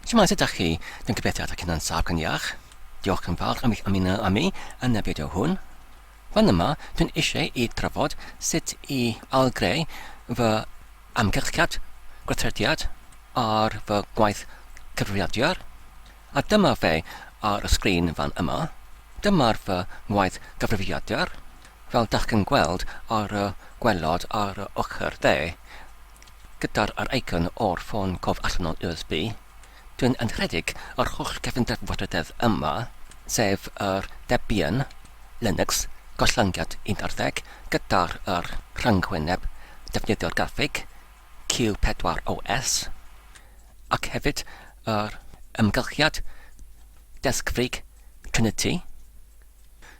Shmai ydych chi, dwi'n gobeithio ydych chi'n ansaf gan iach. Diolch yn fawr am eich ymuno â mi yn y fideo hwn. Fan yma, dwi'n eisiau i drafod sut i ailgreu fy amgylchiad, gweithrediad ar fy gwaith cyfrifiadur. A dyma fe ar y sgrin fan yma. Dyma'r fy gwaith cyfrifiadur. Fel dach chi'n gweld ar y gwelod ar y ochr dde, gyda'r eicon o'r Ffon Cof Allanol USB, dwi'n anrhedig o'r holl gyfundrefnweithrededd yma, sef yr Devuan, Linux, gollangiad 11, gyda'r rhangwyneb defnyddio'r graffig, Q4OS, ac hefyd yr ymgylchiad Desgfrig Trinity.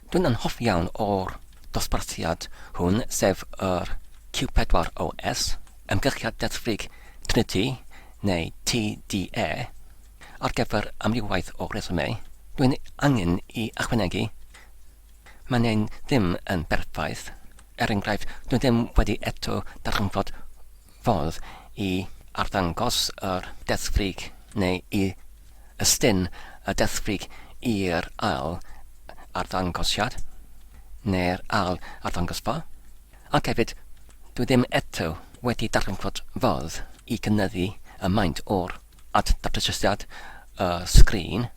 Dwi'n anhoffi iawn o'r dosbarthiad hwn, sef yr Q4OS, ymgylchiad Desgfrig Trinity, neu TDE, ar gyfer amrywiaeth o resume. Dwi'n angen i ychwanegu. Mae'n ein ddim yn berffaith. Enghraifft, dwi'n ddim wedi eto darganfod fodd i arddangos yr Desgfrig neu i ystyn y Desgfrig i'r ail arddangosiad neu'r ail arddangosfa. Ac hefyd, dwi ddim eto wedi darganfod fodd i gynyddu y maint o'r datblygiad y sgrin,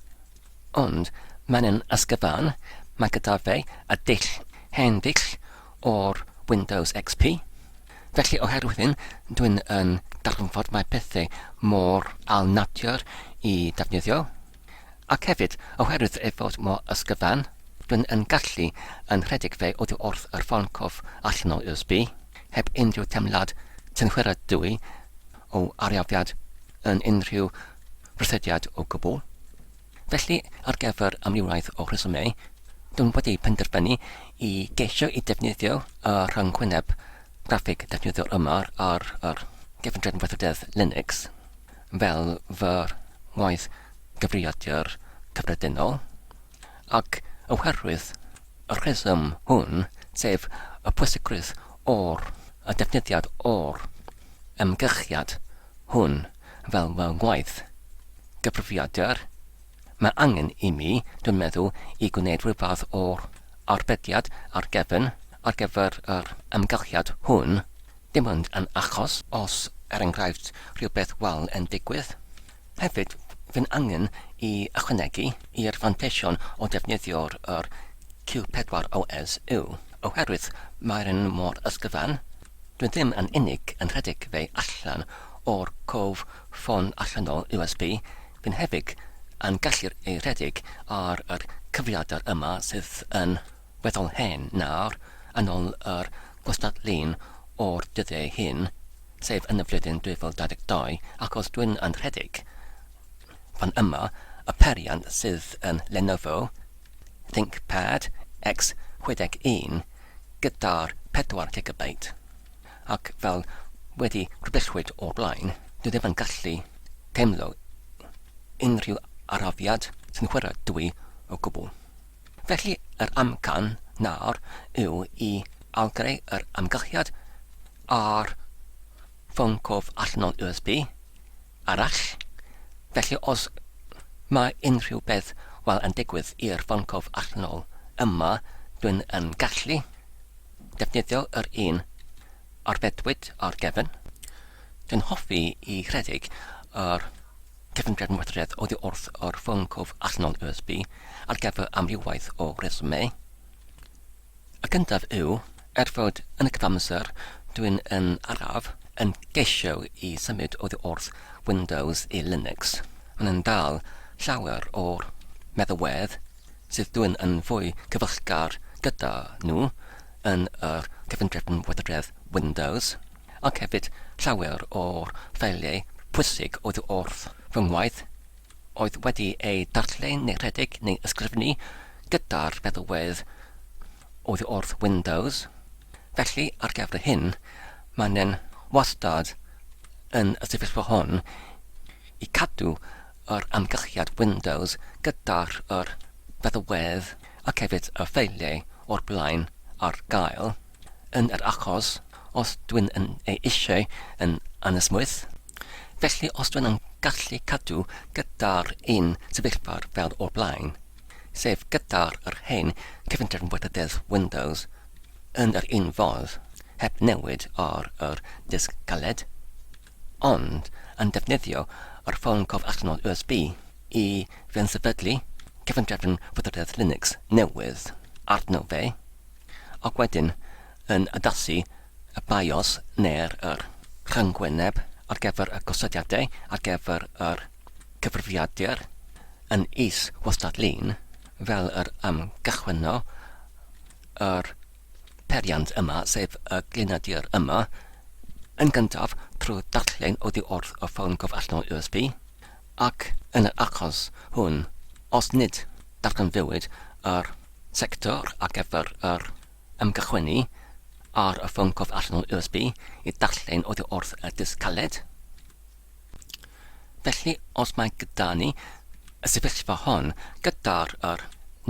ond mae'n ysgyfan. Mae gyda fe y dull hen dull o'r Windows XP. Felly oherwydd hyn, dwi'n yn darganfod mae pethau mor alnadiwr i defnyddio. Ac hefyd, oherwydd ei fod mor ysgyfan, dwi'n yn gallu yn rhedeg fe oddi wrth yr Ffon Cof Allanol USB, heb unrhyw temlad tynchwyradwy o ariafiad yn unrhyw brysediad o gwbl. Felly, ar gyfer amrywiaeth o resume, dwi'n wedi penderfynu i geisio i defnyddio y rhangwyneb graffig defnyddio yma ar gyfundrefnweithrededd Linux fel fy'r gwaith gyfrifiadur cyffredinol, ac oherwydd y rheswm hwn, sef y pwysigrwydd o'r defnyddiad o'r ymgylchiad hwn fel fy gwaith gyfrifiadur, mae angen i mi, dwi'n meddwl, i gwneud rhywbeth o'r arbediad ar gyfer yr ymgylchiad hwn, dim ond yn achos os enghraifft rhywbeth wel yn digwydd. Hefyd, fy'n angen i ychwanegu i'r fanteision o defnyddio'r Q4OS yw, oherwydd mae'n mor ysgyfan. Dwi'n ddim yn unig yn rhedeg fe allan o'r Cof Ffon Allanol USB, fy'n hefyd yn gallu ei rhedeg ar yr cyfrifiadur yma sydd yn weddol hen nawr yn ôl yr gwastadlun o'r dyddiau hyn, sef yn y flwyddyn 2022, achos dwi'n yn rhedeg fan yma y periant sydd yn Lenovo ThinkPad X61 gyda'r 4 GB. Ac fel wedi rhywbellwyd o'r blaen, dwi ddim yn gallu teimlo unrhyw arafiad sy'n chwaraedwy o gwbl. Felly, yr amcan nawr yw i ailgreu yr amgylchiad ar Ffon Cof Allanol USB, Arall. Felly, os mae unrhyw beth yn digwydd i'r Ffon Cof Allanol yma, dwi'n yn gallu defnyddio yr un arbedwyd ar gefn. Dwi'n hoffi i rhedeg yr gyfundrefnweithrededd oddi wrth yr Ffon Cof Allanol USB ar gyfer amrywiaeth o resume. Y gyntaf yw, fod yn y cyfamser dwi'n yn araf yn geisio i symud oddi wrth Windows i Linux. Mae'n dal llawer o'r meddalwedd sydd dwi'n yn fwy cyfyllgar gyda nhw yn yr gyfundrefnweithrededd Windows, ac hefyd llawer o'r ffeiliau pwysig oddi wrth fy ngwaith oedd wedi ei darllen neu rhedeg neu ysgrifennu gyda'r meddalwedd oddi wrth Windows. Felly, ar gyfer hyn, mae'n wastad yn y sefyllfa hon i cadw yr amgylchiad Windows gyda'r feddalwedd ac hefyd y ffeiliau o'r blaen ar gael yn yr achos os dwi'n eisiau yn anesmwyth. Felly, os dwi'n yn gallu cadw gyda'r un sefyllfa'r fel o'r blaen, sef gyda'r hen cyfundrefnweithrededd Windows yn yr un fodd, heb newid ar yr disg galed, ond yn defnyddio yr Ffon Cof Allanol USB i feddyglu cyfundrefnweithrededd Linux newydd arno fe, ac wedyn yn addasu y BIOS neu'r rhyngwyneb ar gyfer y gosodiadau ar gyfer yr cyfrifiadur yn is-wastad-lun fel yr gychwyno yr periant yma, sef y glinadur yma, yn gyntaf trwy darllen oddiwrth y Ffon Cof Allanol USB, ac yn yr achos hwn, os nid darganfuwyd yr sector ar gyfer yr ymgychwynu ar y Ffon Cof Allanol USB i darllen oddiwrth y disg caled. Felly, os mae gyda ni y sefyllfa hon gyda'r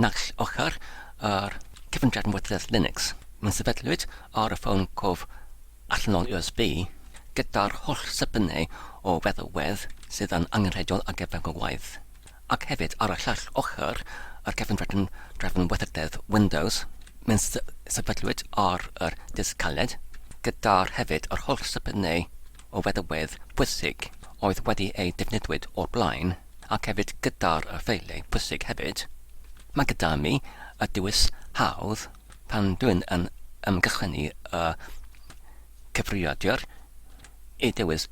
naill ochr yr cyfundrefnweithrededd Linux, mae'n sefydlwyd ar y Ffon Cof Allanol USB gyda'r holl sybynnau o feddalwedd sydd yn angenrheidiol ar gyfer y waith, ac hefyd ar y llall ochr yr cyfundrefnweithrededd Windows, mae'n sefydlwyd ar yr disg caled gyda'r hefyd yr holl sybynnau o feddalwedd pwysig oedd wedi ei defnyddiwyd o'r blaen, ac hefyd gyda'r ffeiliau pwysig hefyd. Mae gyda mi y dewis hawdd pan dwi'n yn ymgychwynu y cyfrifiadur i dewis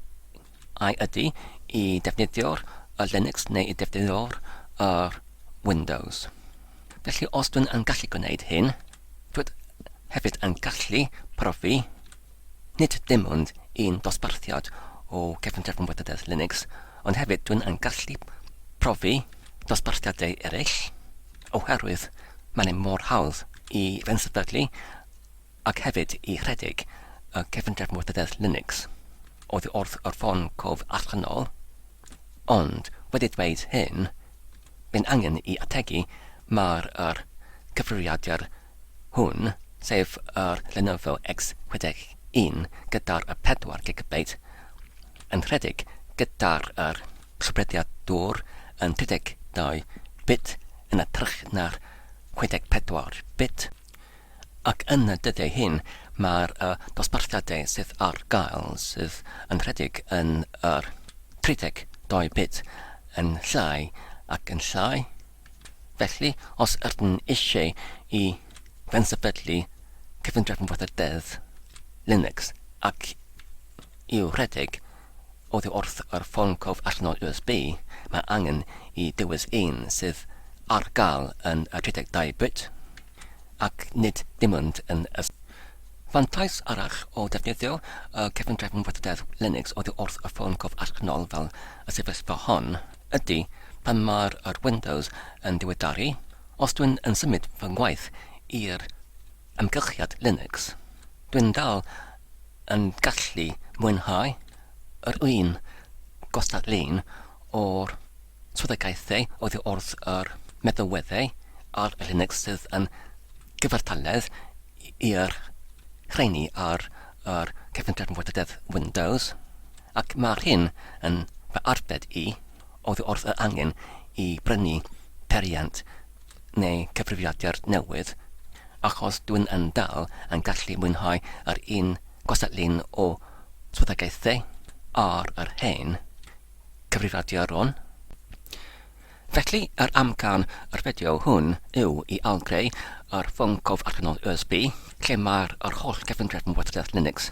ai ydy i defnyddio'r Linux neu i defnyddio'r Windows. Felly, os dwi'n yn gallu gwneud hyn, dwi'n hefyd yn gallu profi nid dim ond un dosbarthiad o cyfundrefnweithrededd Linux, ond hefyd dwi'n yn gallu profi dosbarthiadau eraill, oherwydd mae'n mor hawdd i feddyglu ac hefyd i rhedeg y cyfundrefnweithrededd Linux oddiwrth yr Ffon Cof Allanol, ond wedi dweud hyn, mae'n angen i ategu mae'r cyfrifiadur hwn, sef yr Lenovo X61 gyda'r 4 GB yn rhedeg gyda'r llwybreddiadwr yn 32 bit yn ytrach na'r 64 bit, ac yn y dyddiau hyn mae'r dosbarthiadau sydd ar gael sydd yn rhedeg yn yr 32 bit yn llai ac yn llai. Felly, os ydyn eisiau i feddyglu cyfundrefnweithrededd Linux ac i'w rhedeg oddiwrth yr Ffon Cof Allanol USB, mae angen i dewis un sydd ar gael yn y 32 bit, ac nid dim ond yn fantais arall o defnyddio y cyfundrefnweithrededd Linux oddiwrth y Ffon Cof Allanol fel y sefyllfa hon ydy pan mae'r Windows yn diweddaru. Os dwi'n yn symud fy ngwaith i'r ymgylchiad Linux, dwi'n dal yn gallu mwynhau yr un gostad-lun o'r swyddogaethau oddiwrth yr meddalweddau ar Linux sydd yn gyfartaledd i'r rheini ar yr cyfundrefnweithrededd Windows, ac mae'r hyn yn fy arbed i oddiwrth y angen i brynu periant neu cyfrifiadur newydd, achos dwi'n yn dal yn gallu mwynhau yr un gostad-lun o swyddogaethau ar yr hen cyfrifiadur hwn. Felly, yr amcan yr fideo hwn yw i ailgreu yr Ffon Cof Allanol USB, lle mae'r holl cyfundrefnweithrededd Linux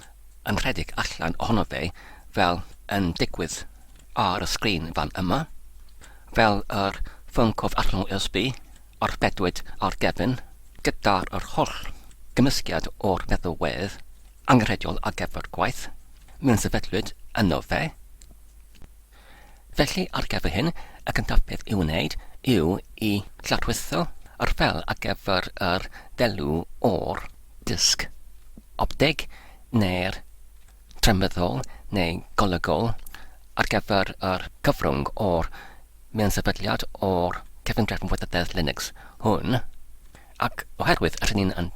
yn rhedeg allan ohono fe fel yn digwydd ar y sgrin fan yma, fel yr Ffon Cof Allanol USB arbedwyd ar gefn gyda'r holl gymysgiad o'r feddalwedd angenrheidiol ar gyfer gwaith. Mae'n sefydlwyd yno fe. Felly, ar gyfer hyn, y gyntaf beth i'w wneud yw i lladrwytho yr ffel ar gyfer yr delw o'r disg optig neu'r trymeddol neu golygol ar gyfer yr cyfrwng o'r mewn-sefydliad o'r cyfundrefnweithrededd Linux hwn, ac oherwydd yr ni'n yn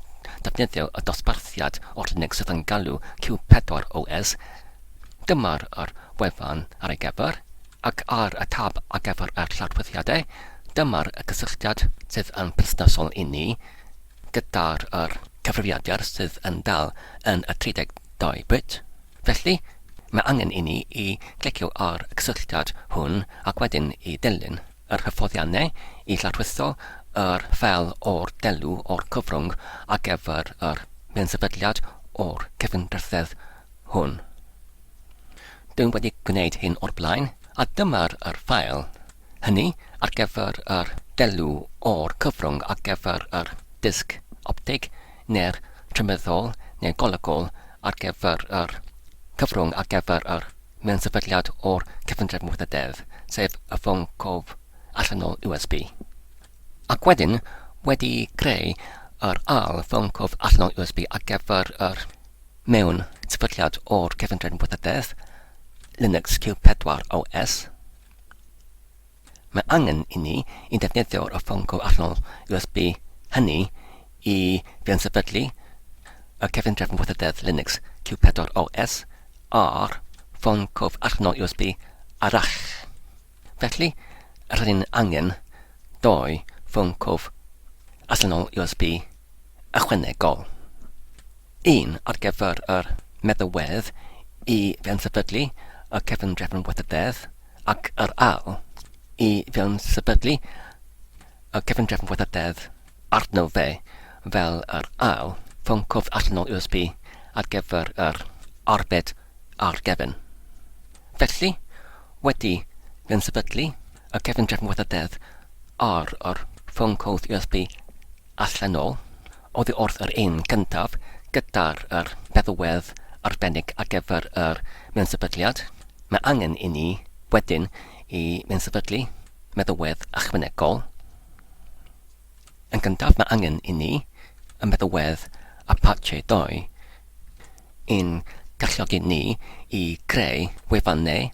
defnyddio y dosbarthiad o'r Linux sydd yn galw Q4 OS, dyma'r wefan ar ei gyfer, Ac ar y tab ar gyfer y llawdrwythiadau, dyma'r gysylltiad sydd yn perthnasol i ni gyda'r cyfrifiadur sydd yn dal yn y 32 bit. Felly, mae angen i ni i glicio ar y gysylltiad hwn ac wedyn i dilyn yr hyfforddiannau i llawdrwytho yr ffeil o'r delw o'r cyfrwng ar gyfer yr mewn-sefydliad o'r cyfundrwydd hwn. Dwi'n wedi gwneud hyn o'r blaen, a dyma'r ffeil hynny ar gyfer yr delw o'r cyfrwng ar gyfer yr disg optig neu'r trymeddol neu'r golygol ar gyfer yr cyfrwng ar gyfer yr mewn-sefydliad o'r cyfundrenweithrededd, sef y Ffon Cof Allanol USB. Ac wedyn wedi creu yr Ffon Cof Allanol USB ar gyfer yr mewn-sefydliad o'r cyfundrenweithrededd Linux Q4 OS. Mae angen i ni i defnyddio y Ffon Cof Allanol USB hynny i fewn-sefydlu y cyfundrenweithrededd Linux Q4 OS ar Ffon Cof Allanol USB Arall. Felly, rydyn angen 2 Ffon Cof Allanol USB ychwanegol. Un ar gyfer yr meddalwedd i fewn-sefydlu y cyfundrenweithrededd ac yr Ail i fewn-sefydlu y cyfundrenweithrededd arno fe fel yr Ail Ffon Cof Allanol USB ar gyfer yr arbed ar gefn. Felly, wedi fewn-sefydlu y cyfundrenweithrededd ar yr Ffon Cof USB allanol, oddi wrth yr un gyntaf gyda'r meddalwedd arbennig ar gyfer yr mewn-sefydliad, mae angen i ni wedyn i mewn-sefydlu meddalwedd ychwanegol. Yn gyntaf, mae angen i ni y meddalwedd Apache 2 i'n galluogi ni i creu wefannau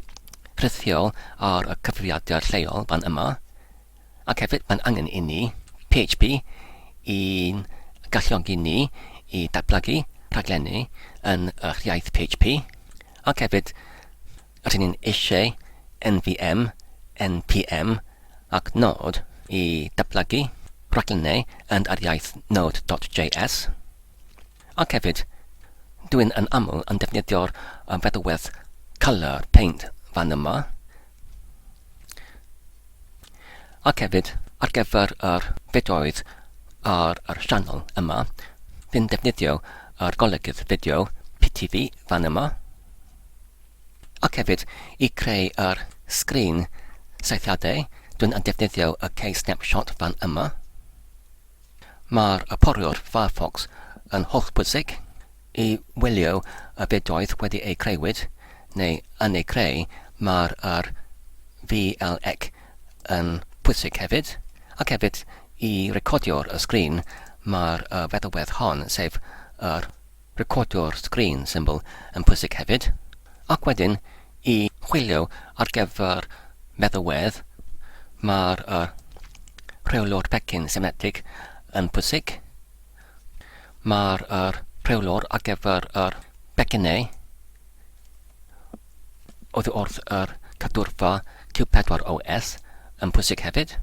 rhithiol ar y cyfrifiadur lleol fan yma, ac hefyd mae'n angen i ni PHP i'n galluogi ni i datblygu rhaglenni yn y iaith PHP, ac hefyd rydyn ni'n eisiau NVM, NPM ac Node i datblygu rhaglennau yn yr iaith Node.js. Ac hefyd, dwi'n yn aml yn defnyddio'r feddalwedd Colour Paint fan yma. Ac hefyd, ar gyfer yr fideoedd ar yr sianel yma, fi'n defnyddio yr golygydd fideo PTV fan yma. Ac hefyd, i creu yr sgrin saethiadau, dwi'n yn defnyddio y K-snapshot fan yma. Mae'r poriwr Firefox yn hollbwysig i wylio y fideoedd wedi eu creuwyd, neu yn eu creu mae'r VLC yn pwysig hefyd, ac hefyd i recordio'r sgrin mae'r feddalwedd hon, sef yr recordio'r sgrin symbol yn pwysig hefyd. Ac wedyn, i chwilio ar gyfer meddalwedd, mae'r rheolwr pecyn symmetric yn pwysig. Mae'r rheolwr ar gyfer yr becynnau oddi wrth yr cadwrfa Q4 OS yn pwysig hefyd.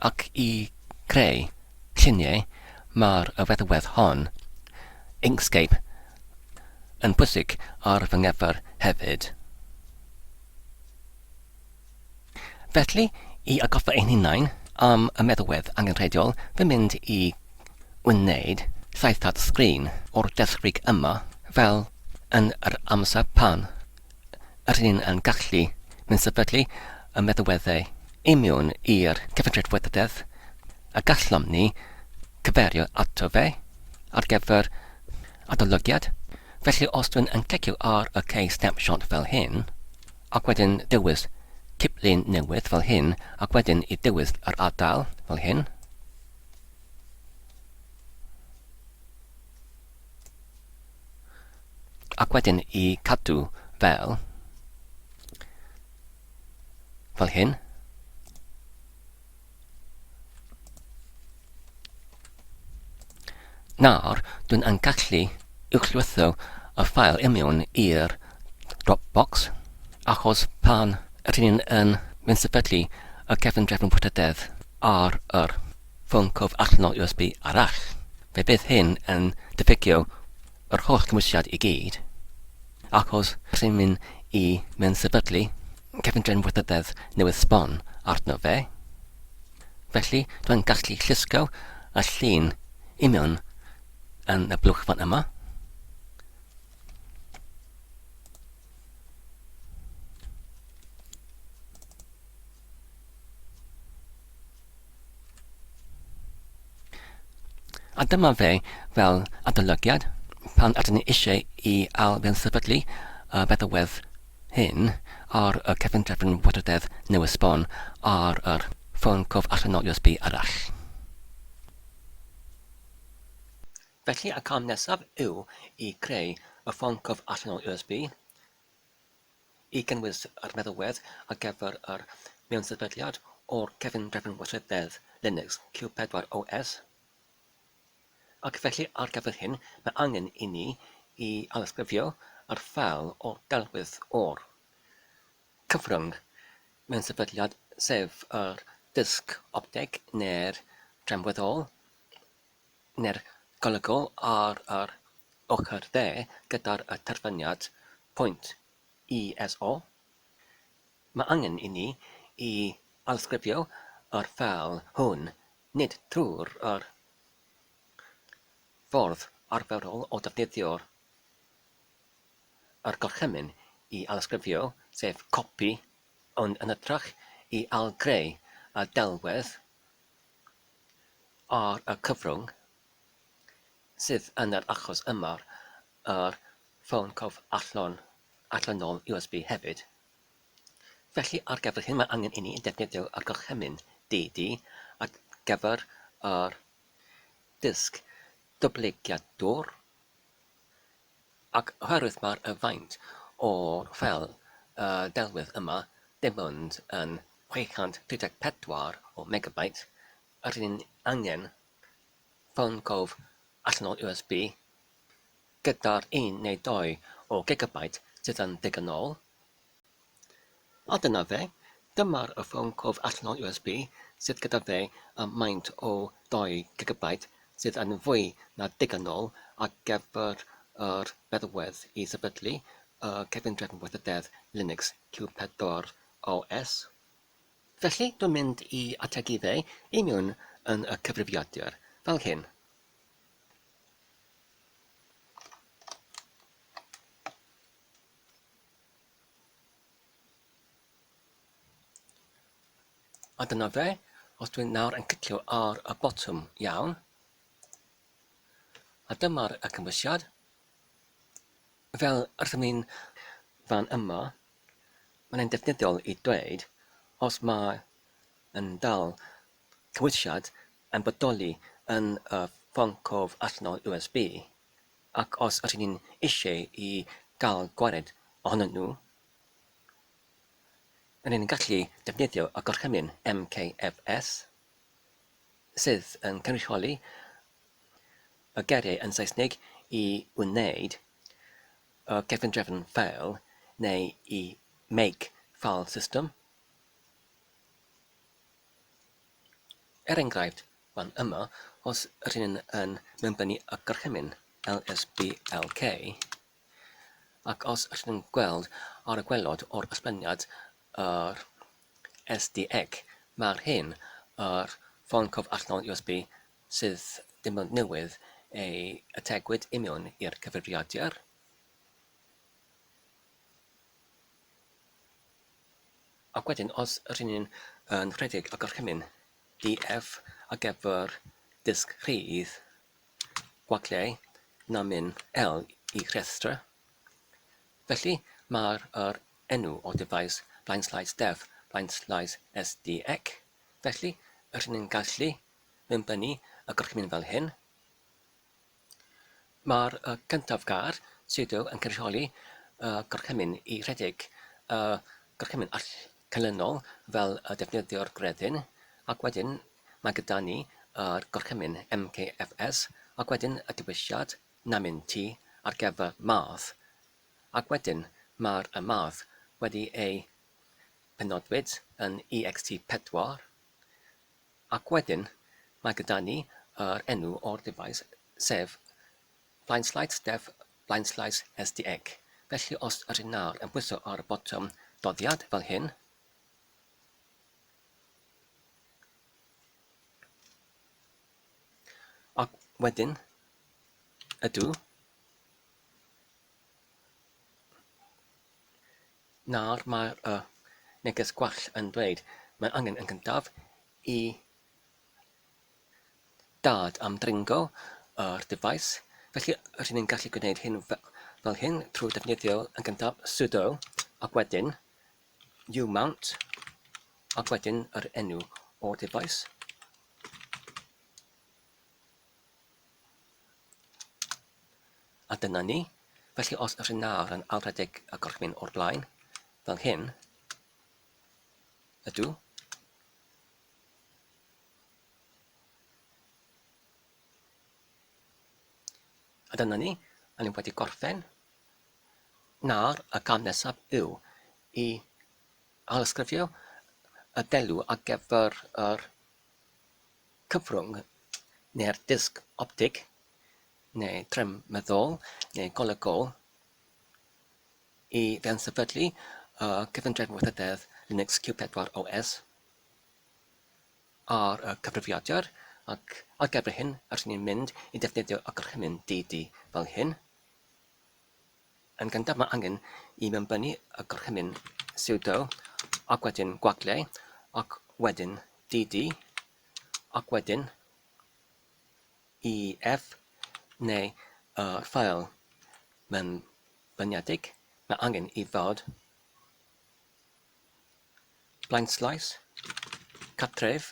Ac i creu lluniau, mae'r feddalwedd hon, Inkscape, yn pwysig ar fy nghyfer hefyd. Felly, i agoffa ein hunain am y meddalwedd angenrheidiol, fi'n mynd i wneud saethad sgrin o'r Desgfrig yma fel yn yr amser pan rydyn ni'n gallu mynd-sefydlu y meddalweddau imiwn i'r cyfundrenweithrededd a gallom ni cyferio ato fe ar gyfer adolygiad. Felly, os dwi'n yn clicio ar y K-snapshot fel hyn, ac wedyn dewis ciplun newydd fel hyn, ac wedyn i dewis yr ardal fel hyn, ac wedyn i cadw fel hyn, nawr dwi'n gallu uwchlwytho y ffail imiwn i'r Dropbox achos pan rydyn yn mynd sefydlu y cyfundrefnweithrededd ar yr ffôn cof allanol USB arall, fe bydd hyn yn diffygio yr holl cymwysiad i gyd, achos rydyn mynd i mynd sefydlu cyfundrefnweithrededd newydd Sbon arno fe. Felly, dwi'n gallu llusgo y llun i mewn yn y blwch fan yma. A dyma fe fel adolygiad pan ydyn ni eisiau i fewn sefydlu y feddalwedd hyn ar y cyfundrefnweithrededd newydd Sbon ar yr ffôn cof allanol USB arall. Felly y cam nesaf yw i creu y ffôn cof allanol USB i gynnwys yr meddalwedd ar gyfer yr mewn-sefydliad o'r cyfundrefnweithrededd Linux Q4OS. Ac felly ar gyfer hyn, mae angen i ni i alysgrifio yr ffeil o delwydd o'r cyfrwng mewn-sefydliad, sef yr disg optig neu'r tramweddol neu'r golygol ar yr ochr dde gyda'r terfyniad .ESO. Mae angen i ni i alysgrifio yr ffeil hwn nid trwy'r ffordd arferol o defnyddio'r gorchymyn i alysgrifio, sef copi, ond yn hytrach i ailgreu y delwedd ar y cyfrwng sydd yn yr achos yma yr ffôn cof allanol USB hefyd. Felly ar gyfer hyn mae angen i ni defnyddio yr gorchymyn DD ar gyfer yr disg dyblygiadwr, ac oherwydd mae'r faint o'r ffeil delwydd yma dim ond yn 634 o megabyte, rydyn angen ffôn cof allanol USB gyda'r 1 neu 2 o gigabyte sydd yn digonol. A dyna fe, dyma'r ffôn cof allanol USB sydd gyda fe y maint o 2 gigabyte sydd yn fwy na digonol ar gyfer yr feddalwedd i sefydlu y cyfundrefnweithrededd Linux Q4OS. Felly dwi'n mynd i ategu fe i mewn yn y cyfrifiadur fel hyn. A dyna fe, os dwi'n nawr yn cytio ar y botwm iawn. A dyma'r cymwysiad. Fel wrth ni'n fan yma, mae'n defnyddiol i dweud os mae yn dal cymwysiad yn bodoli yn y ffôn cof allanol USB, ac os ydyn ni'n eisiau i gael gwared ohonyn nhw, rydyn ni'n gallu defnyddio y gorchymyn MKFS sydd yn cynrychioli y geiriau yn Saesnig i wneud y cyfundrefn ffeil neu i make file system. Enghraifft fan yma, os rydyn yn mewnbynnu y gorchymyn LSBLK, ac os rydyn yn gweld ar y gwelod o'r ysblyniad yr SDX, mae'r hyn yr ffôn cof allanol USB sydd dim ond newydd ei ategwyd i mewn i'r cyfrifiadur. Ac wedyn, os rydyn yn rhedeg y gorchymyn DF ar gyfer disg rhydd gwaglau namin L i rhestra, felly mae'r enw o device /dev /SDX, felly rydyn yn gallu mewnbynnu y gorchymyn fel hyn. Mae'r cyntaf gar sudo yn cynrychioli gorchymyn i rhedeg gorchymyn canlynol fel y defnyddio'r gredyn, ac wedyn mae gyda ni gorchymyn MKFS, ac wedyn y diwylliad namin T ar gyfer math, ac wedyn mae'r math wedi ei penodwyd yn ext4 ac wedyn mae gyda ni yr enw o'r device sef /dev /sdeg. Felly os ydyn nawr yn pwyso ar y botwm doddiad fel hyn, ac wedyn ydw, nawr mae'r neges gwall yn dweud mae angen yn gyntaf i dad am dringo yr device. Felly rydyn ni'n gallu gwneud hyn fel hyn trwy defnyddio yn gyntaf sudo ac wedyn umount ac wedyn yr enw o'r device. A dyna ni. Felly os ydyn nawr yn ailgredig y gorchmyn o'r blaen fel hyn, ydw. A dyna ni, a ni wedi gorffen. Nawr, y cam nesaf yw i ailysgrifio y delw ar gyfer yr cyfrwng neu'r disg optig neu trem meddwl neu golygol i feansefydlu y cyfundrefnweithrededd Linux Q4 OS ar y cyfrifiadur ac ar gyfer hyn rydyn ni'n mynd i defnyddio y gorchymyn dd fel hyn. Yn gyntaf mae angen i mewnbynnu y gorchymyn sudo ac wedyn gwaglau ac wedyn dd ac wedyn ef neu ffail mewnbyniadig. Mae angen i fod /cartref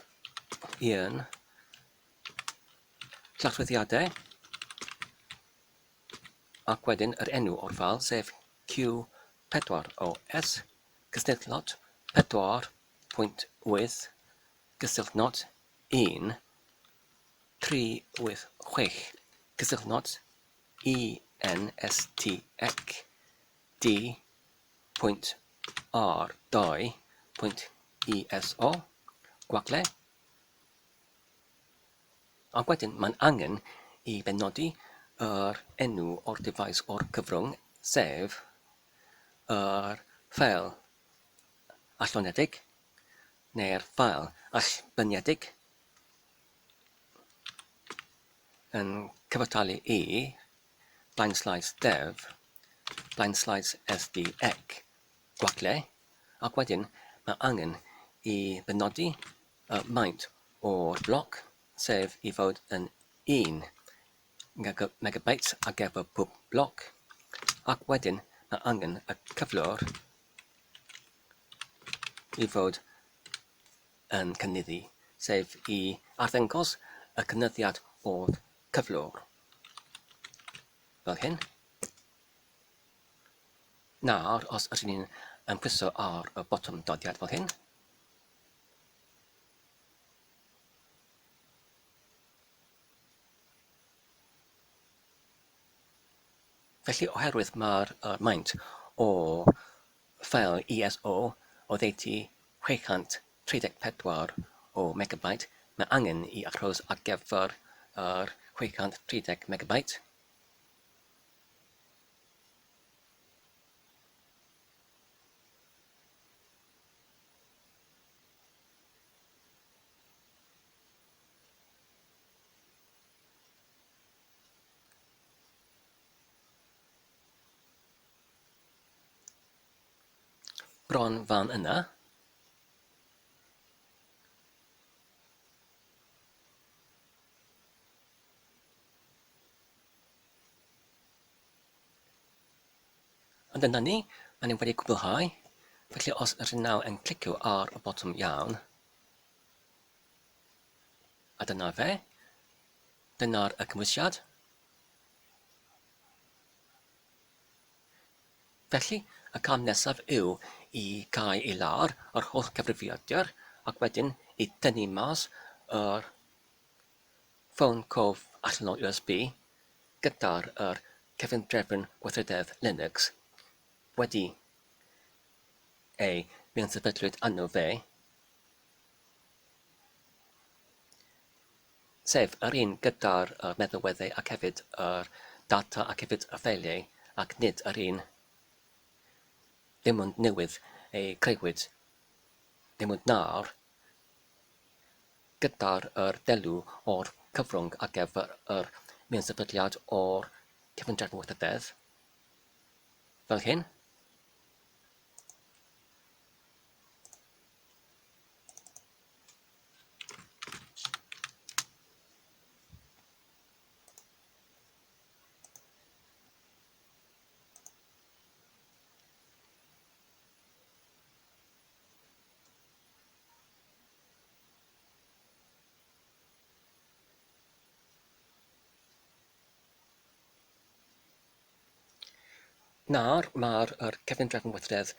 1 llawdryddiadau ac wedyn yr enw o'r ffail sef Q4OS gysylltnod 4.8 gysylltnod 1 386 gysylltnod enstec d.r2.eso gwaglau. Ac wedyn mae'n angen i benodi yr enw o'r device o'r cyfrwng sef yr ffail allonedig neu'r ffail allbyniedig yn cyfartalu i /dev /sdeg gwaglau ac wedyn mae angen i benodi maint o'r bloc sef i fod yn 1 megabytes ar gyfer pob bloc ac wedyn mae angen y cyflwr i fod yn cynyddu sef i arddangos y cynyddiad o'r cyflwr fel hyn. Nawr, os ydyn ni'n pwyso ar y botwm doddiad fel hyn, felly oherwydd mae'r maint o ffail ESO oddeutu 634 o megabyte, mae angen i achos ar gyfer yr 630 megabyte. Bron fan yna. Ond dyna ni, maen nhw wedi cwblhau. Felly os ydyn nawr yn clicio ar y botwm iawn, a dyna fe, dyna'r y cymwysiad. Felly, y cam nesaf yw i cael i lawr yr holl cyfrifiadur ac wedyn i tynnu mas yr Ffon Cof Allanol USB gyda'r cyfundrefn weithrededd Linux wedi ei mewn sefydliad anno fe, sef yr un gyda'r meddylweddau ac hefyd yr data ac hefyd y ffeiliau ac nid yr un ddim ond newydd ei creuwyd ddim ond nawr gyda'r delw o'r cyfrwng ar gyfer yr mewn sefydliad o'r cyfundrefnweithrededd fel hyn. Nawr mae'r cyfundrefnweithrededd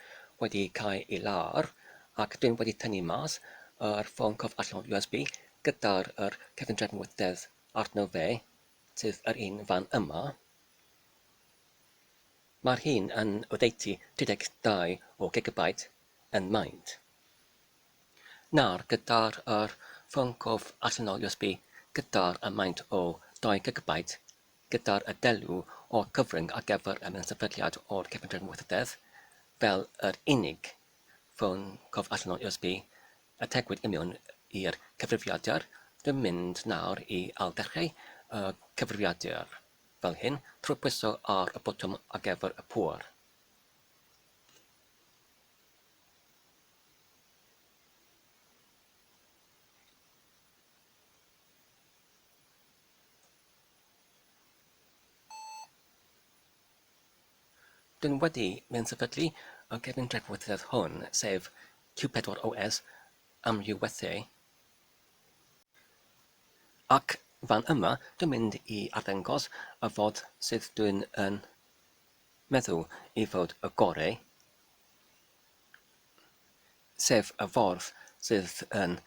wedi cael ei lar ac dwi'n wedi tynnu mas yr Ffon Cof Allanol USB gyda'r cyfundrefnweithrededd arno fe, sydd yr un fan yma. Mae'r hyn yn oddeutu 32 o gigabyte yn maint. Nawr gyda'r Ffon Cof Allanol USB gyda'r maint o 2 gigabyte gyda'r delw o'r cyfrwng ar gyfer y mewn sefydliad o'r cyfundrefnweithrededd fel yr unig Ffon Cof Allanol USB y tegwyd imiwn i'r cyfrifiadur. Dwi'n mynd nawr i aildechrau y cyfrifiadur fel hyn trwy pwyso ar y botwm ar gyfer y pŵer. Dwi'n wedi mewn sefydlu y cyfundrefnweithrededd hwn, sef Q4OS amrywiaethau. Ac fan yma, dwi'n mynd i arddangos y fod sydd dwi'n yn meddwl i fod y gorau, sef y ffordd sydd yn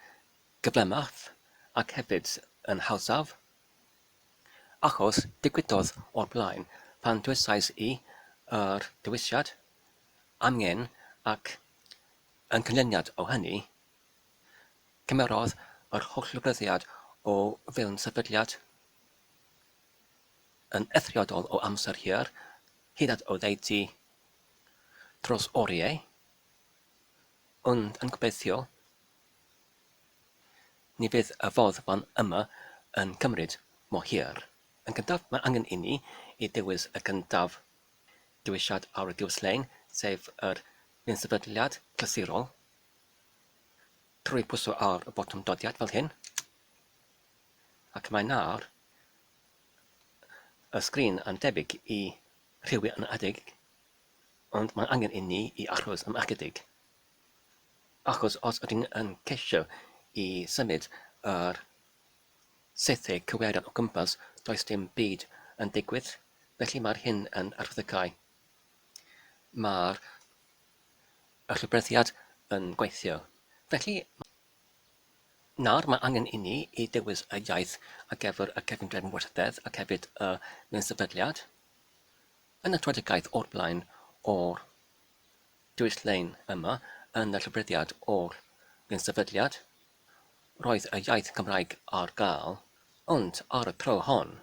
gyflymach ac hefyd yn hawsaf, achos digwydodd o'r blaen pan dywysais i yr dewisiad angen ac yn canlyniad o hynny, cymerodd yr holl lwgryddiad o fewn sefydliad yn eithriadol o amser hir, hyd at oddeutu dros oriau, ond yn gobeithio ni fydd y fodd fan yma yn cymryd mor hir. Yn gyntaf, mae angen i ni i dewis y gyntaf dewisiad ar y diwyslein, sef yr mewn sefydliad clasurol, trwy pwyso ar y botwm dodiad fel hyn. Ac mae nawr y sgrin yn debyg i rhywun yn ydig, ond mae angen i ni i achos am ychydig. Achos os ydyn yn ceisio i symud yr saethau cyweriad o gwmpas, does dim byd yn digwydd, felly mae'r hyn yn arwyddocae. Mae'r llwybrethiad yn gweithio. Felly, nawr mae angen i ni i dewis y iaith ar gyfer y cyfundrefnweithrededd ac hefyd y mewn sefydliad. Yn y tradegaeth o'r blaen o'r diwyslein yma yn y llwybrethiad o'r mewn sefydliad, roedd y iaith Cymraeg ar gael, ond ar y tro hon,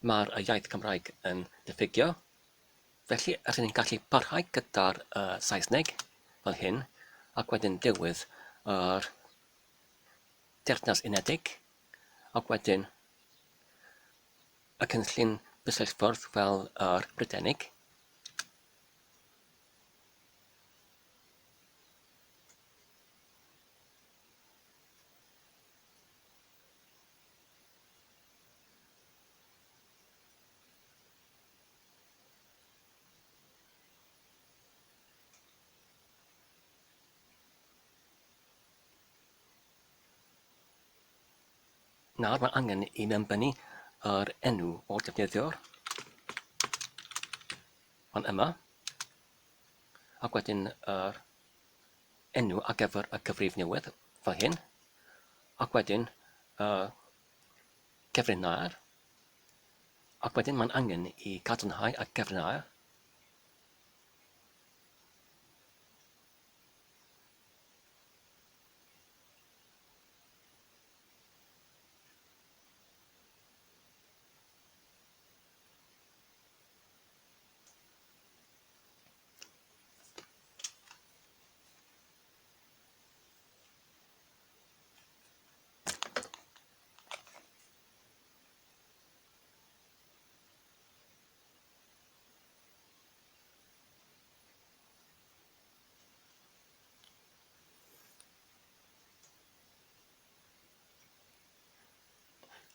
mae'r iaith Cymraeg yn diffygio. Felly, rydyn ni'n gallu parhau gyda'r Saesneg fel hyn, ac wedyn diwedd yr Deyrnas Unedig, ac wedyn y cynllun bysyllffordd fel yr Brydenig. Nawr mae angen i mewnbynnu yr enw o'r defnyddiwr fan yma, ac wedyn yr enw ar gyfer y cyfrif newydd fel hyn, ac wedyn y cyfrinair, ac wedyn mae'n angen i cadarnhau y cyfrinair.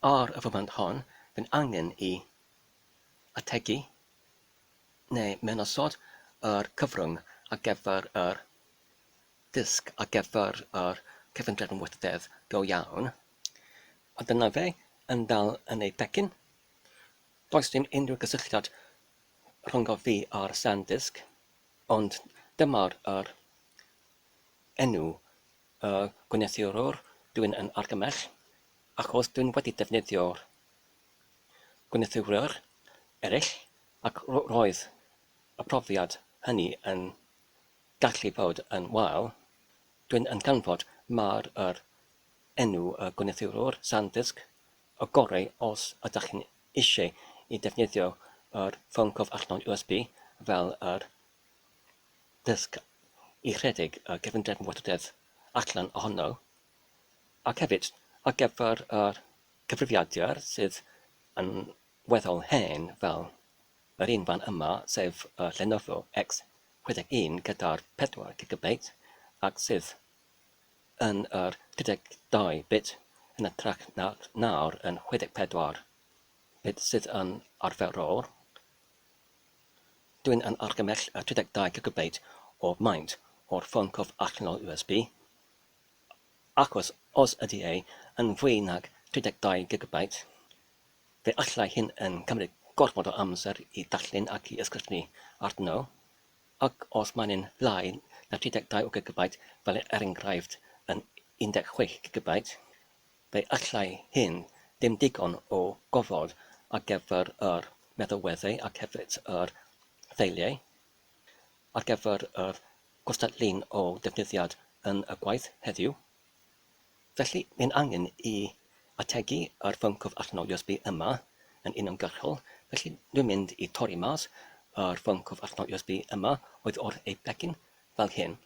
Ar y foment hon, fy'n angen I ategu neu menosod yr cyfrwng ar gyfer yr disg ar gyfer yr cyfundrefnwythedd go iawn. A dyna fe yn dal yn ei pecyn. Does dim unrhyw gysylltiad rhwng fi a'r SanDisk, ond dyma'r enw gwnethiwr dwi'n yn argymell, achos dwi'n wedi defnyddio'r gwnethiwr eraill, ac roedd y profiad hynny yn gallu bod yn wael. Dwi'n yn canfod mae'r enw gwnethiwr SanDisk y gorau os ydych chi'n eisiau I defnyddio yr Ffon Cof Allanol USB fel yr disg I rhedeg y gyfundrefnwythred allan ohono, ac hefyd ar gyfer yr cyfrifiadur sydd yn weddol hen fel yr un fan yma, sef y Lenovo X61 gyda'r 4 GB, ac sydd yn yr 32 bit yn ytrach nawr yn 64 bit sydd yn arferol. Dwi'n yn argymell y 32 GB o maint o'r Ffon Cof Allanol USB, achos os ydy yn fwy nag 32 GB, fe allai hyn yn cymryd gormod o amser I darllen ac I ysgrifennu arno, ac os mae'n yn lai na 32 GB fel enghraifft yn 16 GB, fe allai hyn ddim digon o gofod ar gyfer yr meddylweddau ac hefyd yr ffeiliau, ar gyfer yr cystadlun o defnyddiad yn y gwaith heddiw. Felly, mae'n angen I ategu yr Ffon Cof Allanol USB yma yn uniongyrchol, felly dwi'n mynd I torri mas yr Ffon Cof Allanol USB yma oedd o'r ei becyn fel hyn.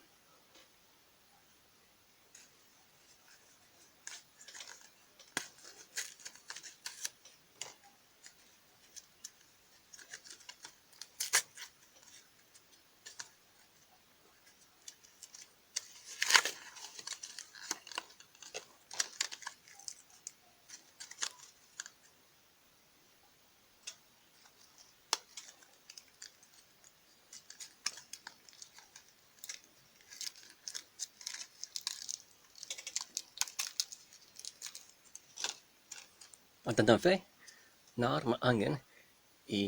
A dyna fe, nawr mae angen I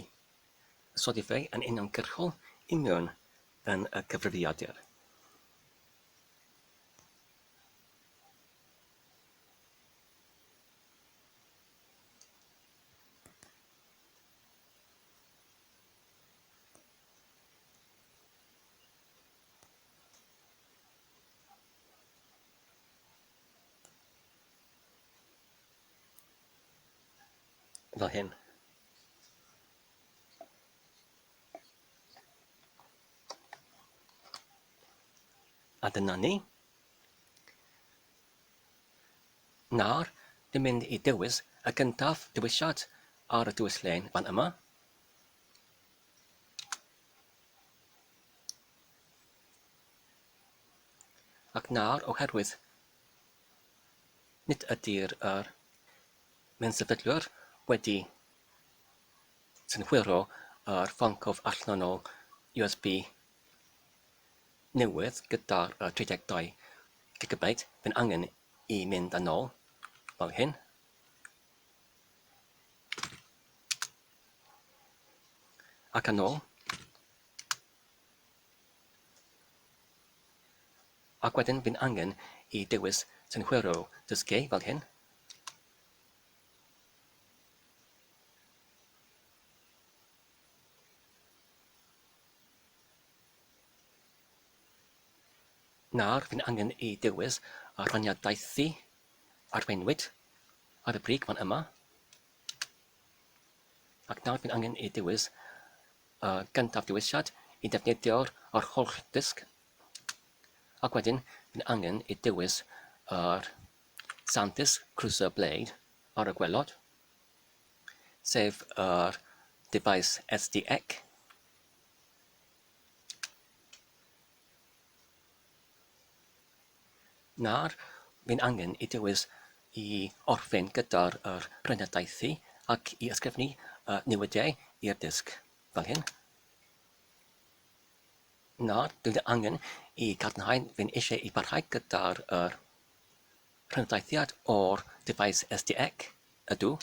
sodi fe yn uniongyrchol I mewn yn y cyfrifiadur. Fel hyn. A dyna ni. Nawr, dwi'n mynd I dewis y gyntaf dewisiad ar y dewisilen fan yma. Ac nawr, oherwydd nid ydy'r mewnssefydlwyr wedi synhwyro yr Ffon Cof Allanol USB newydd gyda'r 32 GB, fy'n angen I mynd yn ôl fel hyn. Ac yn ôl. Ac wedyn fy'n angen I dewis synhwyro dysgu fel hyn. Nawr, fy'n angen I dewis y rhaniadaethu arweinwyd ar y brig fan yma. Ac nawr fy'n angen I dewis y gyntaf dewisiad I defnyddio'r holl disg. Ac wedyn, fy'n angen I dewis yr SanDisk Cruiser Blade ar y gwelod, sef yr device SDX. Nawr, fy'n angen I dewis i orffen gyda'r rhynadaethu ac i ysgrifennu newidau i'r disg fel hyn. Nawr, dwi'n angen i gadarnhau fe'n eisiau i barhau gyda'r rhynadaethiad o'r device SDX ydw.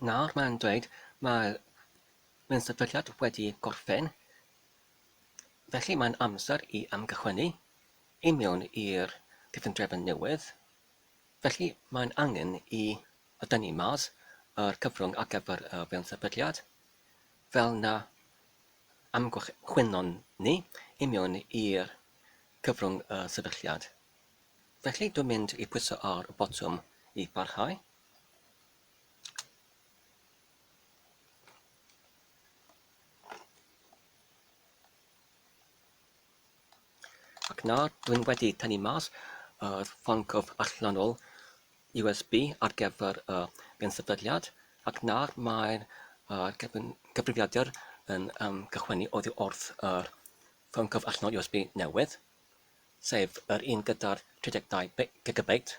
Nawr mae'n dweud mae'n sefydliad wedi gorffen, felly mae'n amser i ymgychwynnu i mewn i'r cyfundrefn newydd. Felly mae'n angen i dynnu mas yr cyfrwng ar gyfer y fewn-sefydliad, fel na amgylchwynon ni i mewn i'r cyfrwng y sefydliad. Felly dwi'n mynd i pwyso ar y botwm i barhau. Ac nawr dwi'n wedi tynnu mas y Ffon Cof Allanol USB ar gyfer y fewn-sefydliad, ac nawr mae'r gyfrifiadur yn cychwynnu oddi wrth yr Ffon Cof Allanol USB newydd. sef yr un gyda'r 32 gigabit.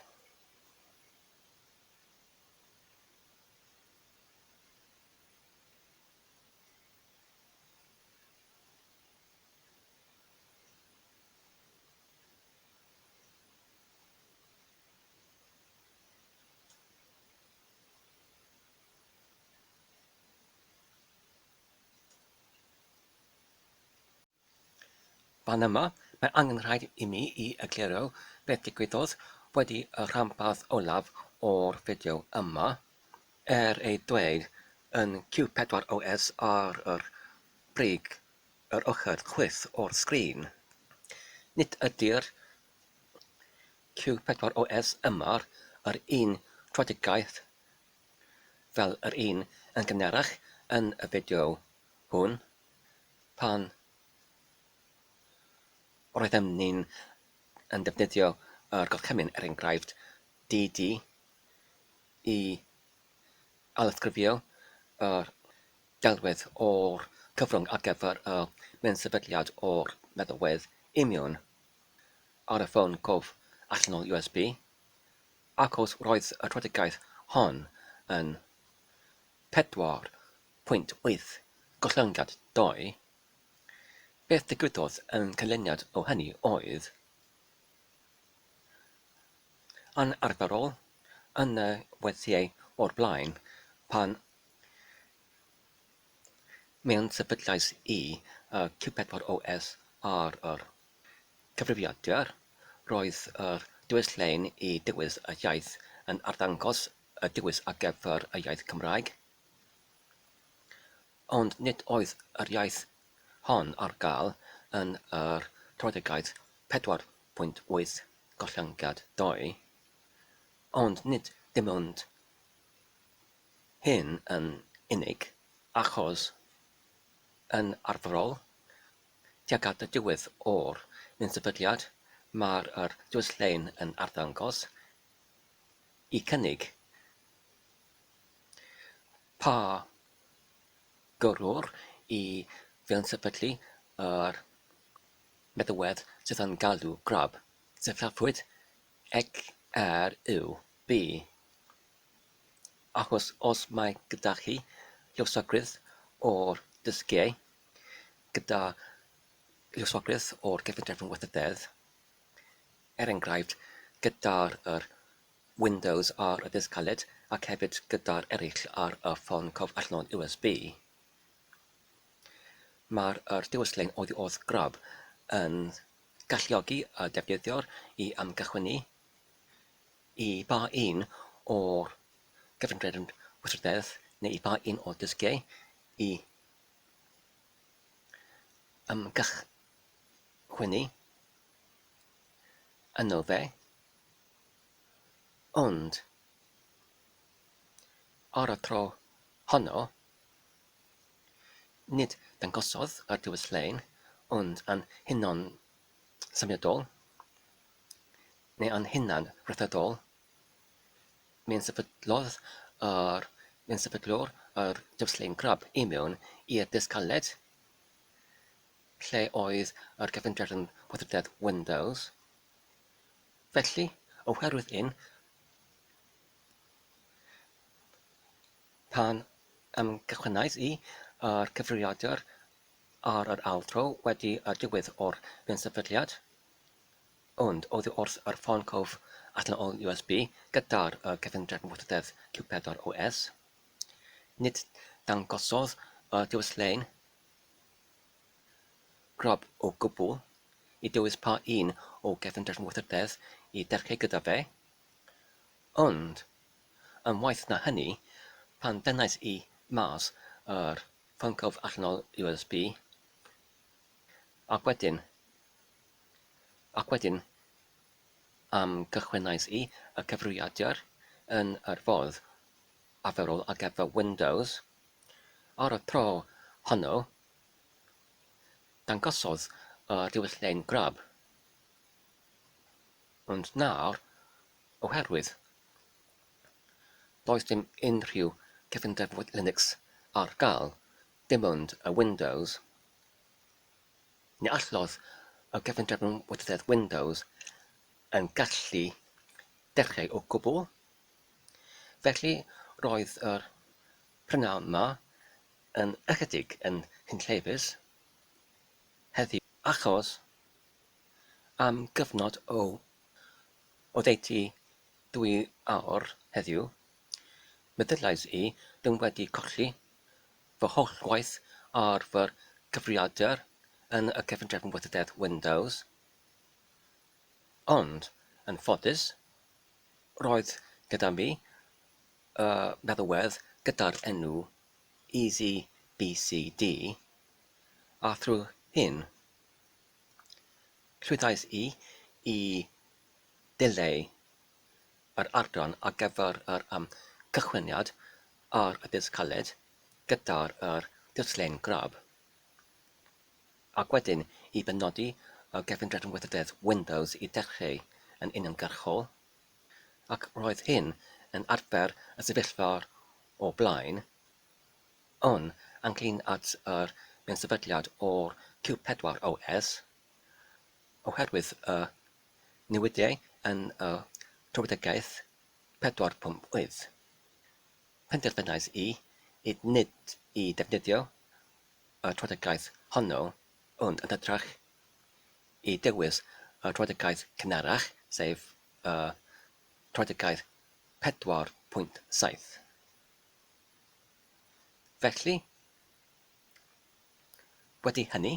Fan yma, mae angen rhaid i mi i egluro beth digwyddodd wedi y rhanbarth olaf o'r fideo yma, ei dweud yn Q4OS ar yr brig yr ochr chwith o'r sgrin. Nid ydy'r Q4OS yma'r un tradegaeth fel yr un yn gymerach yn y fideo hwn, pan roeddem ni'n defnyddio yr gorchymyn enghraifft DD i alysgrifio yr delwedd o'r cyfrwng ar gyfer y mewn-sefydliad o'r meddalwedd union ar y ffôn cof allanol USB, ac os roedd y tradegaeth hon yn 4.8 gollyngiad 2, beth digwyddodd yn canlyniad o hynny oedd yn arferol yn y weddiau o'r blaen pan mewn sefydlais i Q4OS ar yr cyfrifiadur, roedd yr diwylliant i dywys y iaith yn arddangos y dywys ar gyfer y iaith Cymraeg, ond nid oedd yr iaith hon ar gael yn yr tradegaeth 4.8 gollyngiad 2, ond nid dim ond hyn yn unig, achos yn arferol, tuag at y diwedd o'r mewn-sefydliad, mae'r diwylliant yn arddangos i cynnig pa gyrrwr i fewn-sefydlu yr meddalwedd sydd yn galw grab, sefyllafwyd Egreu B. Achos os mae gyda chi llywosogrith o'r dysgiau, gyda llywosogrith o'r Cyfundrenweithrededd, enghraifft gyda'r Windows ar y disg caled ac hefyd gyda'r eraill ar y Ffon Cof Allanol USB, mae'r diwylliant oddi wrth grab yn galluogi y defnyddwr i ymgychwynnu i ba un o'r gyfundrefn neu i ba un o'r dysgiau i ymgychwynnu yno fe, ond ar y tro honno, nid dangosodd yr diwylliant, ond yn hunan symudiadol neu yn hunan rythyddol, mewn sefydlodd yr mewn-sefydlwr yr diwylliant grab i mewn i'r disg caled, lle oedd yr Cyfundrenweithrededd Windows. Felly, oherwydd un, pan ymgychwynnais i yr cyfrifiadur ar yr ailtro wedi y diwedd o'r mewn-sefydliad, ond oddi wrth yr Ffon Cof Allanol USB gyda'r Cyfundrenweithrededd Q4OS, nid dangosodd y diwylliant grab o gwbl i dewis pa un o Cyfundrenweithrededd i dechrau gyda fe, ond yn waeth na hynny, pan dynnais i mas yr Ffon Cof Allanol USB, ac wedyn gychwynnais i y cyfrifiadur yn yr ffordd arferol ar gyfer Windows, ar y tro honno, dangosodd y diwylliant grab. Ond nawr, oherwydd does dim unrhyw cyfundrefn Linux ar gael, dim ond y Windows, ni allodd y gefndrafn wybodaeth Windows yn gallu dechrau o gwbl. Felly roedd yr prynawn yma yn ychydig yn hynllefus heddiw achos am gyfnod o oddeutu 2 awr heddiw, meddylais I ddim wedi colli fy holl gwaith ar fy cyfrifiadur yn y gefndrafn wybodaeth Windows, ond yn ffodus, roedd gyda mi meddalwedd gyda'r enw Easy BCD, a thrwy hyn, llwyddais I dileu yr adran ar gyfer yr cychwyniad ar y disg caled gyda'r dylsen grab, ac wedyn I benodi y gefndrafn wybodaeth Windows I dechrau yn uniongyrchol, ac roedd hyn yn adfer y sefyllfa o blaen, ond ynglyn at yr sefydliad o'r Q4OS, oherwydd y newidiau yn y trafodaeth 4.8. Penderfynais I nid I ddefnyddio y trafodaeth honno, ond yn hytrach I dewis y trafodaeth cynharach, sef y trafodaeth 4.7. Felly, wedi hynny,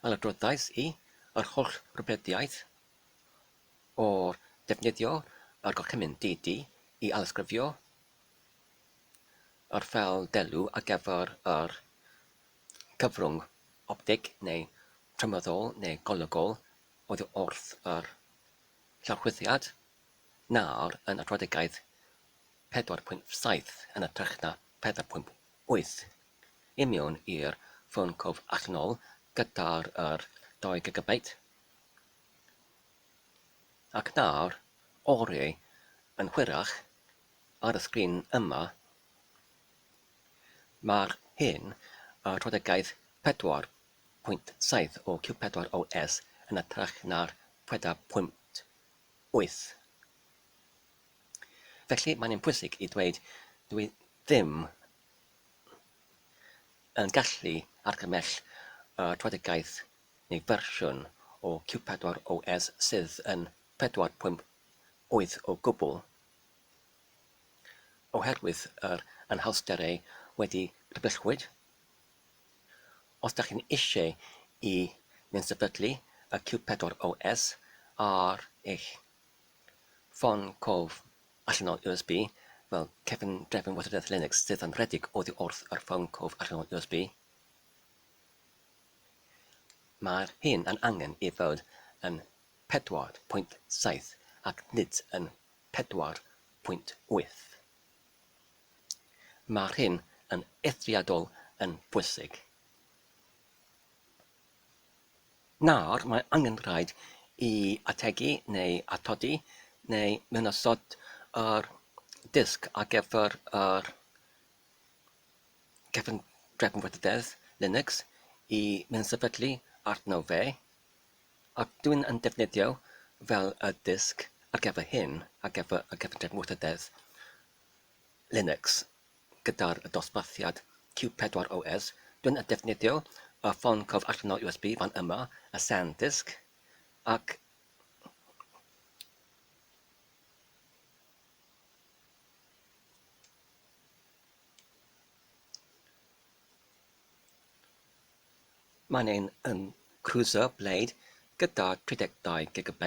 adroddais I yr holl rwybediaeth o'r defnyddio yr gorchymyn DD I alysgrifio yr ffel delw ar gyfer yr cyfrwng optig neu trymoddol neu golygol oedd wrth yr llawchwyddiad nawr yn y trafodaeth 4.7 yn hytrach na 4.8 I mewn i'r Ffon Cof Allanol gyda'r 2 GB. Ac nawr, oriau yn hwyrach ar y sgrin yma, mae'r hyn y trafodaeth 4.7 o Q4OS yn hytrach na'r 4.8. Felly mae'n pwysig I dweud dwi ddim yn gallu argymell trafodaeth neu fersiwn o Q4OS sydd yn 4.8 o gwbl, oherwydd yr anhawsterau wedi rybellwyd. Os ydych chi'n eisiau I sefydlu y Q4OS ar eich Ffon Cof Allanol USB fel cefndrafn wybodaeth Linux sydd yn rhedeg oddi wrth yr Ffon Cof Allanol USB, mae'r hyn yn angen I fod yn 4.7 ac nid yn 4.8. Mae'r hyn yn eithriadol yn bwysig. Nawr mae angen rhaid I ategu neu atodi neu mewn osod yr disg ar gyfer yr gefndrafn wybodaeth Linux I mewn sefydlu arno fe, ac dwi'n yn defnyddio fel y disg ar gyfer hyn, ar gyfer y gefndrafn wybodaeth Linux gyda'r dosbarthiad Q4OS, dwi'n yn defnyddio y Ffon Cof Allanol USB fan yma, y SanDisk, ac mae'n yn cruiser blade gyda 32 GB.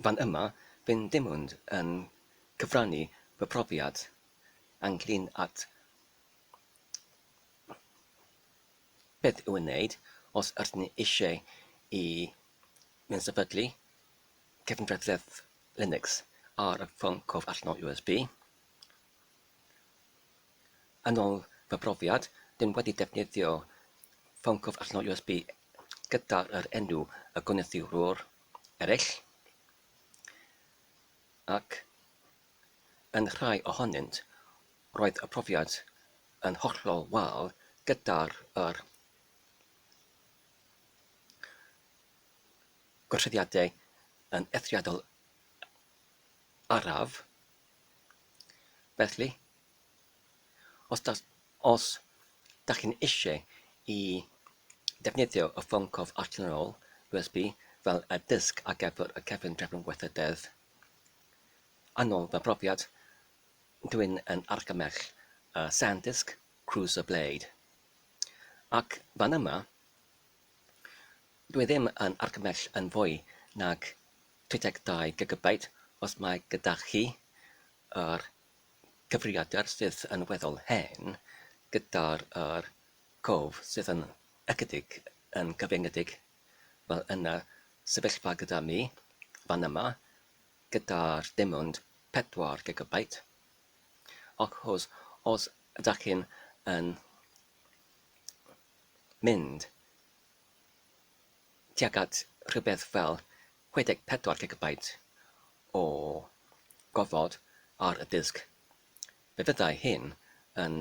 Fan yma, fe'n dim ond yn cyfrannu fy profiad ynglyn at beth yw wneud os ydych ni eisiau I mewn sefydlu cefndrafn Linux ar y Ffon Cof Allanol USB. Yn ôl fy profiad, dwi'n wedi defnyddio Ffon Cof Allanol USB gyda'r enw y gwneuthurwr eraill, ac yn rhai ohonynt roedd y profiad yn hollol wael gyda'r gwrthodiadau yn eithriadol araf. Felly, os da chi'n eisiau i defnyddio y Ffon Cof Allanol USB fel y disg ar gyfer y Cyfundrenweithrededd oddiwrth brofiad, dwi'n yn argymell SanDisk Cruiser Blade. Ac fan yma, dwi ddim yn argymell yn fwy nag 32 GB os mae gyda chi yr cyfrifiadur sydd yn weddol hen gyda'r cof sydd yn ychydig yn gyfyngedig, fel yna sefyllfa gyda mi fan yma gyda'r dim ond 4 GB. Ac os ydych chi'n mynd tuag at rhywbeth fel 64 GB o gofod ar y disg, fe fyddai hyn yn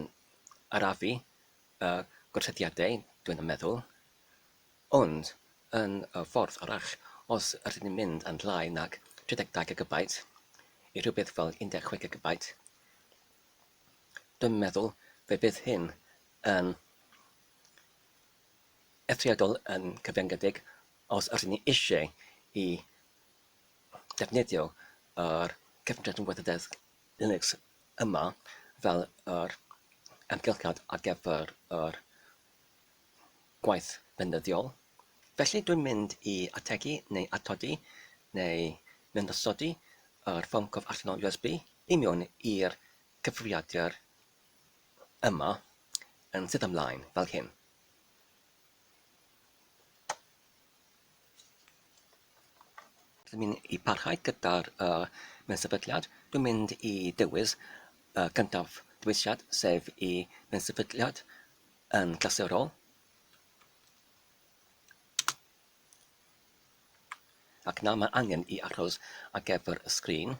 arafu y gwrthodiadau, dwi'n meddwl, ond yn y ffordd arall, os ydym ni'n mynd yn llai nag 32 GB i rhywbeth fel 16 GB, dwi'n meddwl fe fydd hyn yn eithriadol yn cyfyngedig os ydym ni eisiau i defnyddio yr Cyfundrenweithrededd Linux yma fel yr amgylchad ar gyfer yr gwaith benyddiol. Felly dwi'n mynd i ategu neu atodi neu mynd osodi yr Ffon Cof Allanol USB i mewn i'r cyfrifiadur yma yn sydd ymlaen fel hyn. Dwi'n mynd i parhau gyda'r mewn-sefydliad. Dwi'n mynd i dewis cyntaf dewisiad, sef i mewn-sefydliad yn glasurol. Ac nawr mae angen i aros ar gyfer y sgrin.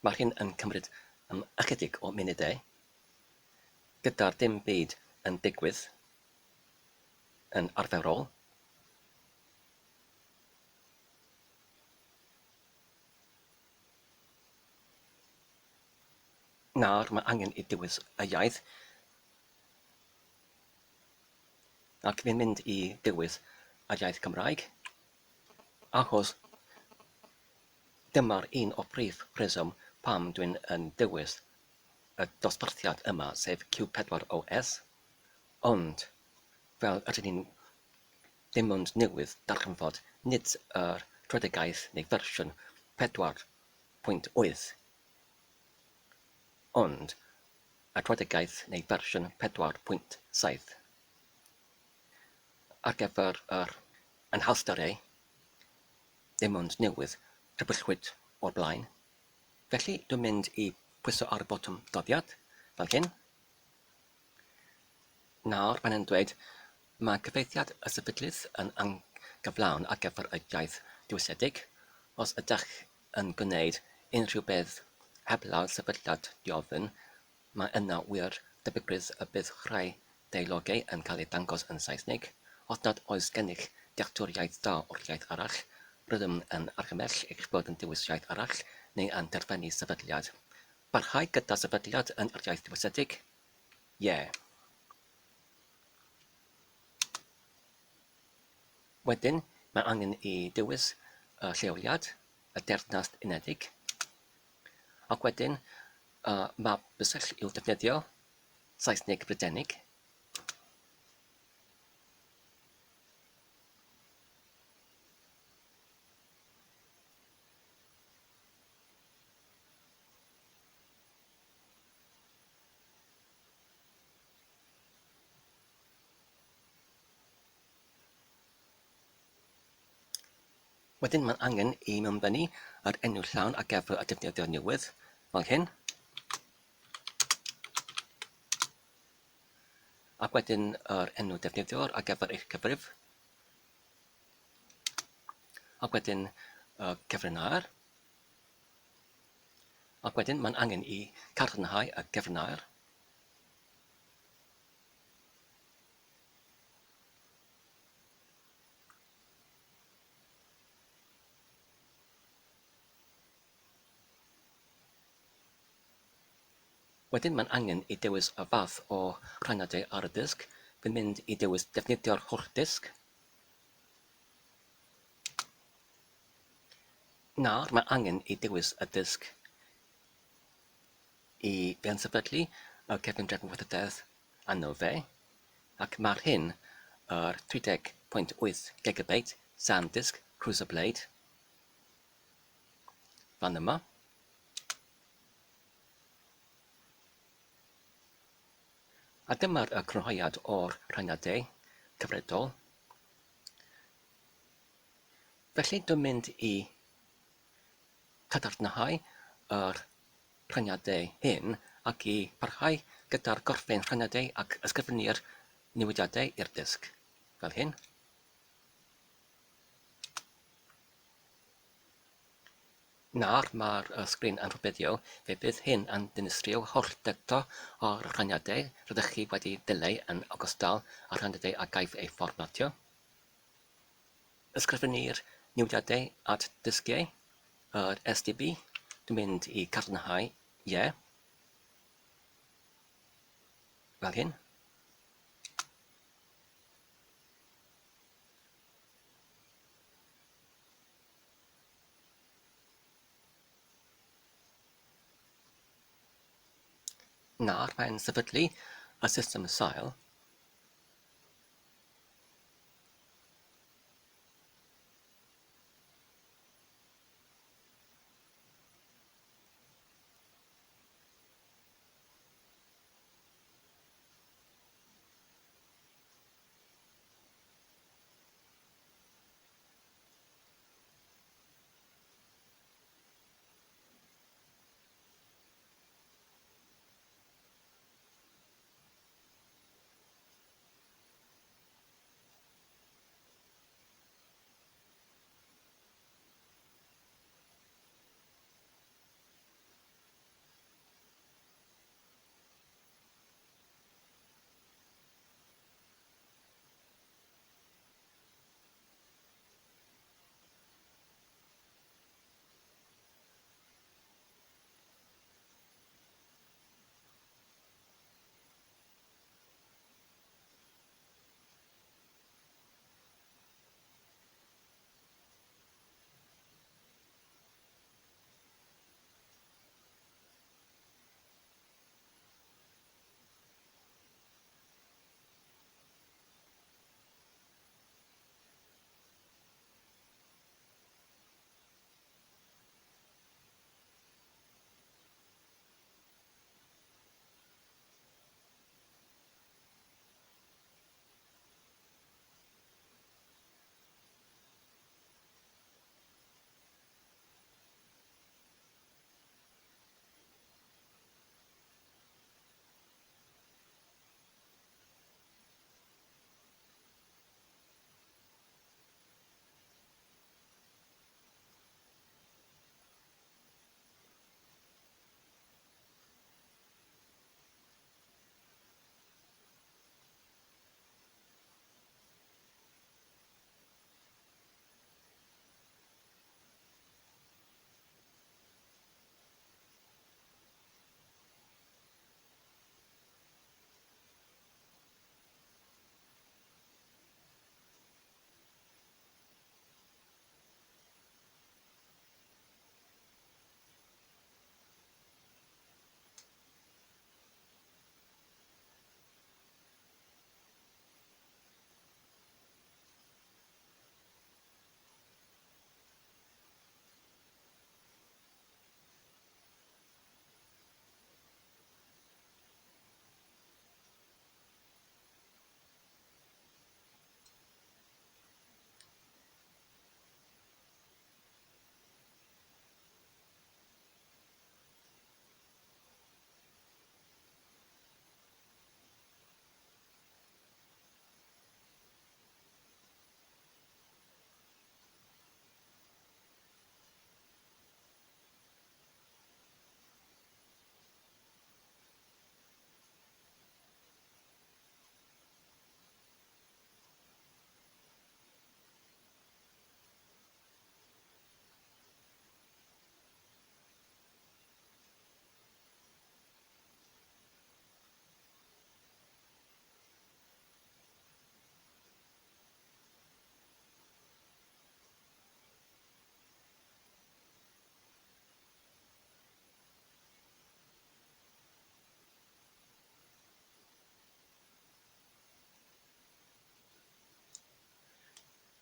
Mae'r hyn yn cymryd ychydig o munudau, gyda'r dim byd yn digwydd yn arferol. Nawr mae angen i dewis y iaith, ac fi'n mynd i dewis yr iaith Cymraeg, achos dyma'r un o brif rheswm pam dwi'n yn dewis y dosbarthiad yma, sef Q4OS, ond fel ydyn ni'n dim ond newydd darganfod nid yr tredegaeth neu fersiwn 4.8, ond y tredegaeth neu fersiwn 4.7. Ar gyfer yr anhawsterau dim ond newydd rhywbeth o'r blaen. Felly dwi'n mynd i pwyso ar y botwm doddiad fel hyn. Nawr mae'n dweud mae cyfeithiad y sefydlydd yn gyflawn ar gyfer y iaith diwysiedig. Os ydych yn gwneud unrhyw beth heblaw sefydliad diofyn, mae yna wir debygrwydd y bydd rhai deilogau yn cael ei dangos yn Saesnig. Os nad oes gennych dealltwriaeth da o'r iaith arall, rydym yn argymell eich bod yn dewis iaith arall neu yn terfynu sefydliad. Parhau gyda sefydliad yn yr iaith diwysiedig? Ie. Wedyn, mae angen i dewis y lleoliad, y deyrnas unedig, ac wedyn mae bysell i'w defnyddio Saesnig Brydenig. Wedyn mae'n angen i mewnbynnu yr enw llawn ar gyfer y defnyddio newydd, fel hyn. Ac wedyn yr enw defnyddiwr ar gyfer eich cyfrif. Ac wedyn cyfrinair. Ac wedyn mae'n angen i cadarnhau y cyfrinair. Wedyn mae'n angen I dewis y fath o rhaniadau ar y disg. Fi'n mynd I dewis defnyddio'r holl disg. Nawr mae angen I dewis y disg I feansefydlu y Cyfundrenweithrededd arno fe, ac mae'r hyn yr 30.8 GB SanDisk Cruiserblade fan yma. A dyma'r cronholiad o'r rhaniadau cyfredol. Felly dwi'n mynd I cadarnhau yr rhaniadau hyn ac I parhau gyda'r gorffen rhaniadau ac ysgrifennu'r newidiadau i'r disg, fel hyn. Nawr mae'r sgrin yn rhywbethio, fe bydd hyn yn dinistrio holl data o'r rhaniadau rydych chi wedi dileu yn ogystal â'r rhaniadau a gaif eu fformatio. Ysgrifennu'r newidiadau at disgiau, yr SDB, dwi'n mynd I cadarnhau ie, fel hyn. Nawr mae'n sefydlu y system sail.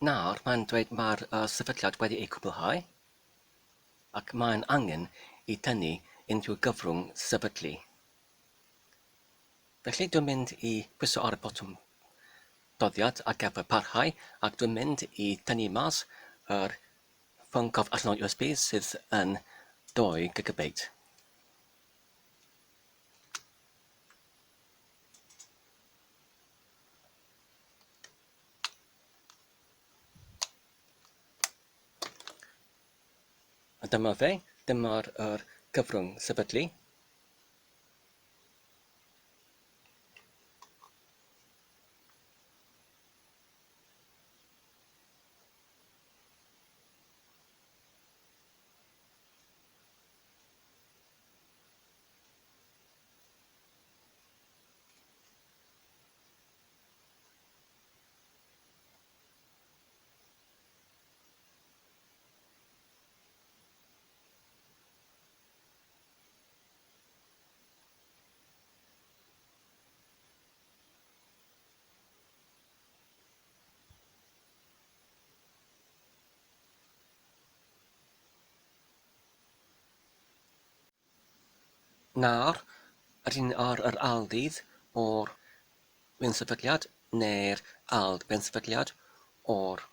Nawr, mae'n dweud mae'r sefydliad wedi ei cwblhau, ac mae'n angen I tynnu unrhyw gyfrwng sefydlu. Felly dwi'n mynd I pwyso ar y botwm doddiad ar gyfer parhau, ac dwi'n mynd I tynnu mas yr Ffon Cof Allanol USB sydd yn 2 gigabit. A dyma fe, dyma'r gyfrwng sefydlu. Nawr, rydyn ar yr aldydd o'r bensefydliad neu'r bensefydliad o'r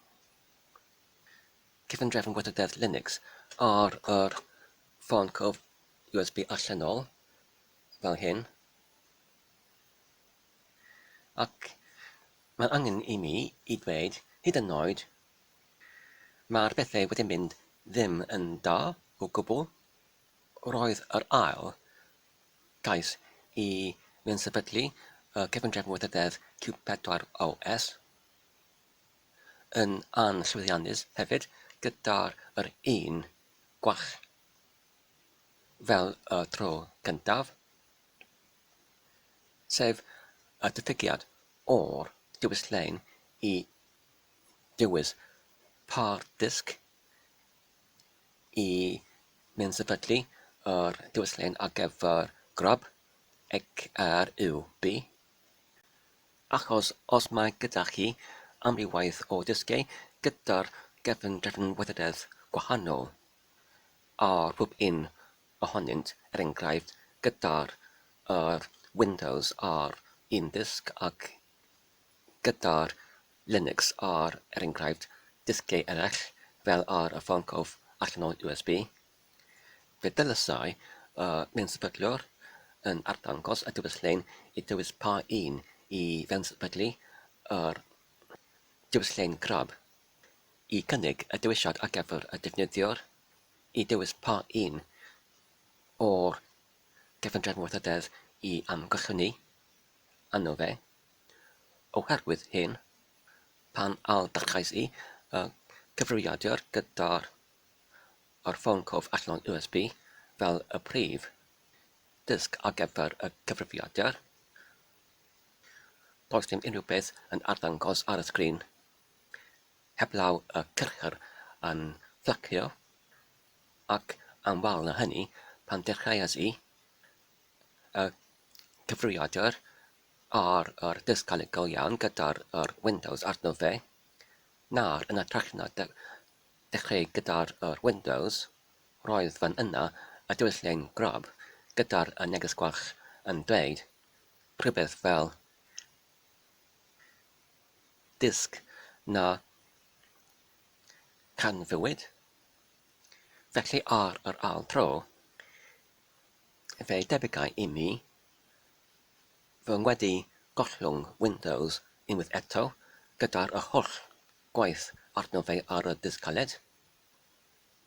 Cyfundrenweithrededd Linux ar yr Ffon Cof USB allanol fel hyn. Ac mae'n angen I mi I dweud hyd yn oed mae'r bethau wedi mynd ddim yn da o gwbl. Roedd yr ail gais I bensefydlu y Cyfundrenweithrededd Q4OS yn anllwyddiannus hefyd gyda'r un gwach fel y tro gyntaf, sef y diffygiad o'r diwyslein I dywys par disg I bensefydlu yr diwyslein ar gyfer grub XRUB. Achos os mae gyda chi amrywaith o disgau gyda'r Cyfundrenweithrededd gwahanol ar pob un ohonynt, enghraifft gyda'r Windows ar un disg ac gyda'r Linux ar enghraifft disgau eraill fel ar y Ffon Cof Allanol USB. Fe dylsai bensefydliwr yn arddangos y diwyslein I dywys pa un I bensefydlu yr diwyslein crab, I cynnig y dywisiad ar gyfer y defnyddiwr, I dywys pa un o'r Cyfundrenweithrededd I amgychwynnu arno fe. Oherwydd hyn, pan dechreuais I cyfrifiadur gyda'r Ffon Cof Allanol USB fel y prif disg ar gyfer y cyfrifiadur, does dim unrhyw beth yn arddangos ar y sgrin, heblaw y cyrchir yn flacio, ac am wal na hynny, pan dechreuais I cyfrifiadur ar yr disg calegol iawn gyda'r Windows arno fe, na'r yn ytrach na dechrau gyda'r Windows, roedd fan yna y diwyllian grab gyda'r neges gwach yn dweud rhywbeth fel disg na canfywyd. Felly ar yr ail tro, fe debygau I mi fy wedi gollwng Windows unwaith eto gyda'r holl gwaith arno fe ar y disg caled.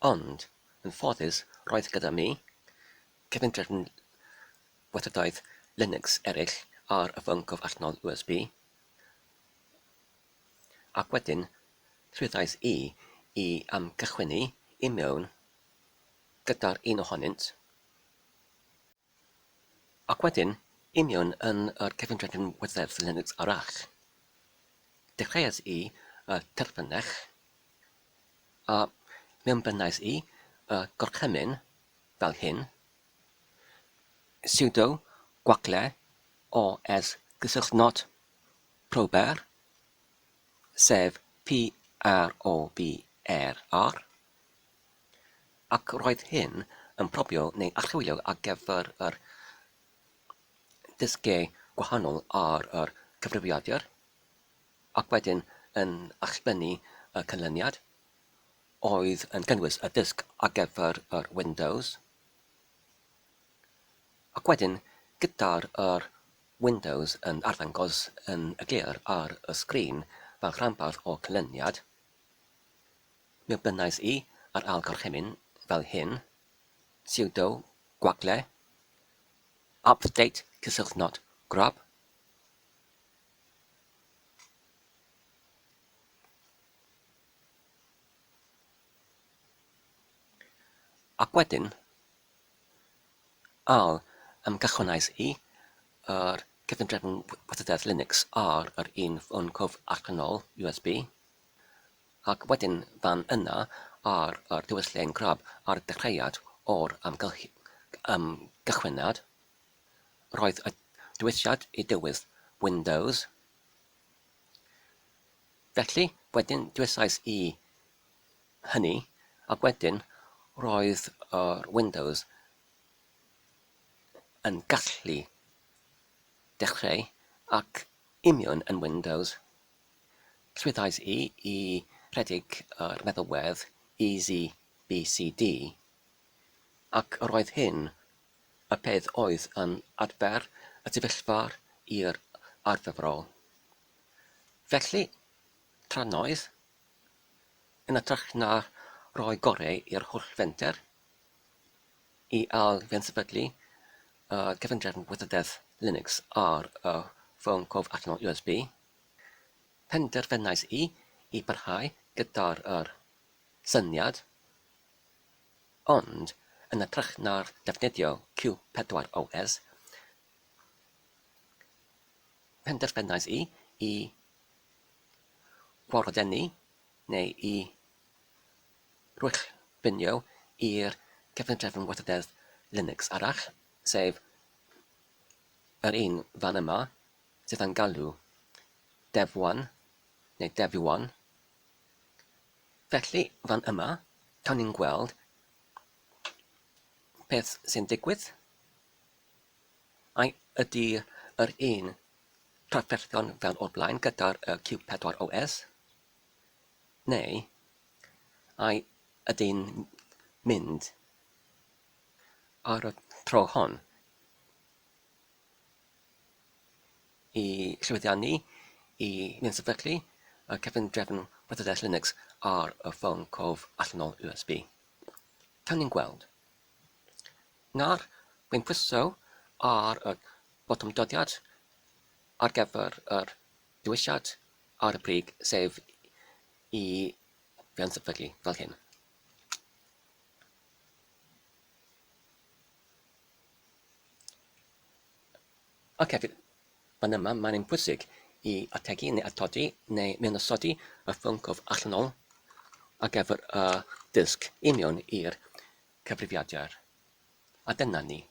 Ond, yn ffodus, roedd gyda mi Cyfundrenweithrededd Linux eraill ar y Ffon Cof Allanol USB. Ac wedyn, llwyddais I amgychwynnu I mewn gyda'r un ohonynt. Ac wedyn, I mewn yn yr Cyfundrenweithrededd Linux arall. Dechreuais I terfynach a mewnbynnais I gorchymyn fel hyn, sudo gwacle os gysylltnod prober, sef R-O-B-R-R, ac roedd hyn yn probio neu archwilio ar gyfer yr dysgau gwahanol ar yr cyfrifiadur, ac wedyn yn allbynnu y canlyniad, oedd yn cynnwys y disg ar gyfer yr Windows, ac wedyn gyda'r Windows yn arddangos yn eglur ar y sgrin fel rhanbarth o canlyniad, mi bynnais i ar ail gorchymyn fel hyn, sudo gwagle, update cysylltnod grab, ac wedyn al ymgychwynnais i yr cyfundrefn Linux ar yr un Ffon Cof Allanol USB, ac wedyn fan yna ar yr diwylliau'n grab ar dechreuad o'r ymgychwyniad, roedd y diwylliad i dywydd Windows. Felly, wedyn diwysais i hynny, ac wedyn roedd yr Windows yn gallu dechrau ac union yn Windows. Llwyddais i rhedeg yr meddalwedd Easy BCD, ac roedd hyn y peth oedd yn adfer y sefyllfa i'r arferol. Felly, tranoedd, yn ytrach na roi gorau i'r holl fenter i ail-fensefydlu cyfundrefn Linux ar y Ffon Cof Allanol USB, penderfynais i barhau gyda'r syniad, ond yn ytrach na'r defnyddio Q4OS, penderfynais i gwaroddennu neu i rwychbynio i'r cyfundrefn weithrededd Linux arall, sef yr un fan yma sydd yn galw Devuan neu Devuan. Felly fan yma, cawn ni'n gweld beth sy'n digwydd. Ydy yr un trafferthion fel o'r blaen gyda'r Q4OS, neu ydy'n mynd ar y tro hon i llwyddiannu i mynd sefydlu y cyfundrefn weithrededd Linux ar y Ffon Cof Allanol USB. Cawn ni'n gweld. Nawr, wy'n pwyso ar y botwm dodiad ar gyfer yr diwylliad ar y brig, sef i fewn sefydlu fel hyn. Ac hefyd, fan yma, mae'n pwysig i ategu neu atodi neu mewnysodi y Ffon Cof Allanol ar gyfer y disg union i'r cyfrifiadur. A dyna ni.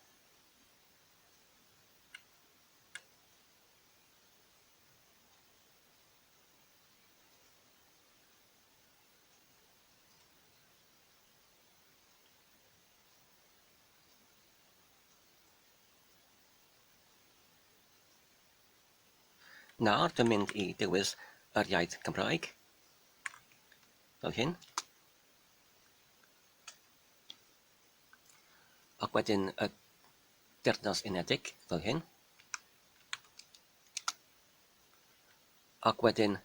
Nawr, dwi'n mynd i dewis yr iaith Cymraeg, fel hyn. Ac wedyn y Deyrnas Unedig, fel hyn. Ac wedyn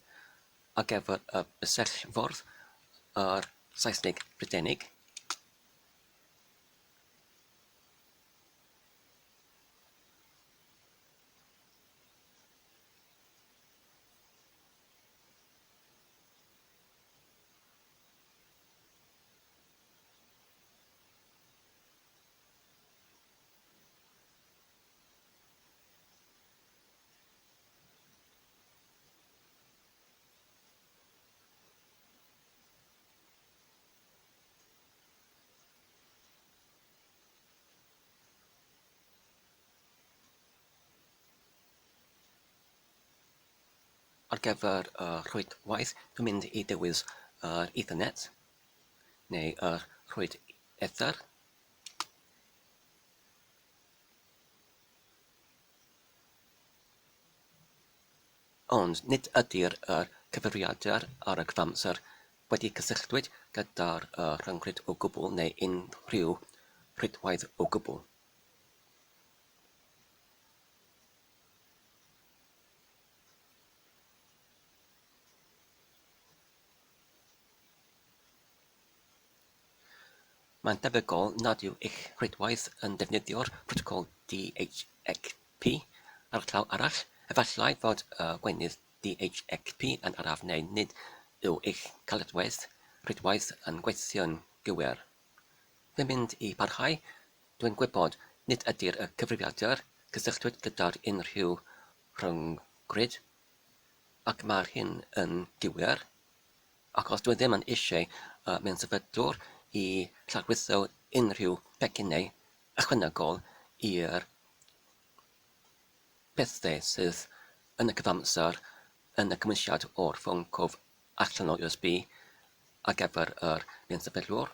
ar gyfer y bysellfordd yr Saesnig Brydeinig. ar gyfer rhwydwaith, dwi'n mynd i dewis Ethernet, neu rhwyd ether. Ond nid ydy'r cyfeiriadau ar y cyfamser wedi cysylltwyd gyda'r rhyngrwyd o gwbl neu unrhyw rhwydwaith o gwbl. Mae'n debygol nad yw eich rhwydwaith yn defnyddio'r protocol DHCP ar llaw arall. Efallai fod gweinydd DHCP yn araf neu nid yw eich caledwaith rhwydwaith yn gweithio'n gywir. Dwi'n mynd i parhau. Dwi'n gwybod nid ydy'r cyfrifiadau'r cysylltwyd gyda'r unrhyw rhyngrwyd, ac mae'r hyn yn gywir, ac os dwi ddim yn eisiau mewn sefydlwr i llarwyddo unrhyw becynnau ychwanegol i'r pethau sydd yn y cyfamser yn y cymwysiad o'r Ffon Cof Allanol USB ar gyfer yr mewn sefydlwr.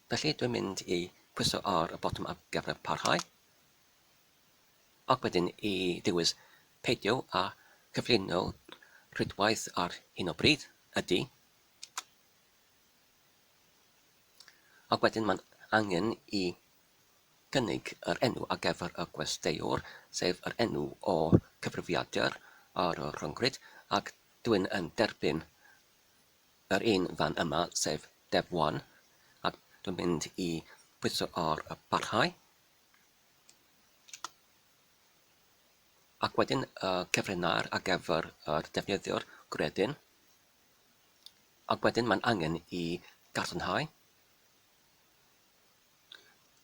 Felly dwi'n mynd i pwyso ar y botwm ar gyfer parhau, ac wedyn i ddewis peidio a cyflwyno rhwydwaith ar hyn o bryd ydy. Ac wedyn mae'n angen i gynnig yr enw ar gyfer y gwesteiwr, sef yr enw o cyfrifiadau'r ar y rhyngrwyd, ac dwi'n yn derbyn yr un fan yma, sef Devuan, ac dwi'n mynd i pwyso ar y parhau. Ac wedyn cyfrinair ar gyfer yr defnyddio'r gwredyn, ac wedyn mae'n angen i gadarnhau.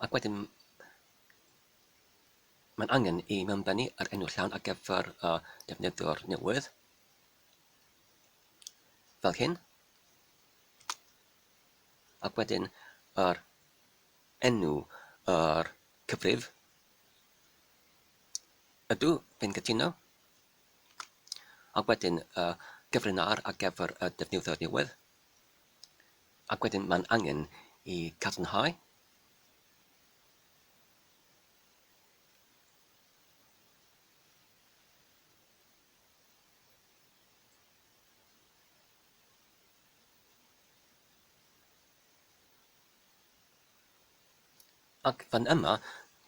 Ac wedyn mae'n angen i mewnbynnu yr enw llawn ar gyfer defnyddio'r newydd, fel hyn. Ac wedyn yr enw yr cyfrif. Ydw, fi'n cytuno. Ac wedyn gyfrinair ar gyfer y defnyddio'r newydd. Ac wedyn mae'n angen i cadarnhau. Ac fan yma,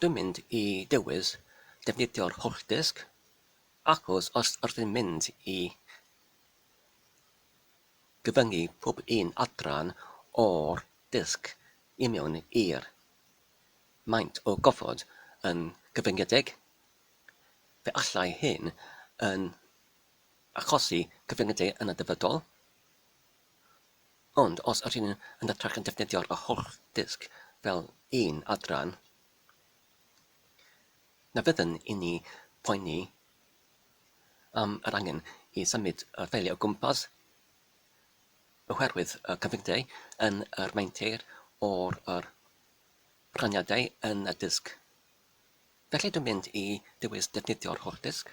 dwi'n mynd i dewis defnyddio'r holl disg, achos os ydym mynd i gyfyngu pob un adran o'r disg i mewn i'r maint o gofod yn gyfyngedig, fe allai hyn yn achosi cyfyngedig yn y dyfodol. Ond os ydym yn edrych yn defnyddio'r holl disg fel un adran, na fyddwn i ni poeni am yr angen i symud y ffeiliau o gwmpas oherwydd y cyfyngdau yn yr maintir o'r rhaniadau yn y disg. Felly dwi'n mynd i dewis defnyddio'r holl disg.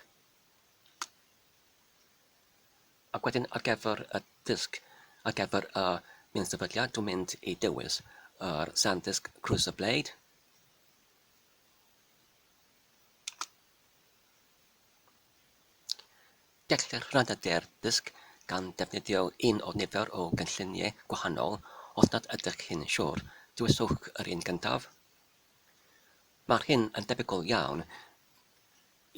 Ac wedyn ar gyfer y disg, ar gyfer y mewn sefydliad, dwi'n mynd i dewis yr SanDisk Cruiser Blade. Gellir rhannu'r disg gan defnyddio un o nifer o gynlluniau gwahanol os nad ydych chi'n siŵr. Dewiswch yr un gyntaf. Mae'r hyn yn debygol iawn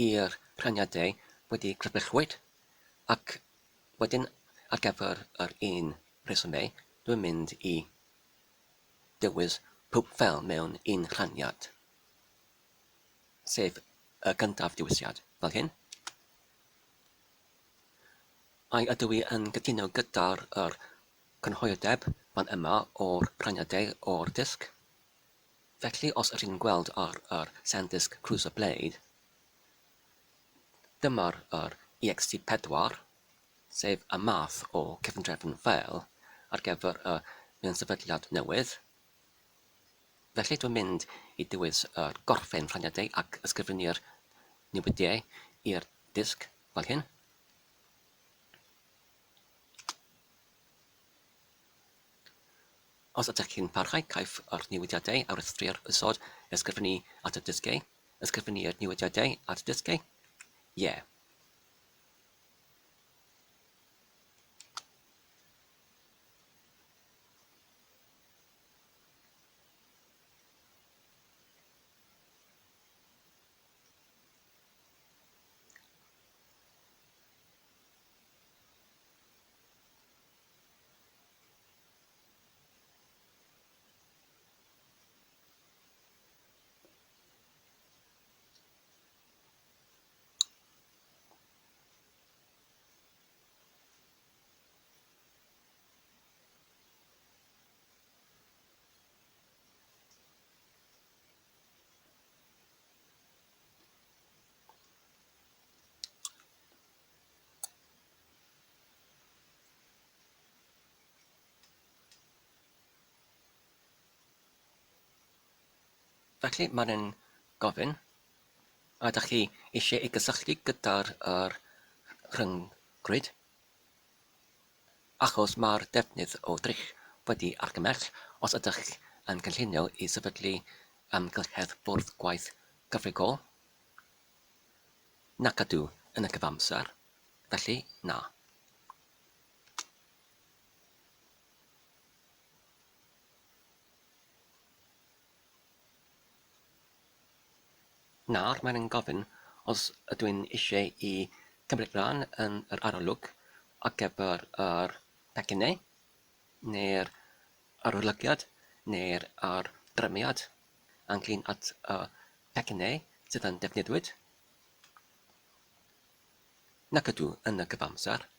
i'r rhaniadau wedi crybwyllwyd, ac wedyn ar gyfer yr un resymau, dwi'n mynd i dewis pob ffeil mewn un rhaniad, sef y gyntaf dewisiad, fel hyn. Ai ydw i yn gytuno gyda'r cynhoirdeb fan yma o'r rhaniadau o'r disg? Felly os ydych chi'n gweld ar SanDisk Cruiser Blade, dyma'r ext4, sef y math o cefndrefn ffeil ar gyfer y mewn sefydliad newydd. Felly dwi'n mynd i dewis gorffen rhaniadau ac ysgrifennu'r newidiau i'r disg fel hyn. Os ydych chi'n parhau caiff yr newidiadau ar ystyr ysod ysgrifennu at y dysgau, ysgrifennu'r newidiadau at y dysgau? Ie. Felly mae'n gofyn, a ydych chi eisiau ei gysylltu gyda'r rhyngrwyd, achos mae'r defnydd o drych wedi argymell os ydych yn cynllunio i sefydlu amgylchedd bwrdd gwaith gyfrigol, nac ydw yn y cyfamser, felly na. Nawr mae'n gofyn os ydw i'n eisiau i cymryd rhan yn yr arolwg ar gyfer yr pecynnau, neu'r arolygiad, neu'r ardrymiad ynglyn at y pecynnau sydd yn defnyddiwyd, nac ydw yn y cyfamser.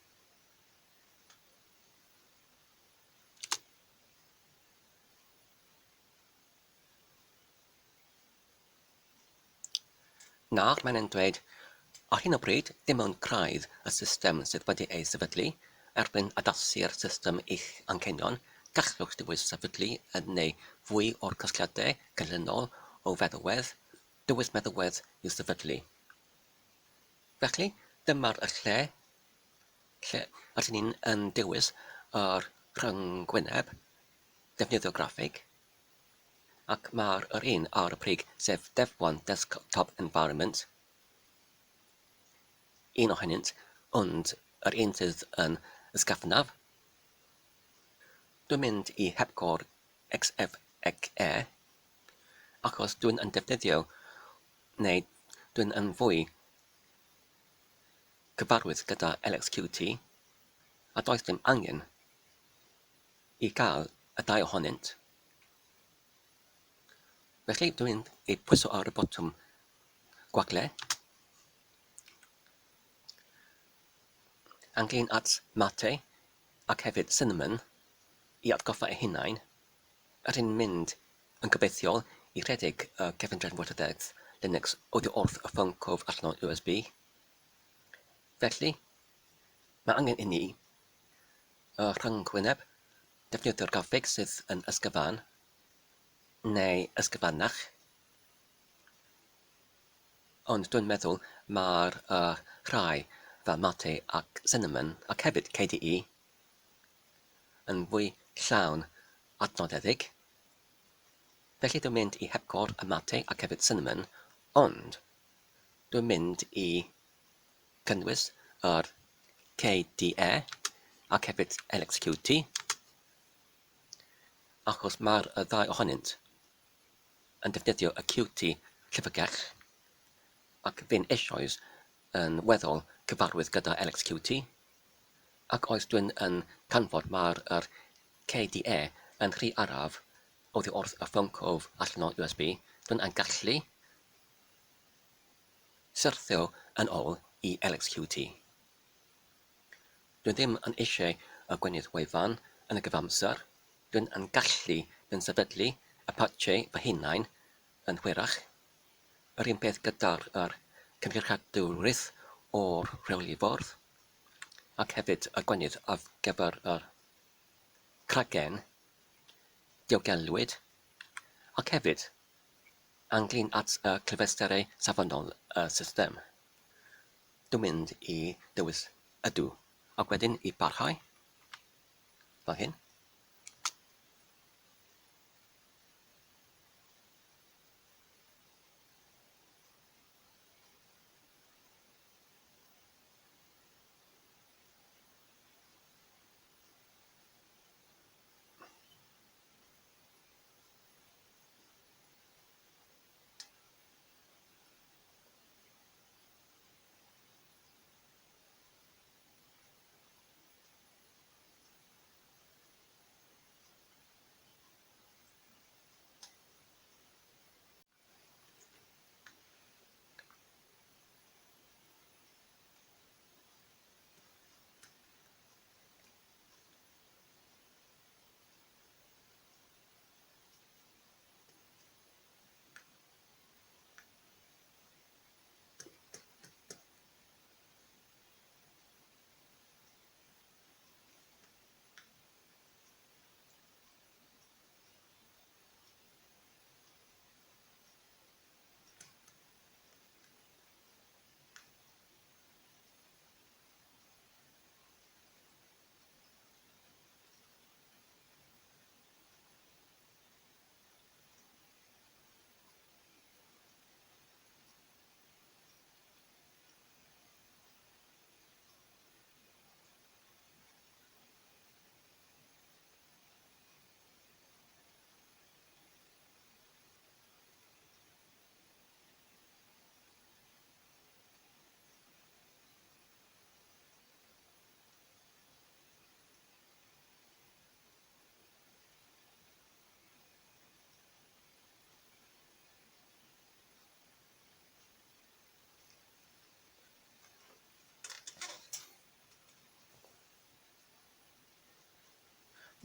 Nawr mae'n dweud, ar hyn o bryd dim ond craidd y system sydd wedi ei sefydlu, erbyn addasu'r system eich anghenion, gallwch dywys sefydlu yn neu fwy o'r casgliadau canlynol o feddalwedd, dywys meddalwedd i'w sefydlu. Felly, dyma'r lle ydyn ni'n yn dewis yr rhyngwyneb defnyddio graffig, ac mae'r un ar y prig sef Devuan Desktop Environment, un ohonynt, ond yr un sydd yn ysgafnaf. Dwi'n mynd i hepgor XFXE, achos dwi'n yn defnyddio, neu dwi'n yn fwy cyfarwydd gyda LXQt, a does dim angen i gael y ddau ohonynt. Felly dwi'n ei pwyso ar y botwm gwagle, ynglyn at mate ac hefyd cinnamon i atgoffa eu hunain, rydyn mynd yn gobeithiol i rhedeg y Cyfundrenweithrededd Linux oddiwrth Ffon Cof Allanol USB. Felly, mae angen i ni y rhyngwyneb defnyddio'r graffig sydd yn ysgyfan neu ysgyfanach, ond dwi'n meddwl mae'r rhai fel mate ac cinnamon ac hefyd KDE yn fwy llawn adnoddedig. Felly dwi'n mynd i hepgor y mate ac hefyd cinnamon, ond dwi'n mynd i cynnwys yr KDE ac hefyd LXQt, achos mae'r ddau ohonynt yn defnyddio y Qt llyfrgell, ac fe'n eisoes yn weddol cyfarwydd gyda LXQt, ac oes dwi'n yn canfod mae'r KDE yn rhy araf oddiwrth y Ffon Cof Allanol USB, dwi'n yn gallu syrthio yn ôl i LXQt. Dwi'n ddim yn eisiau y gwenydd wefan yn y gyfamser, dwi'n yn gallu yn sefydlu y patchau fy hunain yn hwyrach. Yr un peth gyda'r cynghyrchadwrydd o'r rhewlifordd, ac hefyd y gwenydd ar gyfer yr cragen diogelwyd, ac hefyd ynglyn at y clyfesterau safonol y system. Dwi'n mynd i dewis ydw, ac wedyn i barhau, fel hyn.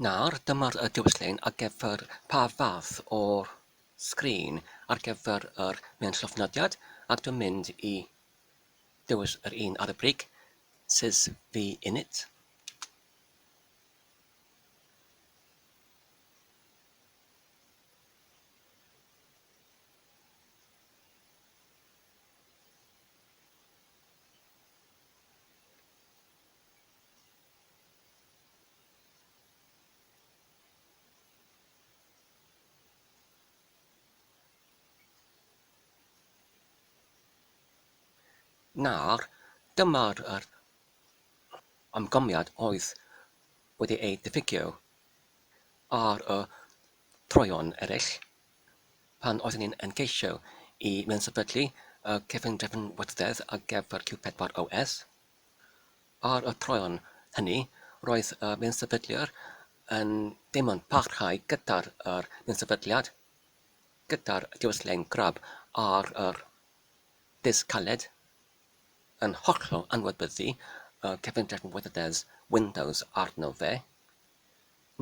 Nawr, dyma'r diwylliant ar gyfer pa fath o'r sgrin ar gyfer yr mewnllofnodiad, ac dwi'n mynd i dewis yr un ar y brig, sydd fi init. Nawr, dyma'r ymgomiad oedd wedi ei diffygio ar y troeon eraill pan oeddwn ni'n geisio i mewn-sefydlu cyfundrefnweithrededd ar gyfer Q4OS. Ar y troeon hynny, roedd y mewn-sefydliwr yn dim ond parhau gyda'r mewn-sefydliad, gyda'r diwylliant grab ar yr disg caled, yn hollol anwybyddu y cyfundrefnweithrededd Windows arno fe.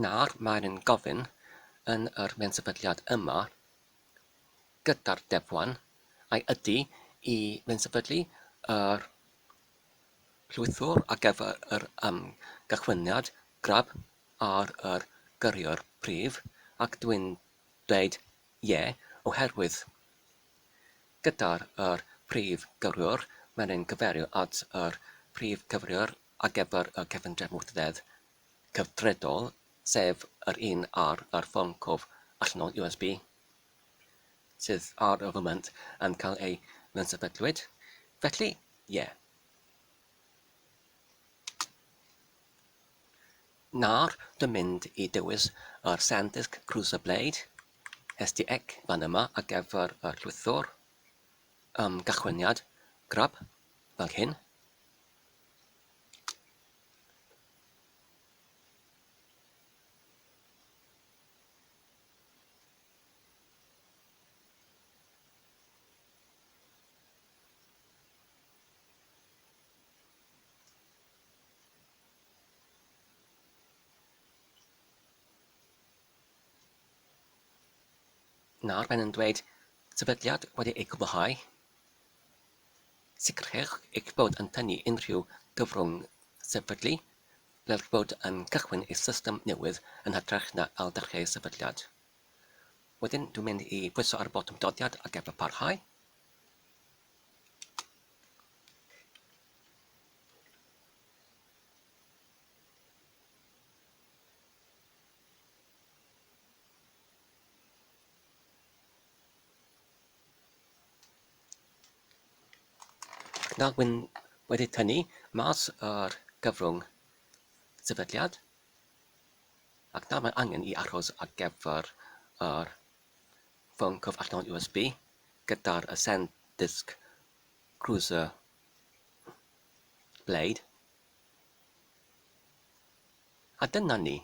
Nawr mae'n gofyn yn yr mewn-sefydliad yma gyda'r Devuan ai ydy i mewn-sefydlu yr llwythwr ar gyfer yr gychwyniad grab ar yr gyrwyr prif, ac dwi'n dweud ie, oherwydd gyda'r prif gyrwyr mae'n cyfeirio at yr prif gyfriwr ar gyfer y cyfundrefnweithrededd cyfredol, sef yr un ar yr Ffon Cof Allanol USB, sydd ar y foment yn cael ei mewn-sefydlwyd. Felly, ie. Nawr, dwi'n mynd i dewis yr SanDisk Cruiser Blade SDX fan yma ar gyfer y llwythwr gychwyniad grab fel hyn. Nawr mae'n dweud sefydliad wedi ei cwblhau. Sicrhewch eich bod yn tynnu unrhyw gyfrwng sefydlu, fel bod yn cychwyn eich system newydd yn hytrach na aildechrau sefydliad. Wedyn dwi'n mynd i pwyso ar y botwm dodiad ar gyfer parhau. Nawr wedi tynnu mas yr gyfrwng sefydliad, ac nawr mae angen i aros ar gyfer yr Ffon Cof Allanol USB gyda'r SanDisk Cruiser Blade. A dyna ni.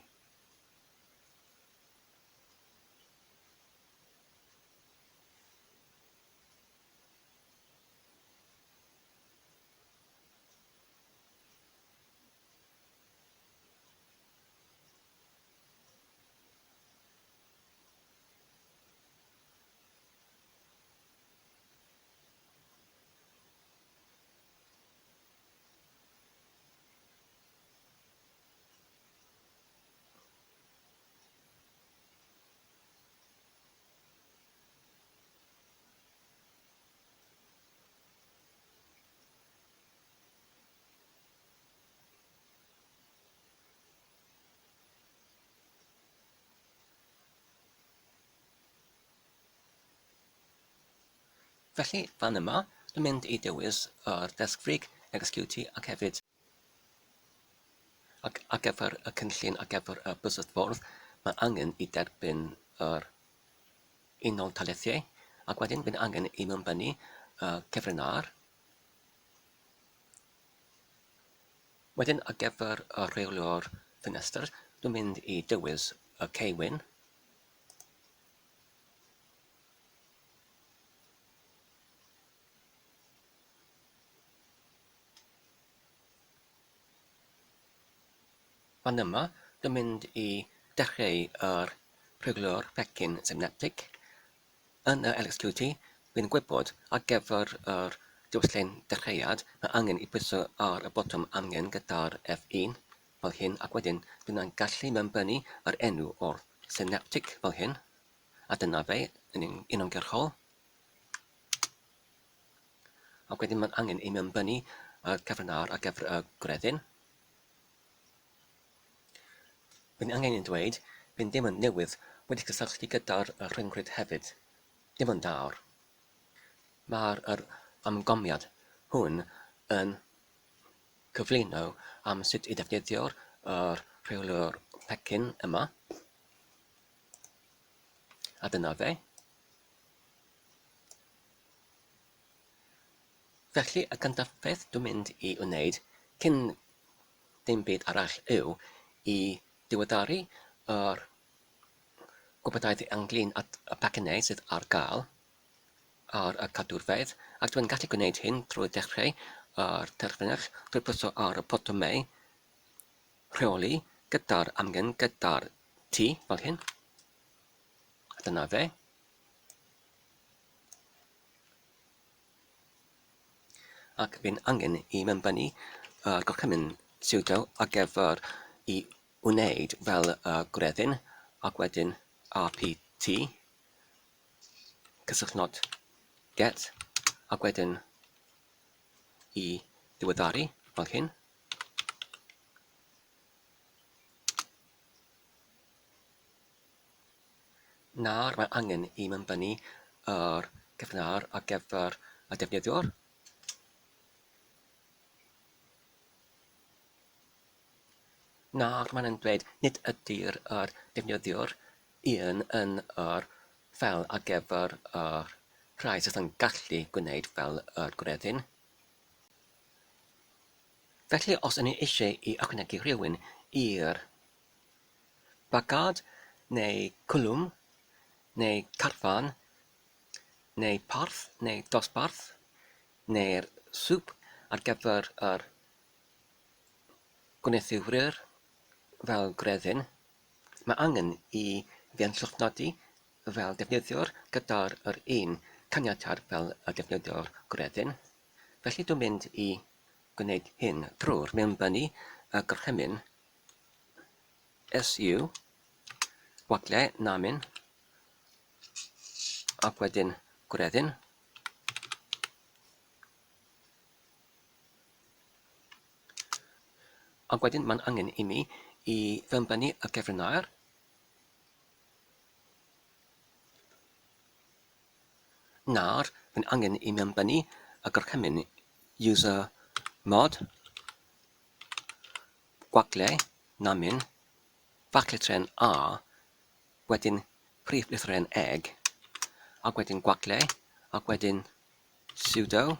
Felly, fan yma, dwi'n mynd i dewis yr Desgfrig execute ac hefyd ar gyfer y cynllun ar gyfer y bysydffordd, mae angen i derbyn yr unol taleithiau, ac wedyn bydd angen i mewnbynnu cyfrinair. Wedyn ar gyfer y rheolwr ffenestr, dwi'n mynd i dewis y Cewin. Fan yma, dwi'n mynd i dechrau yr rhywlwr pecyn synaptig. Yn y LXQT, bydd yn gwybod ar gyfer yr diwylliant dechreuad mae angen i bwyso ar y botwm angen gyda'r F1 fel hyn, ac wedyn bydd yn gallu mewnbynnu ar enw o'r synaptig fel hyn, a dyna fe yn uniongyrchol. Ac wedyn mae'n angen i mewnbynnu y cyfryngar ar gyfer y gwreddyn. Bydd angen i'n dweud bydd dim yn newydd wedi cysylltu gyda'r rhyngrwyd hefyd, dim ond awr. Mae'r ymgomiad hwn yn cyflwyno am sut i ddefnyddio'r rhywlwr pecyn yma. A dyna fe. Felly, y gyntaf beth dwi'n mynd i wneud cyn dim byd arall yw i diweddaru yr gwybodaeth ynglyn at y pecynau sydd ar gael ar y cadwrfedd, ac dwi'n gallu gwneud hyn trwy dechrau yr terfynach drwy pwyso ar y botwmau rheoli gyda'r amgen gyda'r T fel hyn. A dyna fe. Ac bydd angen i mewnbynnu gorchymyn pseudo ar gyfer i wneud fel gwreddyn, ac wedyn RPT, cysylltnod get, ac wedyn i diweddaru fel hyn. Nawr mae angen i mewnbynnu yr cyfryngar ar gyfer y defnyddiwr. Nawr mae'n dweud nid ydy'r defnyddiwr un yn yr ffel ar gyfer yr rhai sydd yn gallu gwneud fel yr gwreddyn. Felly, os yna eisiau i ychwanegu rhywun i'r bagad, neu cwlwm, neu carfan, neu parth, neu dosbarth, neu'r swp ar gyfer yr gwneuthurwyr fel gwreddyn, mae angen i ddangosnodi fel defnyddiwr gyda'r un caniatâd fel y defnyddiwr gwreddyn. Felly dwi'n mynd i gwneud hyn drwy'r mewnbynnu y gorchymyn SU, wagle namin, ac wedyn gwreddyn. Ac wedyn mae'n angen i mi i fewnbynnu y gyfryngar. Nawr, mae'n angen i mewnbynnu y gorchymyn user mod, gwagle namin, fachlitren A, wedyn prif lythyren egg, ac wedyn gwagle, ac wedyn pseudo,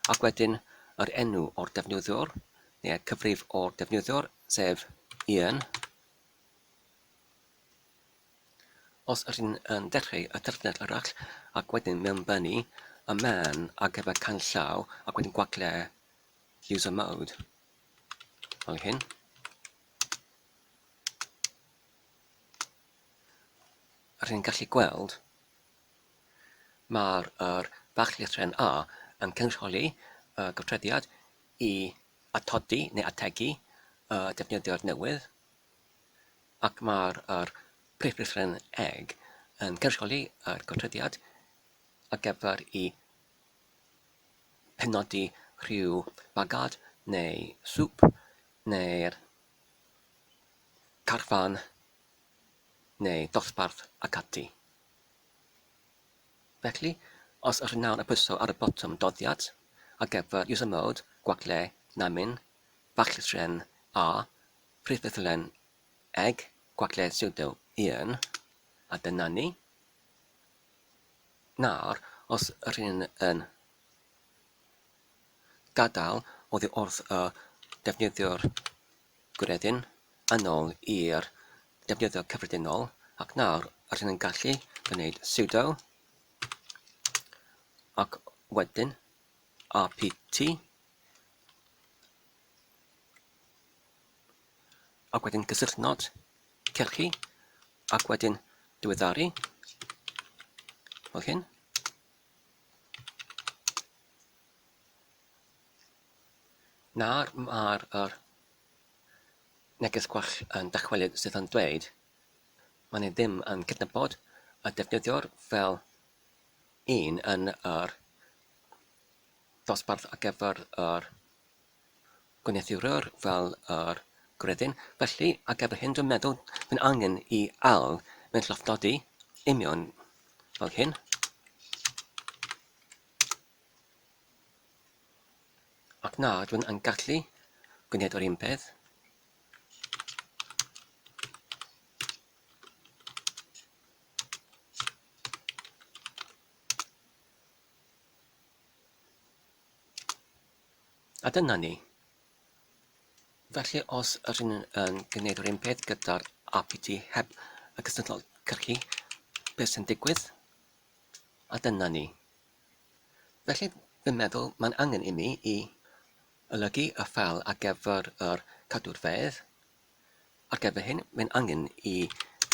ac wedyn yr enw o'r defnyddiwr, neu cyfrif o'r defnyddiwr, sef 1. Os ydyn yn dechrau y terfynedd arall, ac wedyn mewnbynnu y man ar gyfer canllaw, ac wedyn gwagle user mode, fel hyn. Rydyn ni'n gallu gweld mae'r fachlithren A yn cynrychioli y gweithrediad i atodi neu ategu y defnyddio'r newydd, ac mae'r prif lythyren egg yn cynrychioli y gweithrediad ar gyfer i penodi rhyw bagad neu swp neu'r carfan neu dosbarth ac ati. Felly, os ydych nawr yn pwyso ar y botwm doddiad ar gyfer user mode, gwagle namin, fachlithren A, prif lythyren egg, gwagle pseudo 1, a dyna ni. Nawr, os ydych yn gadael oddi wrth y defnyddiwr gwreddyn yn ôl i'r defnyddio cyffredinol, ac nawr ydych yn gallu gwneud pseudo, ac wedyn RPT, ac wedyn cysylltnod cyrchu ac wedyn diweddaru fel hyn. Nawr mae'r neges gwell yn dychwelyd sydd yn dweud maen nhw ddim yn cydnabod y defnyddiwr fel un yn yr dosbarth ar gyfer yr gwneuthurwr fel yr gwreddyn. Felly, ar gyfer hyn, dwi'n meddwl bydd angen i Al mewn llofnodi union fel hyn. Ac na, dwi'n yn gallu gwneud yr un peth. A dyna ni. Felly, os ydyn yn gwneud yr un peth gyda'r RPT heb y gystadleuaeth cyrchu, beth sy'n digwydd? A dyna ni. Felly, fi'n meddwl mae'n angen i mi i olygu y ffeil ar gyfer yr cadwrfedd. Ar gyfer hyn, mae'n angen i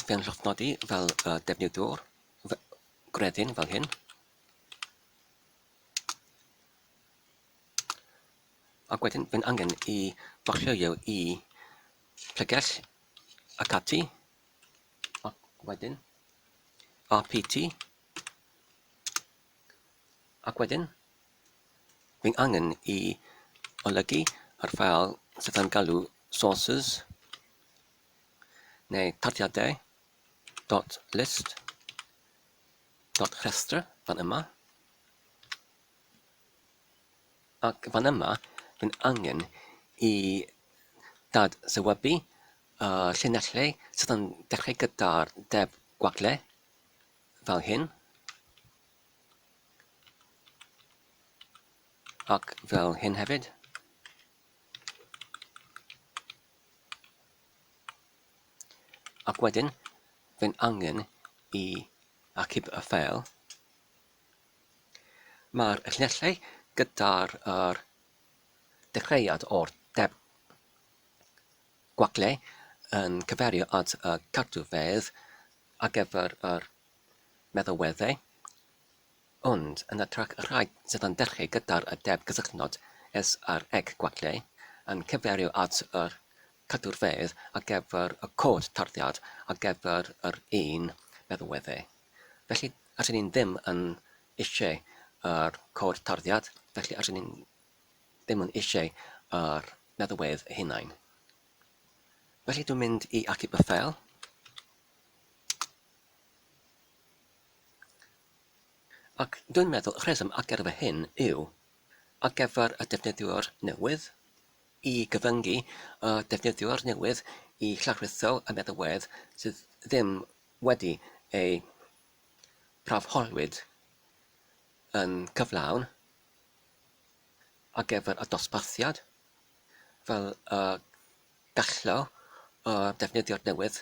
fe'n llofnodi fel y defnyddiwr, gwreddyn fel hyn. Ac wedyn, fe'n angen i bollio i plygell ac ati. Ac wedyn, RPT. Ac wedyn, fe'n angen i olygu yr ffeil sydd yn galw sources neu tarddiadau .list .rhestr fan yma. Ac fan yma, fe'n angen i dad-sylwybu llinellau sydd yn dechrau gyda'r deb gwaglau fel hyn. Ac fel hyn hefyd. Ac wedyn, fe'n angen i achub y ffeil. Mae'r llinellau gyda'r dechreuad o'r deb gwaglau yn cyferio at y cadwfedd ar gyfer yr meddalweddau. Ond yn ytrach y rhai sydd yn dechrau gyda'r deb gysylltnod ers yr eg gwaglau yn cyferio at yr cadwrfedd ar gyfer y cod tarddiad ar gyfer yr un meddalweddau. Felly, ydyn ni'n ddim yn eisiau yr cod tarddiad, felly ydyn ni'n ddim yn eisiau yr meddalwedd hunain. Felly, dwi'n mynd i achub y ffeil. Ac dwi'n meddwl y rheswm ar gyfer hyn yw ar gyfer y defnyddiwr newydd i gyfyngu y defnyddiwr newydd i llawrytho y meddalwedd sydd ddim wedi ei prafholwyd yn cyflawn ar gyfer y dosbarthiad fel y gallo y defnyddiwr newydd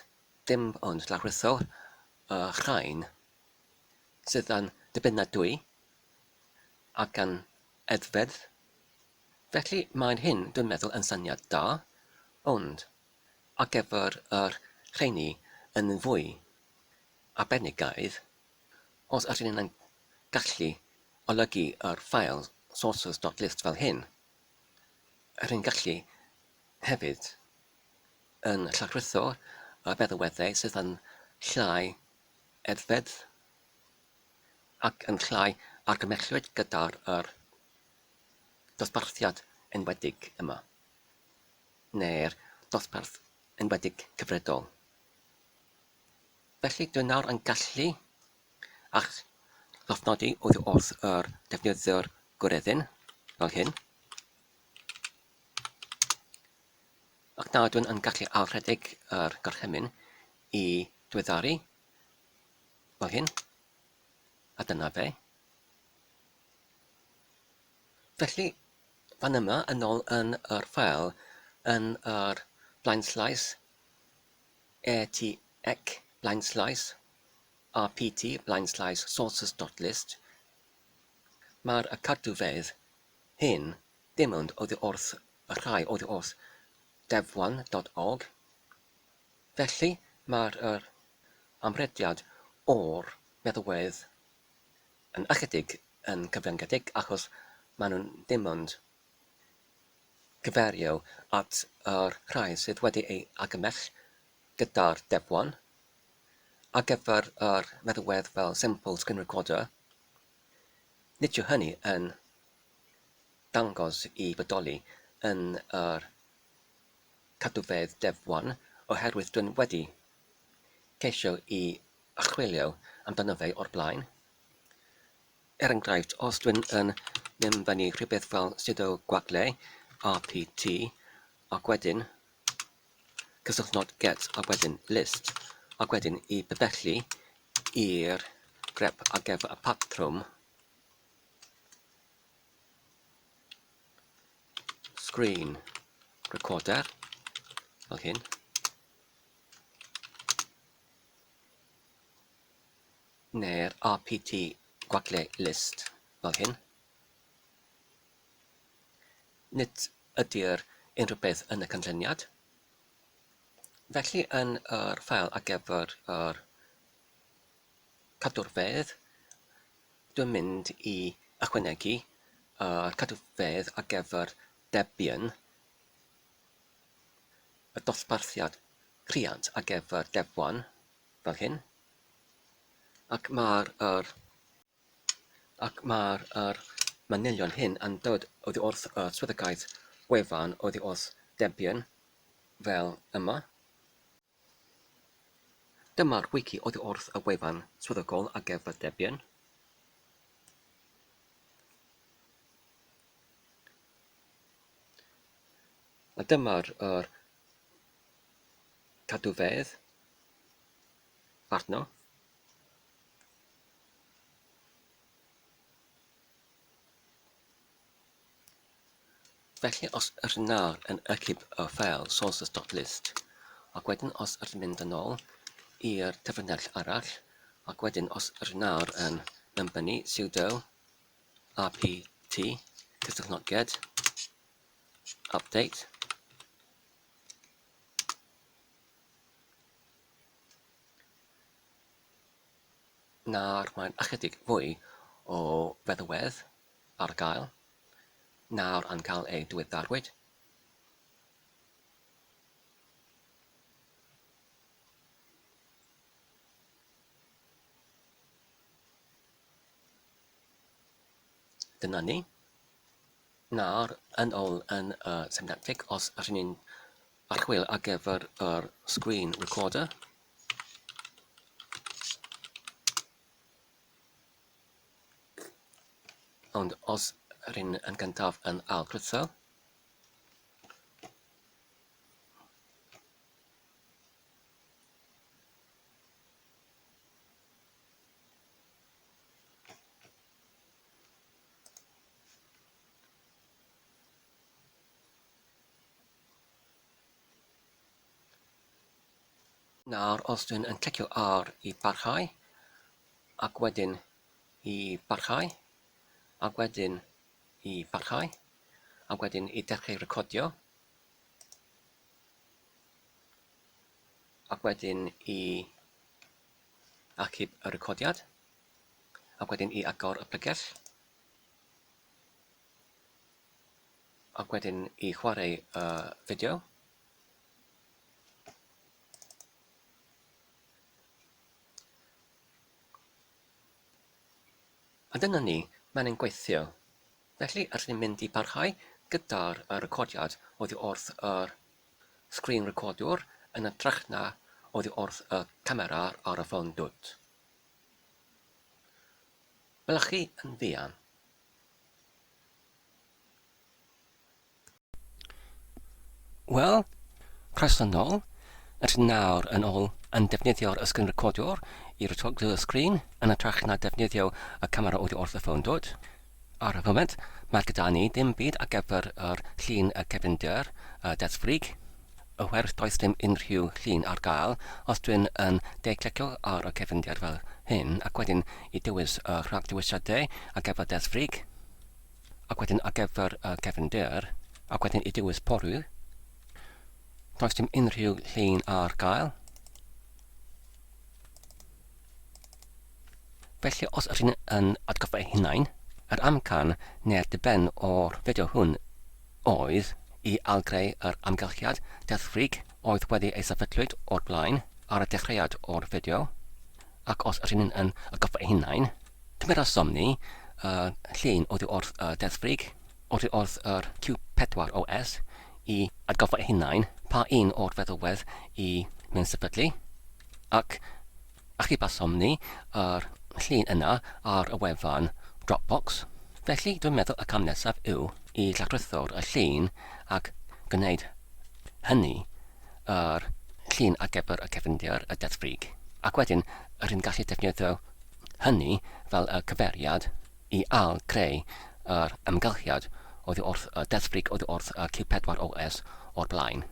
dim ond llawrytho y rhain sydd yn dibynadwy ac yn edfedd. Felly mae'n hyn, dwi'n meddwl, yn syniad da, ond ar gyfer yr rheini yn fwy arbenigaidd, os ydyn ni'n gallu olygu yr ffail sources.list fel hyn, ydyn ni'n gallu hefyd yn llawrytho y meddalweddau sydd yn llai edfedd ac yn llai argymhelliwyd gyda'r dosbarthiad enwedig yma, neu'r dosbarth enwedig cyfredol. Felly, dwi'n nawr yn gallu llofnodi oddi wrth yr defnyddio'r gwreddyn, fel hyn. Ac nawr dwi'n yn gallu ailrhedeg yr gorchymyn i diweddaru, fel hyn. A dyna fe. Felly, fan yma yn ôl yn yr ffail yn yr blaenslais etec blaenslais rpt blaenslais sources.list mae'r cadwfedd hyn dim ond oddi wrth y rhai oddi wrth Devuan.org. Felly, Mae'r amrediad o'r meddalwedd yn ychydig yn cyfyngedig achos maen nhw'n dim ond cyferio at yr rhai sydd wedi ei argymell gyda'r Devuan ar gyfer yr meddalwedd fel simple screen recorder. Nid yw hynny yn dangos I bodoli yn yr cadwfedd Devuan oherwydd dwi'n wedi ceisio I achwilio amdano fe o'r blaen. Enghraifft, os dwi'n mynd fyny rhywbeth fel pseudo gwaglau RPT ac wedyn cyswllt not get ac wedyn list ac wedyn I bebellu i'r grep ar gyfer y patrwm screen recorder fel hyn. Neu'r RPT gwaglau list fel hyn. Nid ydy'r unrhyw beth yn y canlyniad. Felly yn yr ffail ar gyfer yr cadwfedd, dwi'n mynd I ychwanegu yr cadwfedd ar gyfer Debian, y dosbarthiad criant ar gyfer Devuan fel hyn. Ac mae'r manylion hyn yn dod oddi wrth y swyddogaeth wefan oddi wrth Debian fel yma. Dyma'r wici oddi wrth y wefan swyddogol ar gyfer Debian. A dyma'r cadwfedd arno. Felly os ydych nawr yn yrchyb y ffeil sources.list ac wedyn os ydych mynd yn ôl i'r terfynell arall ac wedyn os ydych nawr yn mynnu sudo rpt cyswllt not get update nawr mae'n ychydig fwy o feddalwedd ar gael. Nawr yn cael ei diweddarwyd. Dyna ni. Nawr yn ôl yn semnetfig os ydych chi'n archwil ar gyfer yr screen recorder. Ond os rydyn yn gyntaf yn Ailgreu. Nawr os dwi'n yn clicio ar I barhau ac wedyn I barhau ac wedyn I barhau ac wedyn I dechrau recordio ac wedyn I achub y recordiad ac wedyn I agor y plygell ac wedyn I chwarae y fideo. A dyna ni, mae'n gweithio. Felly, ydych chi'n mynd I barhau gyda'r recordiad oddi wrth yr screen recordiwr yn ytrach na oddi wrth y camera ar y ffôn dwt. Byddwch chi yn fuan. Wel, croeso nôl. Ydych nawr yn ôl yn defnyddio'r screen recordiwr I recordio y screen yn ytrach na defnyddio y camera oddi wrth y ffôn dwt. Ar y foment, mae gyda ni ddim byd ar gyfer yr llun y cefndir, y Desgfrig, oherwydd does dim unrhyw llun ar gael os dwi'n yn declicio ar y cefndir fel hyn ac wedyn I dewis y rhagdewisiadau ar gyfer Desgfrig ac wedyn ar gyfer y cefndir ac wedyn I dewis porw. Does dim unrhyw llun ar gael. Felly os ydych yn atgoffa eich hunain, yr amcan neu'r diben o'r fideo hwn oedd I ailgreu yr amgylchiad Desgfrig oedd wedi ei sefydlwyd o'r blaen ar y dechreuad o'r fideo, ac os ydych yn atgoffa eich hunain, cymeradsom ni llun oddi wrth Desgfrig, oddi wrth yr Q4OS I atgoffa eich hunain pa un o'r feddalwedd I mewn sefydlu, ac achibasom ni yr llun yna ar y wefan Dropbox. Felly dwi'n meddwl y cam nesaf yw I llachrytho'r y llun ac gwneud hynny yr llun ar gyfer y cefndir y Desgfrig. Ac wedyn rydyn gallu defnyddio hynny fel y cyferiad I ailgreu yr amgylchiad oddi wrth y Desgfrig oddi wrth y Q4OS o'r blaen.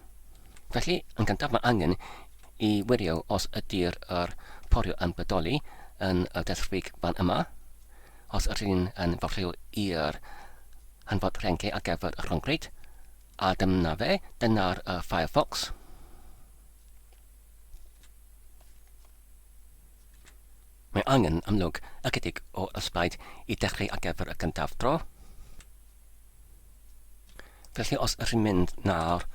Felly, yn gyntaf mae angen I wirio os ydy'r porio yn bodoli yn y Desgfrig fan yma, os ydyn yn farlio i'r hanfod rhenke ar gyfer y rhongryd, a dyna fe, dyna'r Firefox. Mae angen amlwg ychydig o ysbaid I dechrau ar gyfer y gyntaf dro. Felly os ydyn mynd nawr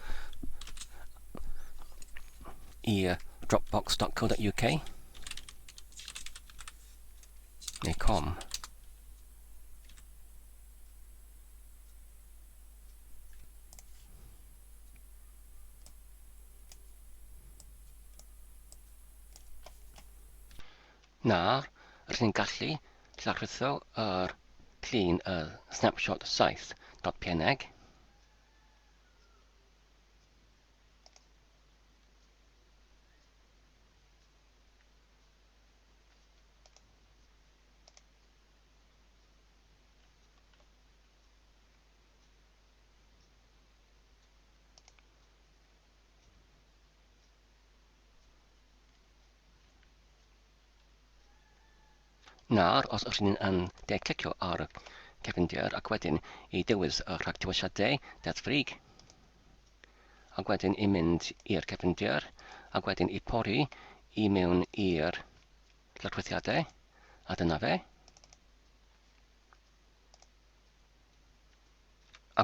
I dropbox.co.uk neu com. Nawr, rydyn ni'n gallu llachrytho yr llun snapshot saith.png. Nawr, os ydyn yn clicio ar y cefndir ac wedyn I dewis y rhagdywisiadau Desgfrig, ac wedyn I mynd i'r cefndir, ac wedyn I pori I mewn i'r lladwyddiadau, a dyna fe.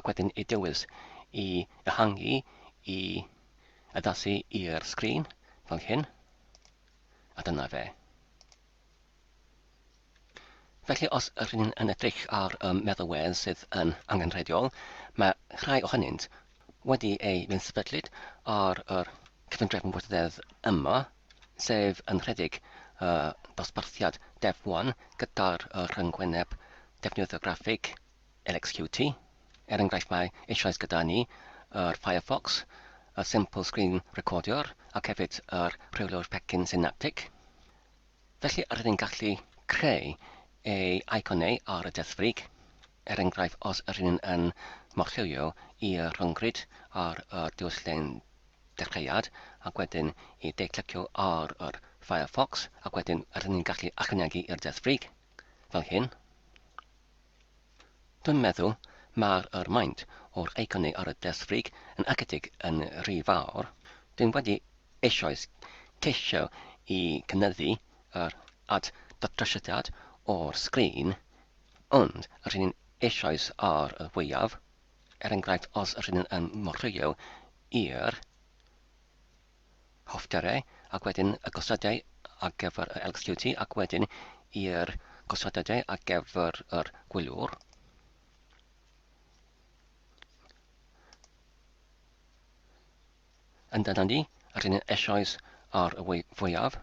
Ac wedyn I dewis I ehangu I addasu i'r sgrin fel hyn, a dyna fe. Felly os ydyn yn edrych ar meddalwedd sydd yn angenrheidiol, mae rhai ohonynt wedi ei sefydlyd ar yr cyfundrefnweithrededd yma, sef yn rhedeg dosbarthiad Devuan gyda'r rhyngwyneb defnyddio graffig LXQT. Enghraifft mae eisoes gyda ni yr Firefox, y Simple Screen Recorder ac hefyd yr rhywliwr pecyn synaptic. Felly rydyn gallu creu ei iconau ar y Desgfrig, enghraifft os ydyn yn morllywio i'r rhongryd ar y diwylliant dechreuad, ac wedyn I declicio ar yr Firefox, ac wedyn ydyn ni'n gallu ychwanegu i'r Desgfrig, fel hyn. Dwi'n meddwl mae'r maint o'r iconau ar y Desgfrig yn ychydig yn rhy fawr. Dwi'n wedi eisoes ceisio I cynyddu yr datrysiad o'r sgrin, ond rydyn eisoes ar y fwyaf, enghraifft os rydyn yn morllywio i'r hoffderau, ac wedyn y gosadau ar gyfer y LXQT, ac wedyn i'r gosadau ar gyfer yr gwyliwr. Yn dyna ni, rydyn eisoes ar y fwyaf.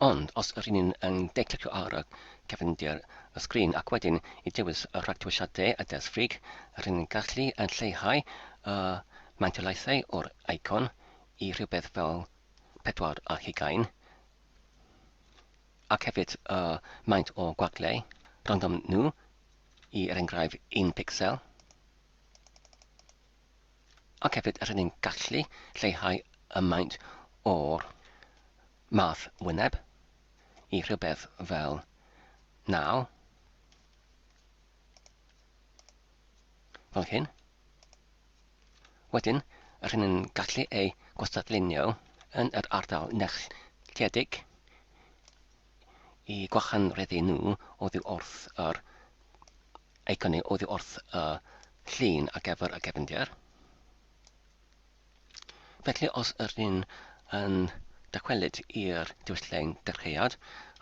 Ond os rydyn yn declicio ar y cefndir y sgrin ac wedyn I dewis y rhagdywisiadau y Desgfrig, rydyn gallu yn lleihau maentiolaethau o'r icon I rhywbeth fel 40 ac hefyd maint o gwaglau rhwngdom nhw I enghraifft 1 pixel. Ac hefyd rydyn gallu lleihau y maint o'r math wyneb I rhywbeth fel 9, fel hyn. Wedyn, rydyn yn gallu ei gwastadlunio yn yr ardal nechledig i gwachanreddu nhw oddi wrth yr eiconi oddi wrth y llun ar gyfer y gefndir. Felly, os rydyn yn dychwelyd i'r diwylliant dechreuad,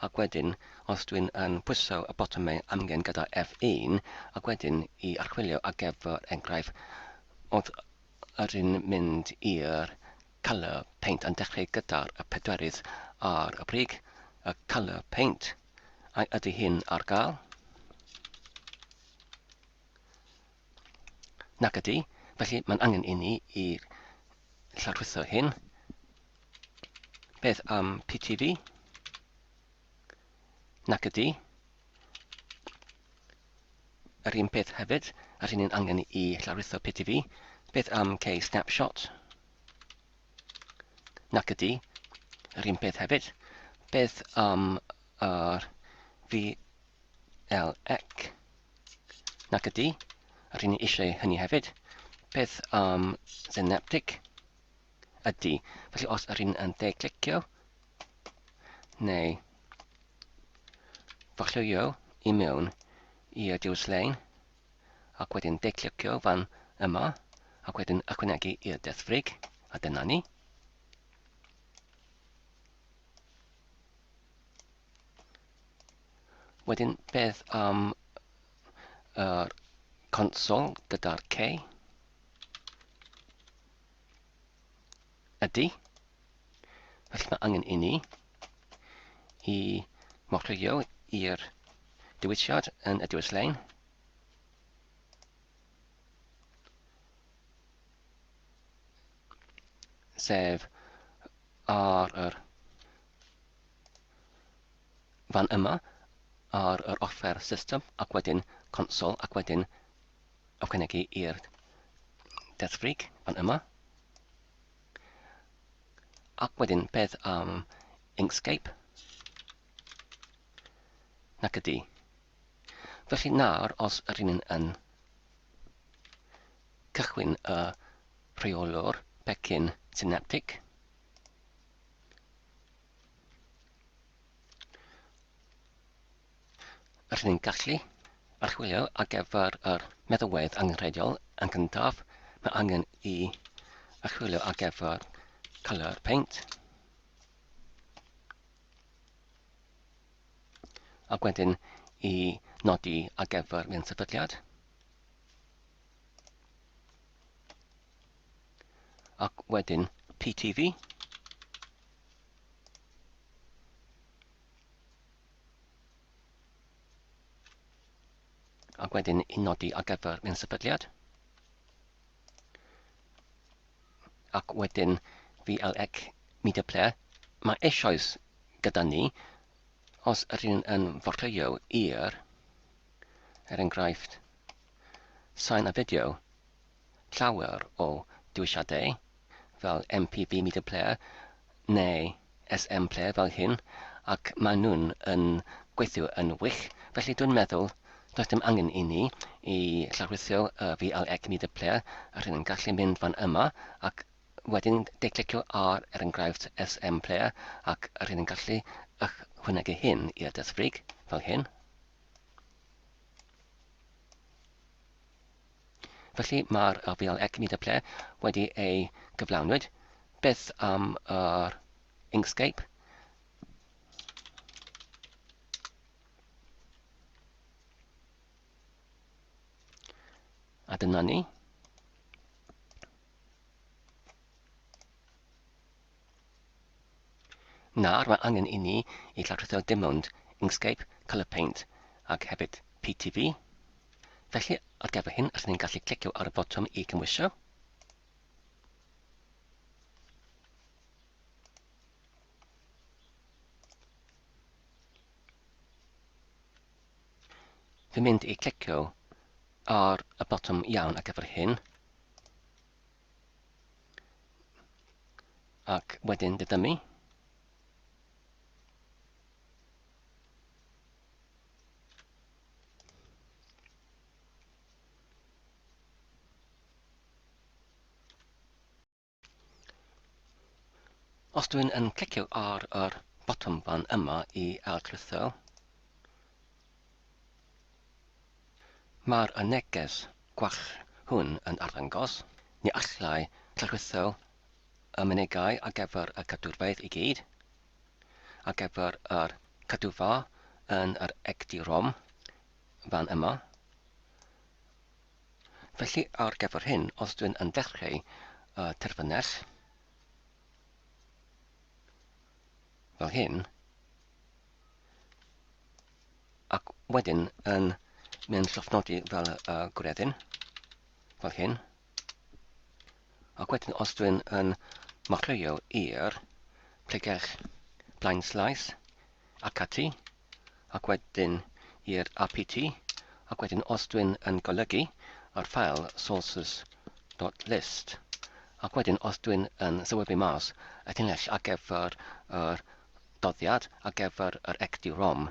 ac wedyn, os dwi'n yn pwyso y botomau amgen gyda F1, ac wedyn i archwilio ar gyfer enghraifft, oedd rydyn mynd i'r colour paint yn dechrau gyda'r pedwerydd ar y brig, y colour paint, a ydy hyn ar gael. Nac ydy, felly mae'n angen i ni i'r llawrlwytho hyn. Beth am PTV? Nac ydy. Yr un peth hefyd, a rydyn ni'n angen i llawrlwytho PTV. Beth am K-Snapshot? Nac ydy. Yr un peth hefyd. Beth am yr VLX? Nac ydy. Rydyn ni eisiau hynny hefyd. Beth am Synaptic? Ydy. Felly os rydyn yn de-clicio, neu fachlwyo i mewn i'r diwylliant, ac wedyn de-clicio fan yma, ac wedyn ychwanegu i'r Desgfrig, a dyna ni. Wedyn, beth am yr consol gyda'r K? Ydy. Felly mae angen i ni i morchwyo i'r diwysiad yn y diwylliant. Sef ar yr fan yma, ar yr offer system, ac wedyn consol, ac wedyn ychwanegu i'r Desgfrig fan yma. Ac wedyn, beth am Inkscape? Nac ydy. Felly nawr, os rydyn yn cychwyn y rheolwr becyn synaptic, rydyn ni'n gallu archwilio ar gyfer yr meddylwedd angenrheidiol yn gyntaf. Mae angen i archwilio ar gyfer colour paint. Ac wedyn i nodi ar gyfer mewn sefydliad. Ac wedyn PTV. Ac wedyn i nodi ar gyfer mewn sefydliad. Ac wedyn VLX media player. Mae eisoes gyda ni os rydyn yn forllwyo i'r enghraifft sain a fideo llawer o diwysiadau fel MPV media player neu SM player fel hyn, ac maen nhw'n yn gweithio yn wych. Felly dwi'n meddwl does dim angen i ni i llawrlwytho y VLX media player, a rydyn yn gallu mynd fan yma ac wedyn de-clicio ar enghraifft SM player, ac rydyn yn gallu ychwanegu hyn i'r Desgfrig fel hyn. Felly mae'r VLX media player wedi ei gyflawnwyd. Beth am yr Inkscape? A dyna ni. Nawr mae angen i ni i llawrlwytho dim ond Inkscape, Colour Paint ac hefyd PTV. Felly, ar gyfer hyn, rydyn ni'n gallu clicio ar y botwm i cymwisio. Fi'n mynd i clicio ar y botwm iawn ar gyfer hyn. Ac wedyn dydymu. os dwi'n yn clicio ar yr botwm fan yma i ailgreu, mae'r neges gwall hwn yn arddangos. Ni allai llawrlwytho y mynegau ar gyfer y cadwrfeydd i gyd, ar gyfer yr cadwfa yn yr egdi-rom fan yma. Felly ar gyfer hyn, os dwi'n yn dechrau terfynell, fel hyn, ac wedyn yn mynd llofnodi fel gwreddyn, fel hyn, ac wedyn os dwi'n yn machlwyo i'r plegell blaen slaes ac ati, ac wedyn i'r APT, ac wedyn os dwi'n yn golygu yr ffail sources.list, ac wedyn os dwi'n yn sylwebu mas y llinell ar gyfer yr doddiad ar gyfer yr egdi-rom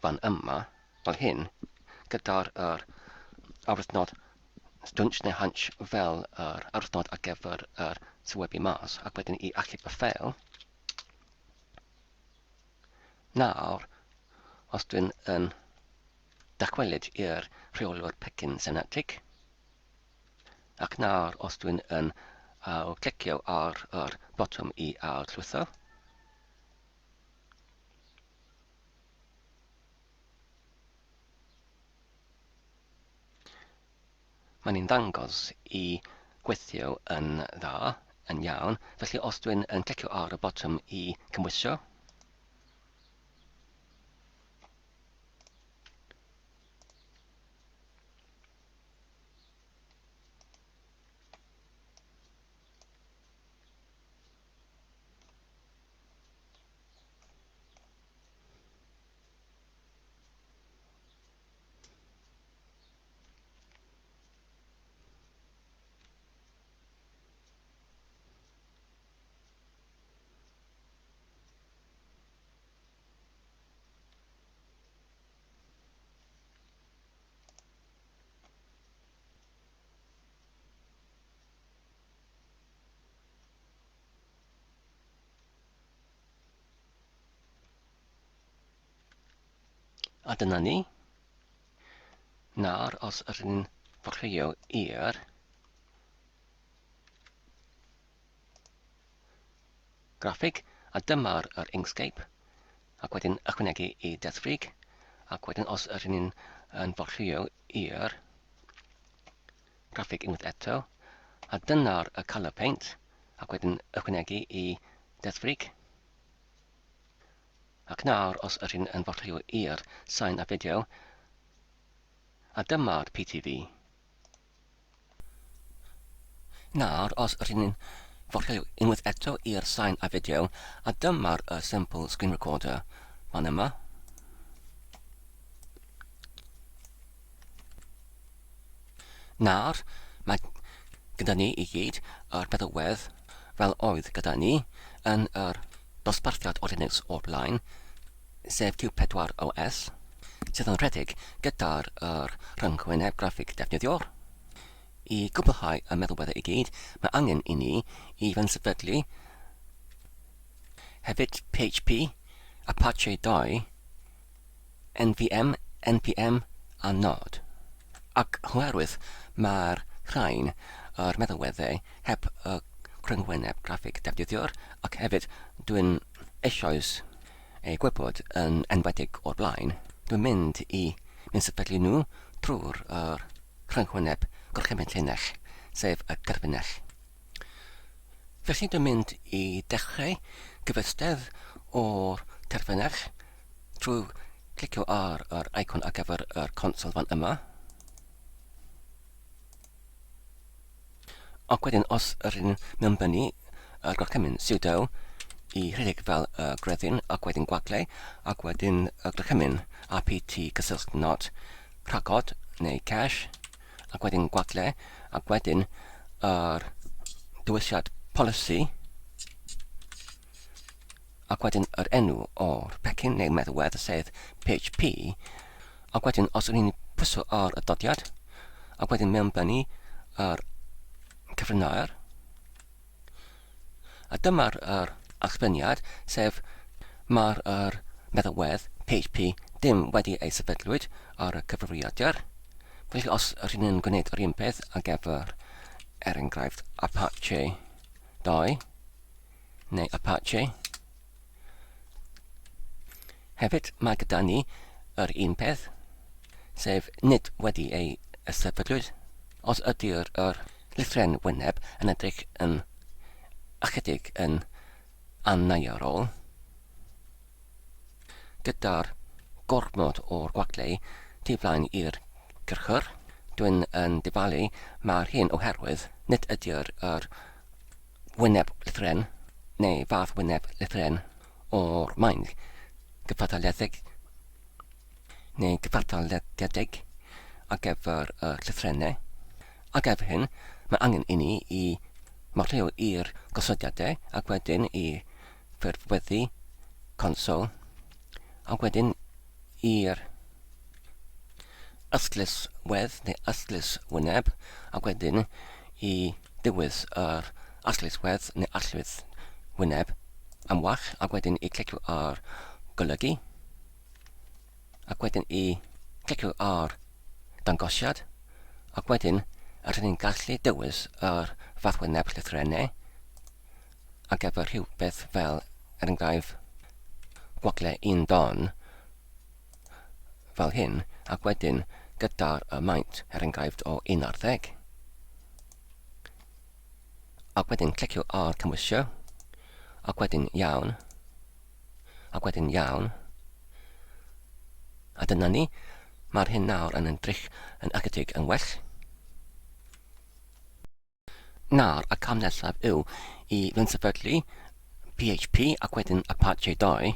fan yma, fel hyn, gyda'r awyrthnod stwnch neu hunch fel yr awyrthnod ar gyfer yr sylwebu mas, ac wedyn i allub y ffeil. Nawr, os dwi'n yn dychwelyd i'r rheolwr pecyn senatig, ac nawr os dwi'n yn clicio ar yr botwm i ailgreu, mae'n ni'n ddangos i gweithio yn dda, yn iawn. Felly os dwi'n yn clicio ar y botwm i cymwysio, a dyna ni. Nawr, os ydyn forchwyo i'r graffig, a dyma'r Inkscape, ac wedyn ychwanegu i Desgfrig, ac wedyn os ydyn yn forchwyo i'r graffig unwaith eto, a dyna'r colour paint, ac wedyn ychwanegu i Desgfrig. Ac nawr, os ydyn yn forchwyo i'r sain a fideo, a dyma'r PTV. Nawr, os ydyn yn forchwyo unwaith eto i'r sain a fideo, a dyma'r simple screen recorder fan yma. Nawr, mae gyda ni i gyd yr meddalwedd fel oedd gyda ni yn yr dosbarthiad Linux o'r blaen, sef Q4OS, sydd yn rhedeg gyda'r rhyngwyneb graffig defnyddiwr. I gwblhau y meddalweddau i gyd, mae angen i ni i fynsefydlu hefyd PHP, Apache 2, NVM, NPM a Node. Ac oherwydd mae'r rhain yr meddalweddau heb y rhyngwyneb graffig defnyddiwr, ac hefyd dwi'n eisoes eu gwybod yn enwedig o'r blaen, dwi'n mynd i sefydlu nhw drwy'r rhyngwyneb gorchymyn llinell, sef y gyrfynell. Felly dwi'n mynd i dechrau gyfystedd o'r terfynell trwy clicio ar yr icon ar gyfer yr consol fan yma. Ac wedyn, os ydyn mewnbynnu yr gorchymyn sudo i rhedeg fel greddyn, ac wedyn gwaglau, ac wedyn y gorchymyn apt cysyllt not rhagod neu cache, ac wedyn gwaglau, ac wedyn yr dywisiad policy, ac wedyn yr enw o'r pecyn neu meddalwedd sef PHP, ac wedyn os ydyn ni'n pwyso ar y dodiad, ac wedyn mewnbynnu yr cyfrinair, a dyma'r achlyniad, sef mae'r meddalwedd PHP dim wedi ei sefydlwyd ar y cyfrifiadur. Felly os rydyn ni'n gwneud yr un peth ar gyfer enghraifft Apache 2 neu Apache, hefyd mae gyda ni yr un peth, sef nid wedi ei sefydlwyd. Os ydy'r lythren wyneb yn edrych yn ychydig yn anneuarol, gyda'r gormod o'r gwaglau tu flaen i'r cyrchwr, dwi'n difalu mae'r hyn oherwydd nid ydy'r wyneb lythren neu fath wyneb lythren o'r maen gyfartaledig ar gyfer lythrennau. Ac efo hyn, mae angen i ni i marlio i'r gosodiadau ac wedyn i ffurfweddu consol ac wedyn i'r ystlyswedd neu ystlyswyneb ac wedyn i ddiwedd yr ystlyswedd neu allwydd wyneb am wach ac wedyn i clicio ar golygu ac wedyn i clicio ar dangosiad ac wedyn rydyn ni'n gallu dewis yr fath wyneb lythrennau ac efo rhywbeth fel enghraifft gwaglau 1 fel hyn ac wedyn gyda'r maint enghraifft o 11 ac wedyn clicio ar cymwysio ac wedyn iawn ac wedyn iawn a dyna ni, mae'r hyn nawr yn edrych yn ychydig yn well. Nawr, y cam nesaf yw i sefydlu PHP ac wedyn Apache 2.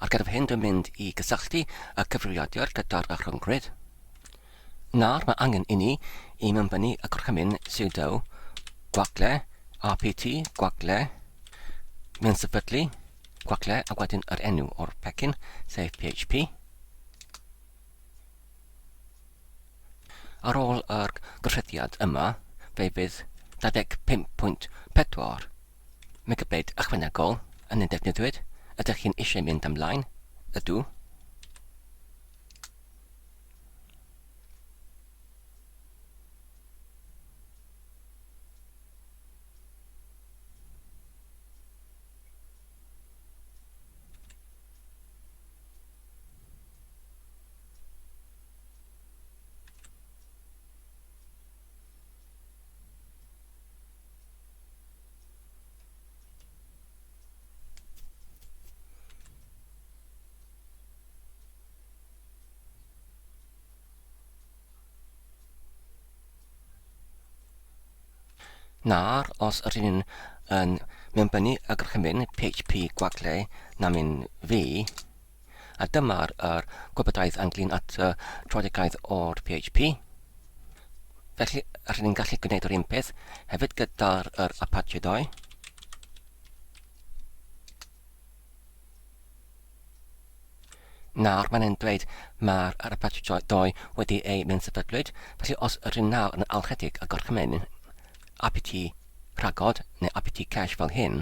Ar gyfer hyn dwi'n mynd i gysylltu y cyfrifiadur gyda'r rhyngrwyd. Nawr mae angen i ni i mewnbynnu y gorchymyn sudo gwaglau rpt gwaglau sefydlu gwaglau a wedyn yr enw o'r pecyn sef PHP. Ar ôl yr gwrthrydiad yma, fe fydd 25.4 megabit ychwanegol yn ei defnyddiwyd. Ydych chi'n eisiau mynd ymlaen? Ydw. Nawr, os rydyn yn mewnbynnu y gorchymyn PHP gwaglau namin fi, a dyma'r gwybodaeth ynglyn at y trafodaeth o'r PHP. Felly, rydyn ni'n gallu gwneud yr un peth hefyd gyda'r Apache 2. Nawr, mae'n dweud mae'r Apache 2 wedi ei sefydlwyd, felly os rydyn nawr yn alchedig y gorchymyn apt rhagod neu apt cache fel hyn,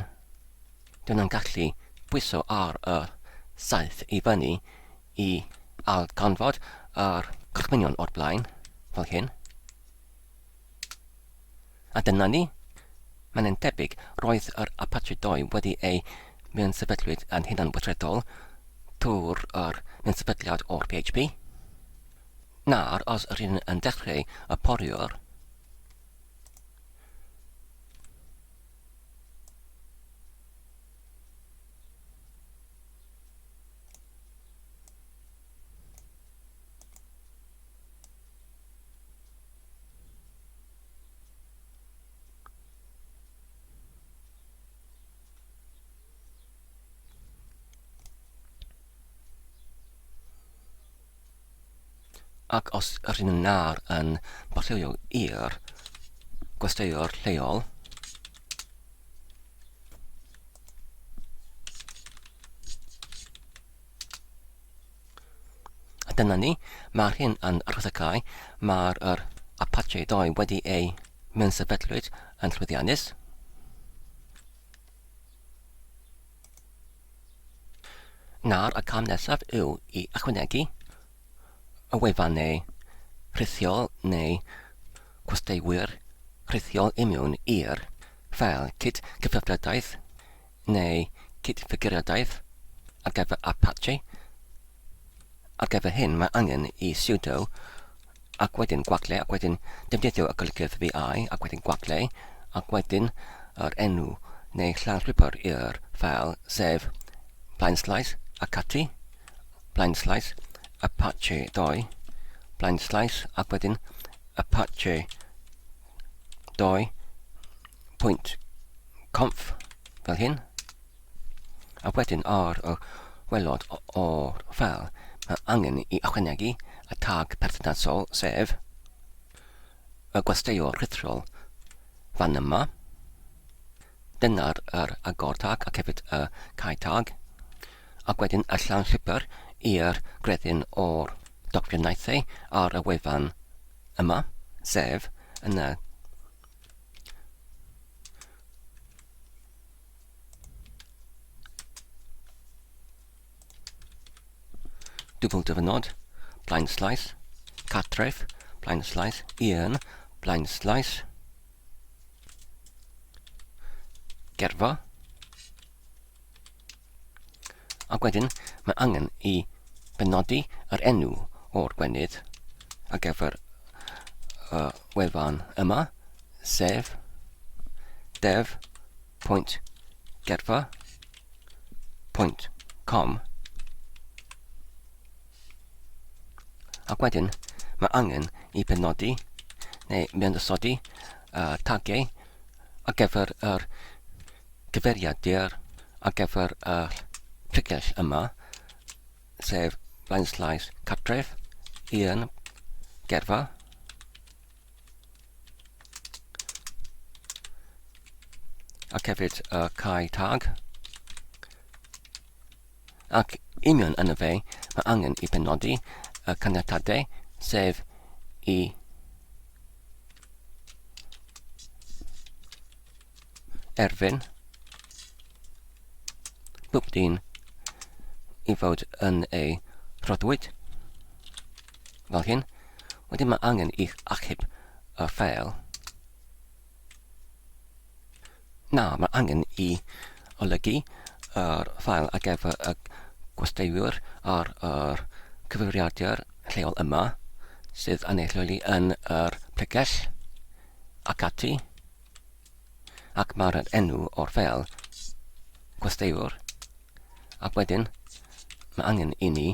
dwi'n gallu pwyso ar y saeth i fyny i alganfod yr gorchmynion o'r blaen fel hyn. A dyna ni, mae'n debyg roedd yr Apache 2 wedi ei sefydlwyd yn hunan weithredol trwy'r sefydliad o'r PHP. Nawr, os rydyn yn dechrau y poriwr, ac os rydyn nhw'n nawr yn barllwyo i'r gwesteiwr lleol, a dyna ni, mae'r hyn yn arwyddocae, mae'r Apache 2 wedi ei sefydlwyd yn llwyddiannus. Nawr y cam nesaf yw I ychwanegu y wefannau rhithiol neu gwesteiwyr rhithiol I mewn i'r ffeil cyd-gyfrifiadaeth neu cyd-figuriadaeth ar gyfer Apache. Ar gyfer hyn mae angen I sudo ac wedyn gwacle ac wedyn defnyddio y golygydd VI ac wedyn gwacle ac wedyn yr enw neu llawysgrifau'r i'r ffeil sef blaenslaes ac ati, blaenslaes Apache 2, blaenslaes ac wedyn Apache 2 pwynt conf fel hyn. A wedyn ar y welod o'r ffeil mae angen I ychwanegu y tag perthnasol sef y gwesteiwr rhithiol fan yma. Dyna'r agor tag ac hefyd y cae tag. Ac wedyn y llawysgrifau i'r greddyn o'r docfrinaethau ar y wefan yma sef yna. Dwbl dyfynod, blaenslaes, cartref, blaenslaes, 1, blaenslaes, gerfa. Ac wedyn mae angen I benodi yr enw o'r gwenydd ar gyfer wefan yma sef dev.gerfa.com. Ac wedyn mae angen I benodi neu mewnysodi tagiau ar gyfer yr gyfeiriadur ar gyfer y pregell yma sef blaenslaes cartref 1 gerfa ac hefyd y cae tag ac union yna fe mae angen I benodi y caniatadau sef I erfyn bob dyn I fod yn ei rhoddwyd fel hyn. Wedyn mae angen I achub y ffeil. Mae angen I olygu yr ffeil ar gyfer y gwesteiwyr ar yr cyfeiriadur lleol yma sydd yn ei lleoli yn yr pregell ac ati ac mae'r enw o'r ffeil gwesteiwr ac wedyn mae angen I ni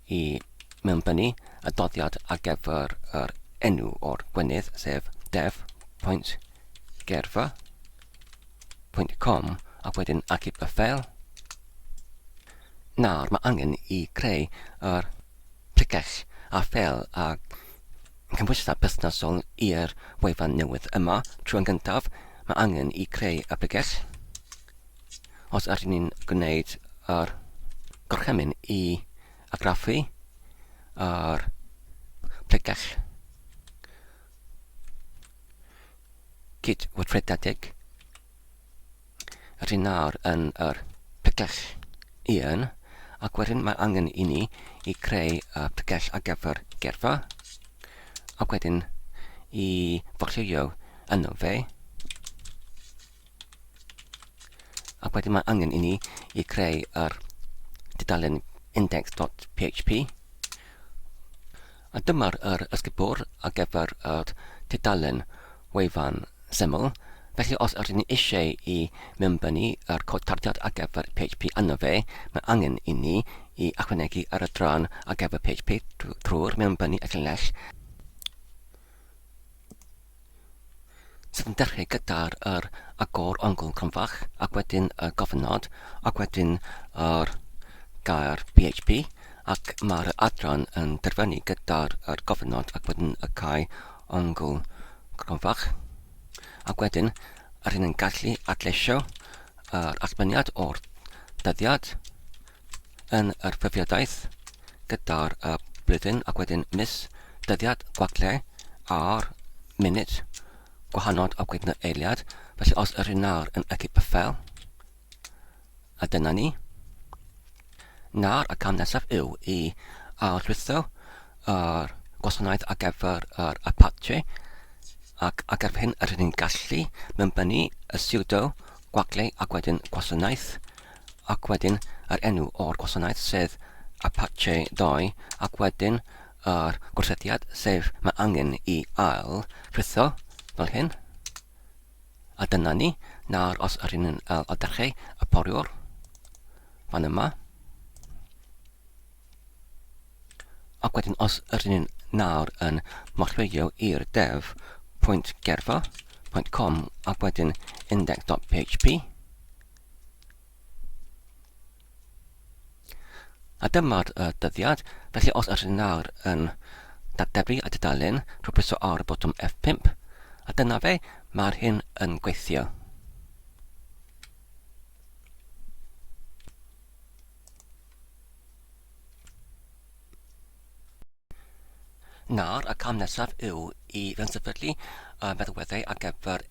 I mewnbynnu y doddiad ar gyfer yr enw o'r gwenydd sef dev.gerfa.com ac wedyn achub y ffeil. Nawr mae angen I creu yr pregell a ffeil a cymwysau busnesol i'r wefan newydd yma. Trwy'n gyntaf mae angen I creu y pregell. Os ydyn ni'n gwneud yr gorchymyn I argraffu yr pregell cyd-weithrededig ydyn nawr yn yr pregell 1 ac wedyn mae angen I ni I creu y pregell ar gyfer gerfa ac wedyn I forllwyo yno fe ac wedyn mae angen I ni I creu yr dudalen index.php a dyma'r ysgubwr ar gyfer y dudalen wefan syml. Felly os ydyn ni eisiau I mewnbynnu yr cod tardiad ar gyfer PHP yno fe, mae angen I ni I ychwanegu ar y dran ar gyfer PHP trwy'r mewnbynnu y llinell. Sydd yn dechrau gyda'r agor ongl cronfach ac wedyn y gofynod ac wedyn yr gair PHP ac mae'r adran yn derfynu gyda'r gofynod ac wedyn y cae ongl cronfach. Ac wedyn, rydyn ni'n gallu adleisio yr allbaniad o'r dyddiad yn yr ffurfiadaeth gyda'r blwyddyn ac wedyn mis, dyddiad, gwacle a'r munud gwahanol ac wedyn y eiliad. Felly os rydyn nawr yn achub y ffeil, a dyna ni. Nawr y cam nesaf yw I arllwytho yr gwasanaeth ar gyfer yr Apache, ac ar gyfer hyn rydyn ni'n gallu mynbynnu y sudo gwaglau ac wedyn gwasanaeth, ac wedyn yr enw o'r gwasanaeth sef Apache 2, ac wedyn yr gwrthodiad sef mae angen I ail rhwytho fel hyn. A dyna ni, nawr os rydyn ni'n adrychu y poriwr fan yma. Ac wedyn os rydyn ni'n nawr yn morchwylio i'r dev.gerfa.com ac wedyn index.php. A dyma'r dyddiad, felly os rydyn nawr yn dadeblu y dudalen, rwy'n pwyso ar y botwm F5, a dyna fe, mae'r hyn yn gweithio. Nawr, y cam nesaf yw I fensefydlu meddalweddau ar gyfer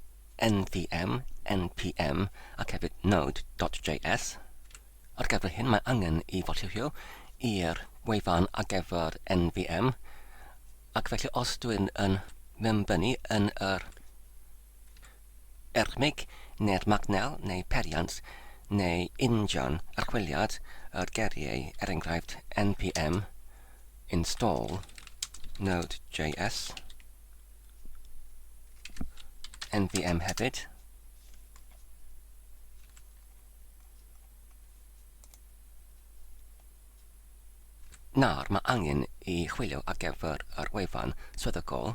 NVM, NPM ac hefyd Node.js. Ar gyfer hyn mae angen I fortiwio i'r wefan ar gyfer NVM, ac felly os dwi'n yn mynbynnu yn yr ermig neu'r magnel neu periant neu injan archwiliad yr geriau enghraifft NPM install Node.js, NVM hefyd. Nawr mae angen I chwilio ar gyfer yr wefan swyddogol.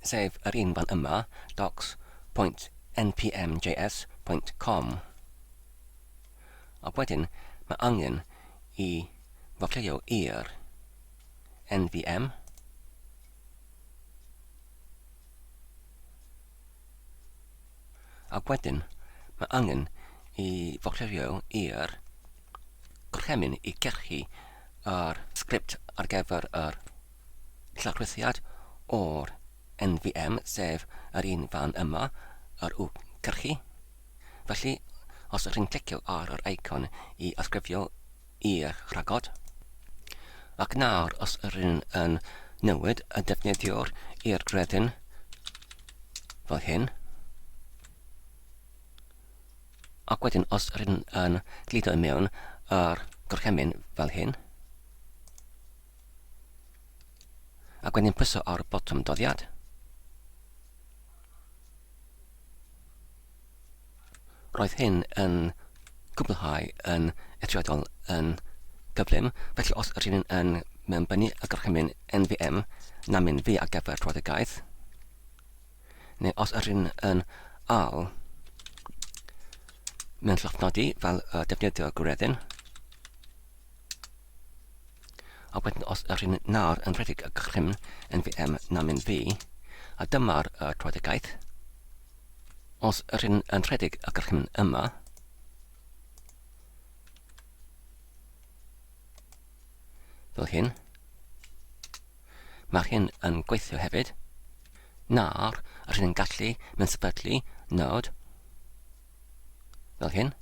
Sef yr un fan yma, docs.npmjs.com. Ac wedyn mae angen I fortiwio i'r NVM. Ac wedyn mae angen I fortiwio i'r gorchymyn I gyrchu yr sgript ar gyfer yr llawrwythiad o'r NVM, sef yr un fan yma, yr cyrchu. Felly, os rydyn clicio ar yr eicon I ysgrifio i'r rhagod, ac nawr os rydyn yn newid y defnyddiwr i'r gredyn fel hyn, ac wedyn os rydyn yn gludo I mewn yr gorchymyn fel hyn, ac wedyn pwyso ar y botwm doddiad. Roedd hyn yn cwblhau yn eithriadol yn gyflym, felly os rydyn yn mynbynnu y gorchymyn NVM na mynd fi ar gyfer trafodaeth, neu os rydyn yn al mewn llofnodi fel defnyddio gredyn, a wedyn os rydyn nawr yn rhedeg y gorchymyn NVM na mynd fi, a dyma'r trafodaeth. Os rydyn yn rhedeg y gorchymyn yma, fel hyn, mae'r hyn yn gweithio hefyd. Nawr, rydyn yn gallu mewn sefydlu node, fel hyn.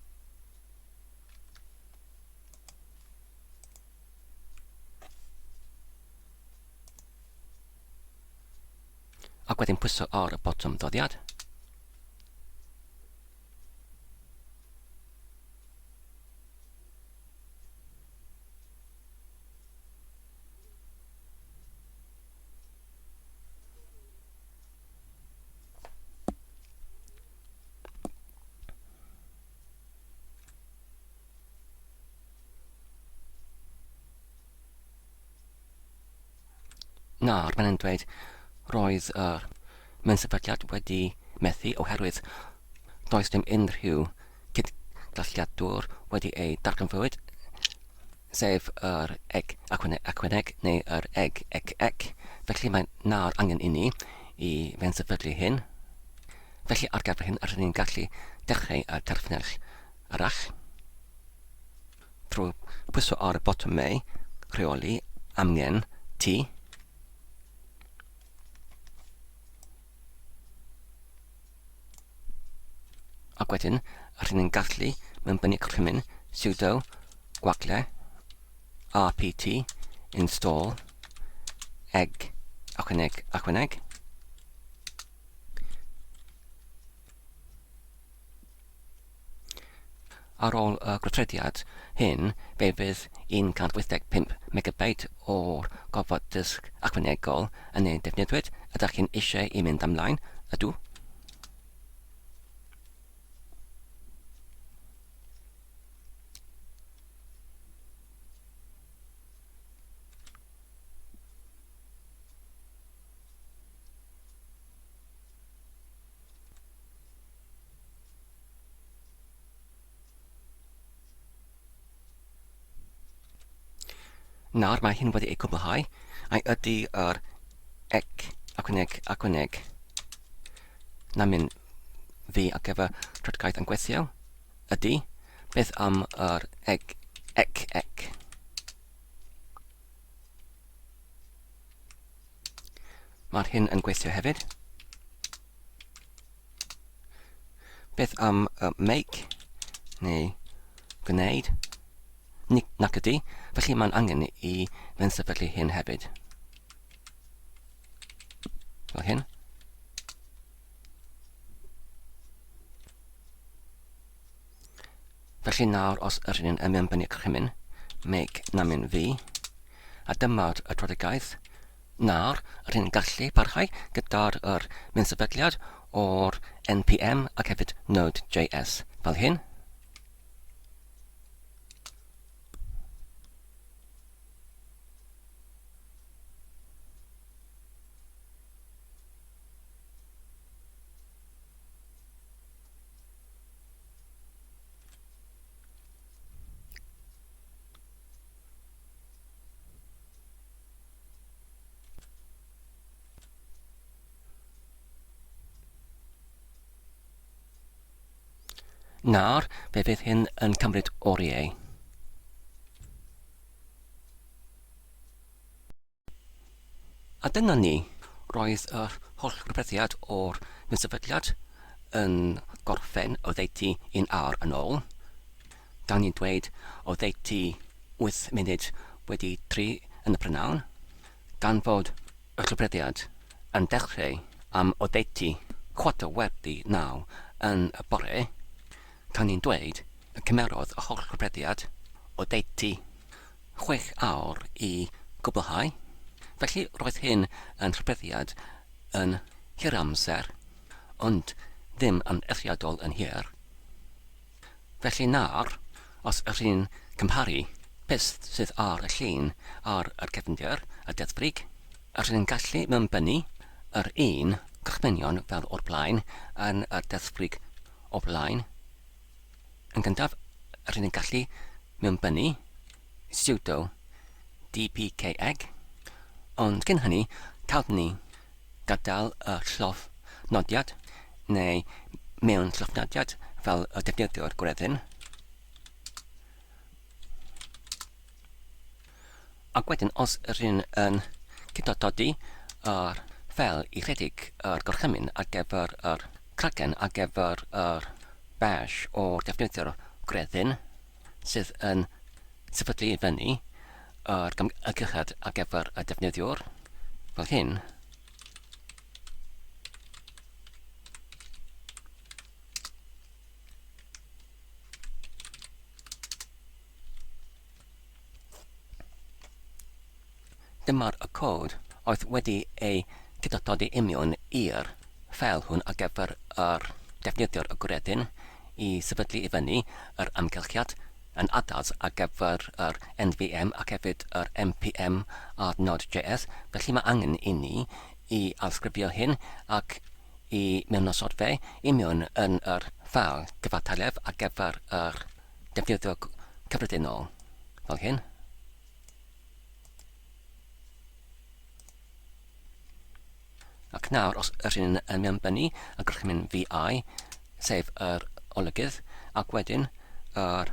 Ac wedyn pwyso ar y botwm doddiad. Nawr, mae'n dweud roedd mewnsebyliad wedi methu oherwydd does dim unrhyw cydgalliadwr wedi ei darganfod, sef yr eg acweneg neu yr eg. Felly mae nawr angen I ni I fewnsebylu hyn. Felly ar gyfer hyn rydyn ni'n gallu dechrau y terfynell arall trwy pwyso ar y botwm mei, rheoli, amgen, T. wedyn, rydyn ni'n gallu mewnbynnu crymin sudo gwacle rpt install egg ychwaneg. Ar ôl y gweithrediad hyn, fe fydd 185 megabyte o'r gofod disg ychwanegol yn ei defnyddiwyd. Ydych chi'n eisiau i mynd ymlaen? Ydw. Nawr mae hyn wedi ei cwblhau, a ydy yr egg ychwaneg na mynd fi ar gyfer trydygaeth yn gweithio? Ydy. Beth am yr egg? Mae'r hyn yn gweithio hefyd. Beth am make neu gwneud? Nac ydy, felly mae'n angen i fynd sefydlu hyn hefyd. Fel hyn. Felly nawr os ydyn ni'n mewnbynnu crymin, make na mynd fi, a dyma'r trafodaeth. Nawr ydyn ni'n gallu parhau gyda'r sefydliad o'r npm ac hefyd Node.js fel hyn. Nawr, fe fydd hyn yn cymryd oriau. A dyna ni, roedd yr holl rhywbethiad o'r sefydliad yn gorffen oddeutu 1 awr yn ôl. Dan ni'n dweud oddeutu 8 munud wedi 3 yn y prynawn. Gan fod y rhywbethiad yn dechrau am oddeutu 8:09 yn y bore, dan ni'n dweud y cymerodd y holl rhywbethiad oddeutu 6 awr i gwblhau. Felly roedd hyn yn rhywbethiad yn hir amser, ond ddim yn eithriadol yn hir. Felly nawr, os ydych chi'n cymharu pist sydd ar y llun ar y cefndir, y Desgfrig, ydych chi'n gallu mewnbynnu yr un crychmynion fel o'r blaen yn y Desgfrig o blaen. Yn gyntaf, ydych chi'n gallu mewnbynnu sudo dpk egg, ond cyn hynny, cawd ni gadael y llofnodiad neu mewn llofnodiad fel y defnyddio'r gwreddyn. Ac wedyn, os ydyn yn cydnododi yr ffel i rhedeg yr gorchymyn ar gyfer yr cragen ar gyfer yr bash o'r defnyddio'r gwreddyn sydd yn sefydlu i fyny yr ymgylchad ar gyfer y defnyddiwr fel hyn. Dyma'r y cod oedd wedi ei cydnododi union i'r ffel hwn ar gyfer yr defnyddio'r gwreddyn i sefydlu i fyny yr amgylchiad yn addas ar gyfer yr NVM ac hefyd yr npm ar Node.js. Felly mae angen i ni i alsgrifio hyn ac i mewnnosod fe union yn yr ffel gyfartaledd ar gyfer yr defnyddio cyffredinol fel hyn. Ac nawr, os ydyn yn mewnbynnu y gorchymyn VI, sef yr olygydd, ac wedyn yr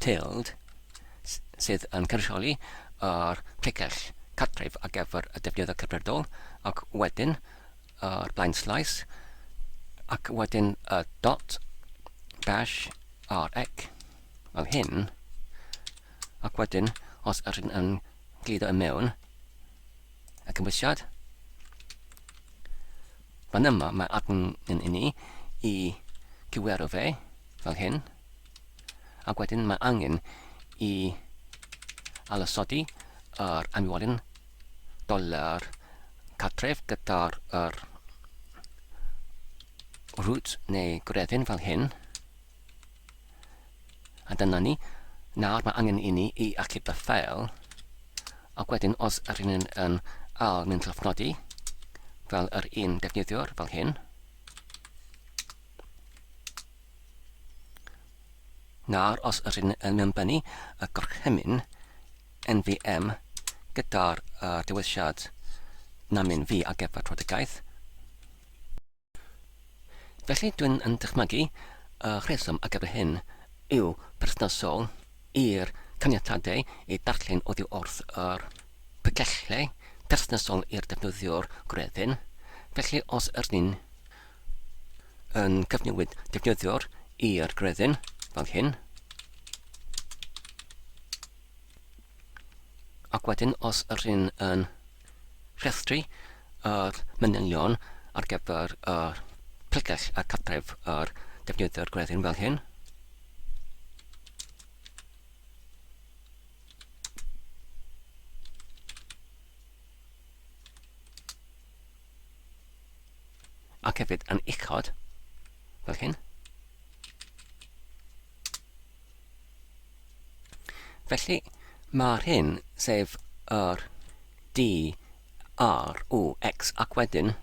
tilde sydd yn cynrychioli yr plicell cartref ar gyfer y defnyddio cyfredol, ac wedyn yr blaenslais, ac wedyn y dot bash rec fel hyn, ac wedyn os ydyn yn gludo i mewn y cymwysiad, fan yma mae admin i ni i cywero fe fel hyn, ac wedyn mae angen i alasodi yr amwylyn dolar cartref gyda'r root neu greddyn fel hyn, a dyna ni. Nawr mae angen i ni i achub y ffeil, ac wedyn os ydyn yn ail mynd llofnodi fel yr un defnyddiwr fel hyn, nawr os ydyn yn mewnbynnu y gorchymyn NVM gyda'r dewisiad namin fi ar gyfer trafodaeth. Felly dwi'n yn dychmygu y rheswm ar gyfer hyn yw perthnasol i'r caniatadau i darllen oddi wrth yr pregethau perthnasol i'r defnyddiwr greddyn. Felly os ydyn yn cyfnewid defnyddiwr i'r greddyn fel hyn, ac wedyn os ydyn yn rhestru yr manylion ar gyfer yr pregeth a cartref yr defnyddiwr greddyn fel hyn, ac hefyd yn uchod fel hyn. Felly mae'r hyn sef yr D, R, O, X ac wedyn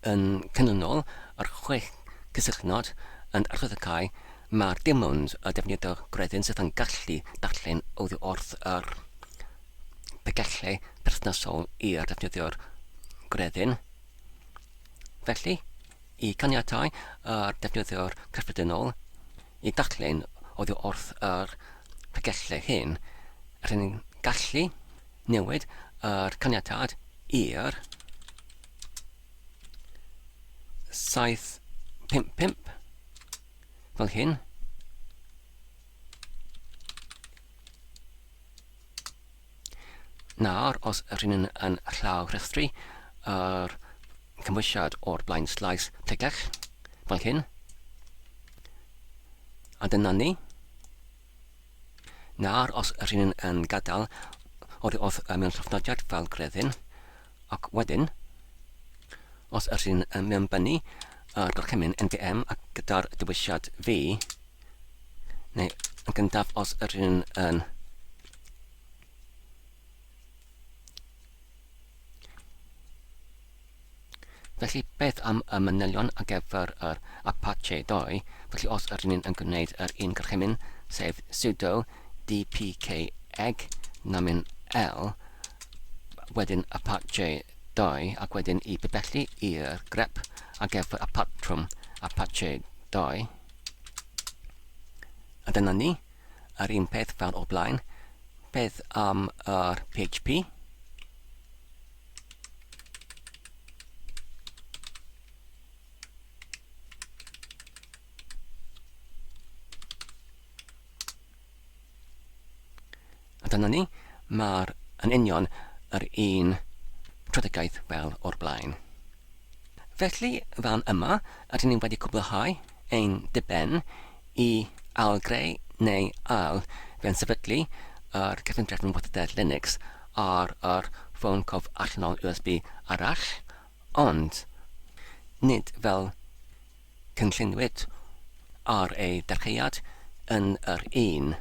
yn canlynol yr 6 cysylltnod yn archwyddocae mae'r dim ond y defnyddiwr greddyn sydd yn gallu darllen oddi wrth yr pregethau perthnasol i'r defnyddiwr greddyn. Felly, i caniatau yr defnyddiwr cyffredinol i darllen oddi wrth yr pregethau hyn, rydyn ni'n gallu newid yr caniatad i'r 755 fel hyn. Nawr, os rydyn yn llaw rhestru yr cymwysiad o'r blaen slais pregeth fel hyn, a dyna ni. Nawr, os rydyn yn gadael oddi wrth mewn llofnodiad fel greddyn, ac wedyn os rydyn yn mewnbynnu yr gorchymyn NVM ac gyda'r dewisiad fi, neu yn gyntaf os rydyn yn felly beth am y manylion ar gyfer yr Apache 2, felly os rydyn yn gwneud yr un gorchymyn sef sudo dpk egg namin L wedyn Apache 2 ac wedyn i bebellu i'r grep ar gyfer y patrwm Apache 2, a dyna ni, yr un peth fel o'r blaen. Beth am yr PHP? A dyna ni, mae'r yn union yr un trafodaeth fel o'r blaen. Felly, fan yma, ydyn ni wedi cwblhau ein diben i ailgreu neu ail fe'n sefydlu yr Cyfundrenweithrededd Linux ar yr Ffon Cof Allanol USB Arall, ond nid fel cynllunwyd ar ei dechreuad yn yr un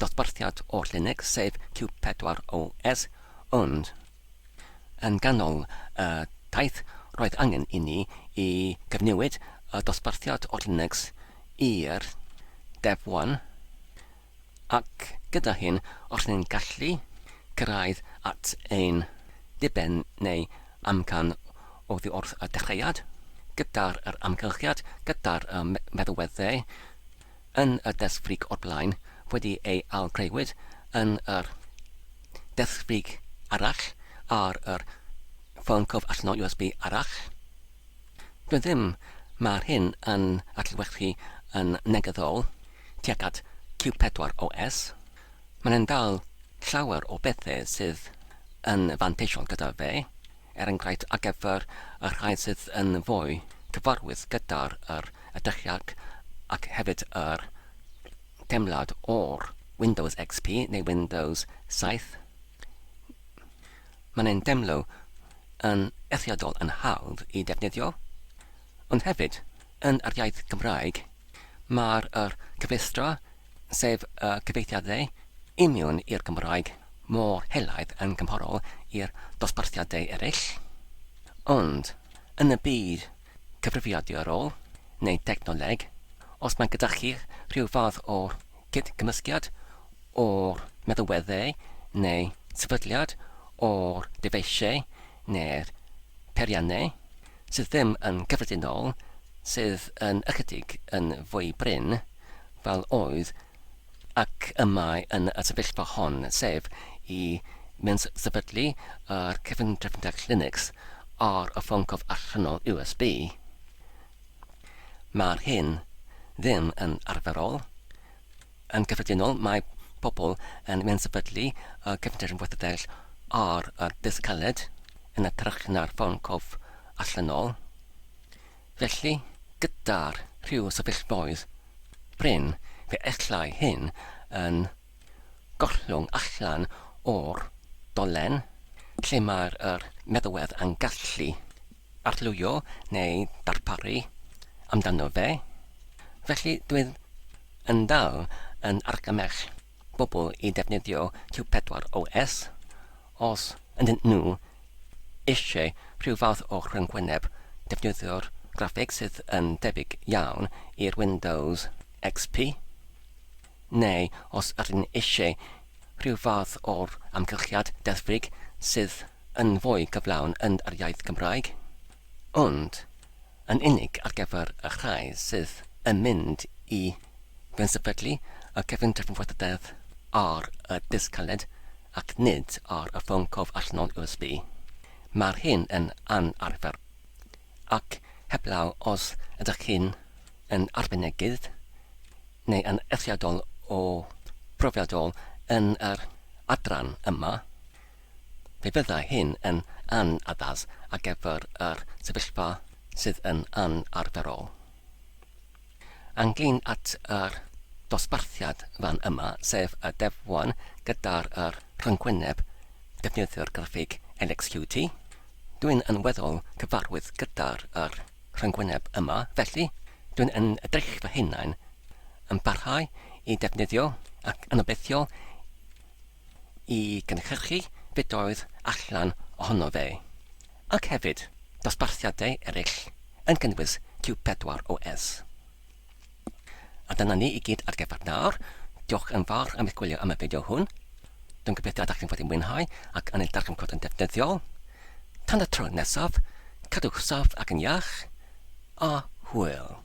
dosbarthiad o'r Linux sef Q4OS, ond yn ganol y taith roedd angen i ni i gyfnewid y dosbarthiad o'r Linux i'r Devuan, ac gyda hyn os ni'n gallu cyrraedd at ein diben neu amcan oddi wrth y dechreuad gyda'r amgylchiad, gyda'r meddylweddau yn y Desgfrig o'r blaen wedi ei ailgreuwyd yn yr Desgfrig Arall ar yr Ffon Cof Allanol USB Arall. Doedd ddim mae'r hyn yn adlewyrchu yn negyddol tuag at Q4OS, mae'n dal llawer o bethau sydd yn fanteision gyda fe, enghraifft ar gyfer y rhai sydd yn fwy cyfarwydd gyda'r edrychiad ac hefyd yr teimlad o'r Windows XP neu Windows 7. Mae'n demlo yn eithriadol yn hawdd i defnyddio, ond hefyd yn yr iaith Gymraeg mae'r cyfeistra, sef y cyfeithiadau union i'r Gymraeg mor helaeth yn gymharol i'r dosbarthiadau eraill. Ond yn y byd cyfrifiadurol neu technoleg, os mae gyda chi rhyw fath o gydgymysgiad o'r meddylweddau neu sefydliad o'r dyfeisiau neu'r periannau sydd ddim yn gyffredinol, sydd yn ychydig yn fwy brin fel oedd ac yma yn y sefyllfa hon, sef i mynd sefydlu yr cyfundrefnau Linux ar y Ffon Cof Allanol USB. Mae'r hyn ddim yn arferol. Yn gyffredinol, mae pobl yn mynd sefydlu y cyfundrefnweithrededd ar y disg caled yn edrych na'r Ffon Cof Allanol. Felly, gyda'r rhyw sefyllfoedd bryn, fe ellai hyn yn gollwng allan o'r dolen, lle mae'r meddylwedd yn gallu arllwyo neu darparu amdano fe. Felly, dwi'n yn dal yn argymell bobl i defnyddio Q4OS os ydyn nhw eisiau rhyw fath o rhyngwyneb defnyddio'r graffig sydd yn debyg iawn i'r Windows XP, neu os ydyn eisiau rhyw fath o'r amgylchiad Desgfrig sydd yn fwy gyflawn yn yr iaith Gymraeg, ond yn unig ar gyfer y rhai sydd yn mynd i sefydlu y cyfundrefnweithrededd ar y disg caled ac nid ar y Ffon Cof Allanol USB. Mae'r hyn yn anarfer ac heblaw os ydych chi'n yn arbynegydd neu yn eithriadol o brofiadol yn yr adran yma, fe fyddai hyn yn anaddas ar gyfer yr sefyllfa sydd yn anarferol. Ynglŷn at yr dosbarthiad fan yma, sef y Devuan gyda'r rhyngwyneb defnyddio'r graffig LXQT, dwi'n yn weddol cyfarwydd gyda'r rhyngwyneb yma, felly dwi'n yn edrych fy hunain yn parhau i defnyddio ac yn obeithio i gynhyrchu fidoedd allan ohono fe, ac hefyd dosbarthiadau eraill yn gynnwys Q4OS. A dyna ni i gyd ar gyfer nawr. Diolch yn fawr am eich gwylio am y fideo hwn. Dwi'n gobeithio ydych chi'n fod yn mwynhau ac yn ein darllen yn defnyddiol. Tan y tro nesaf, cadwch saff ac yn iach, a hwyl.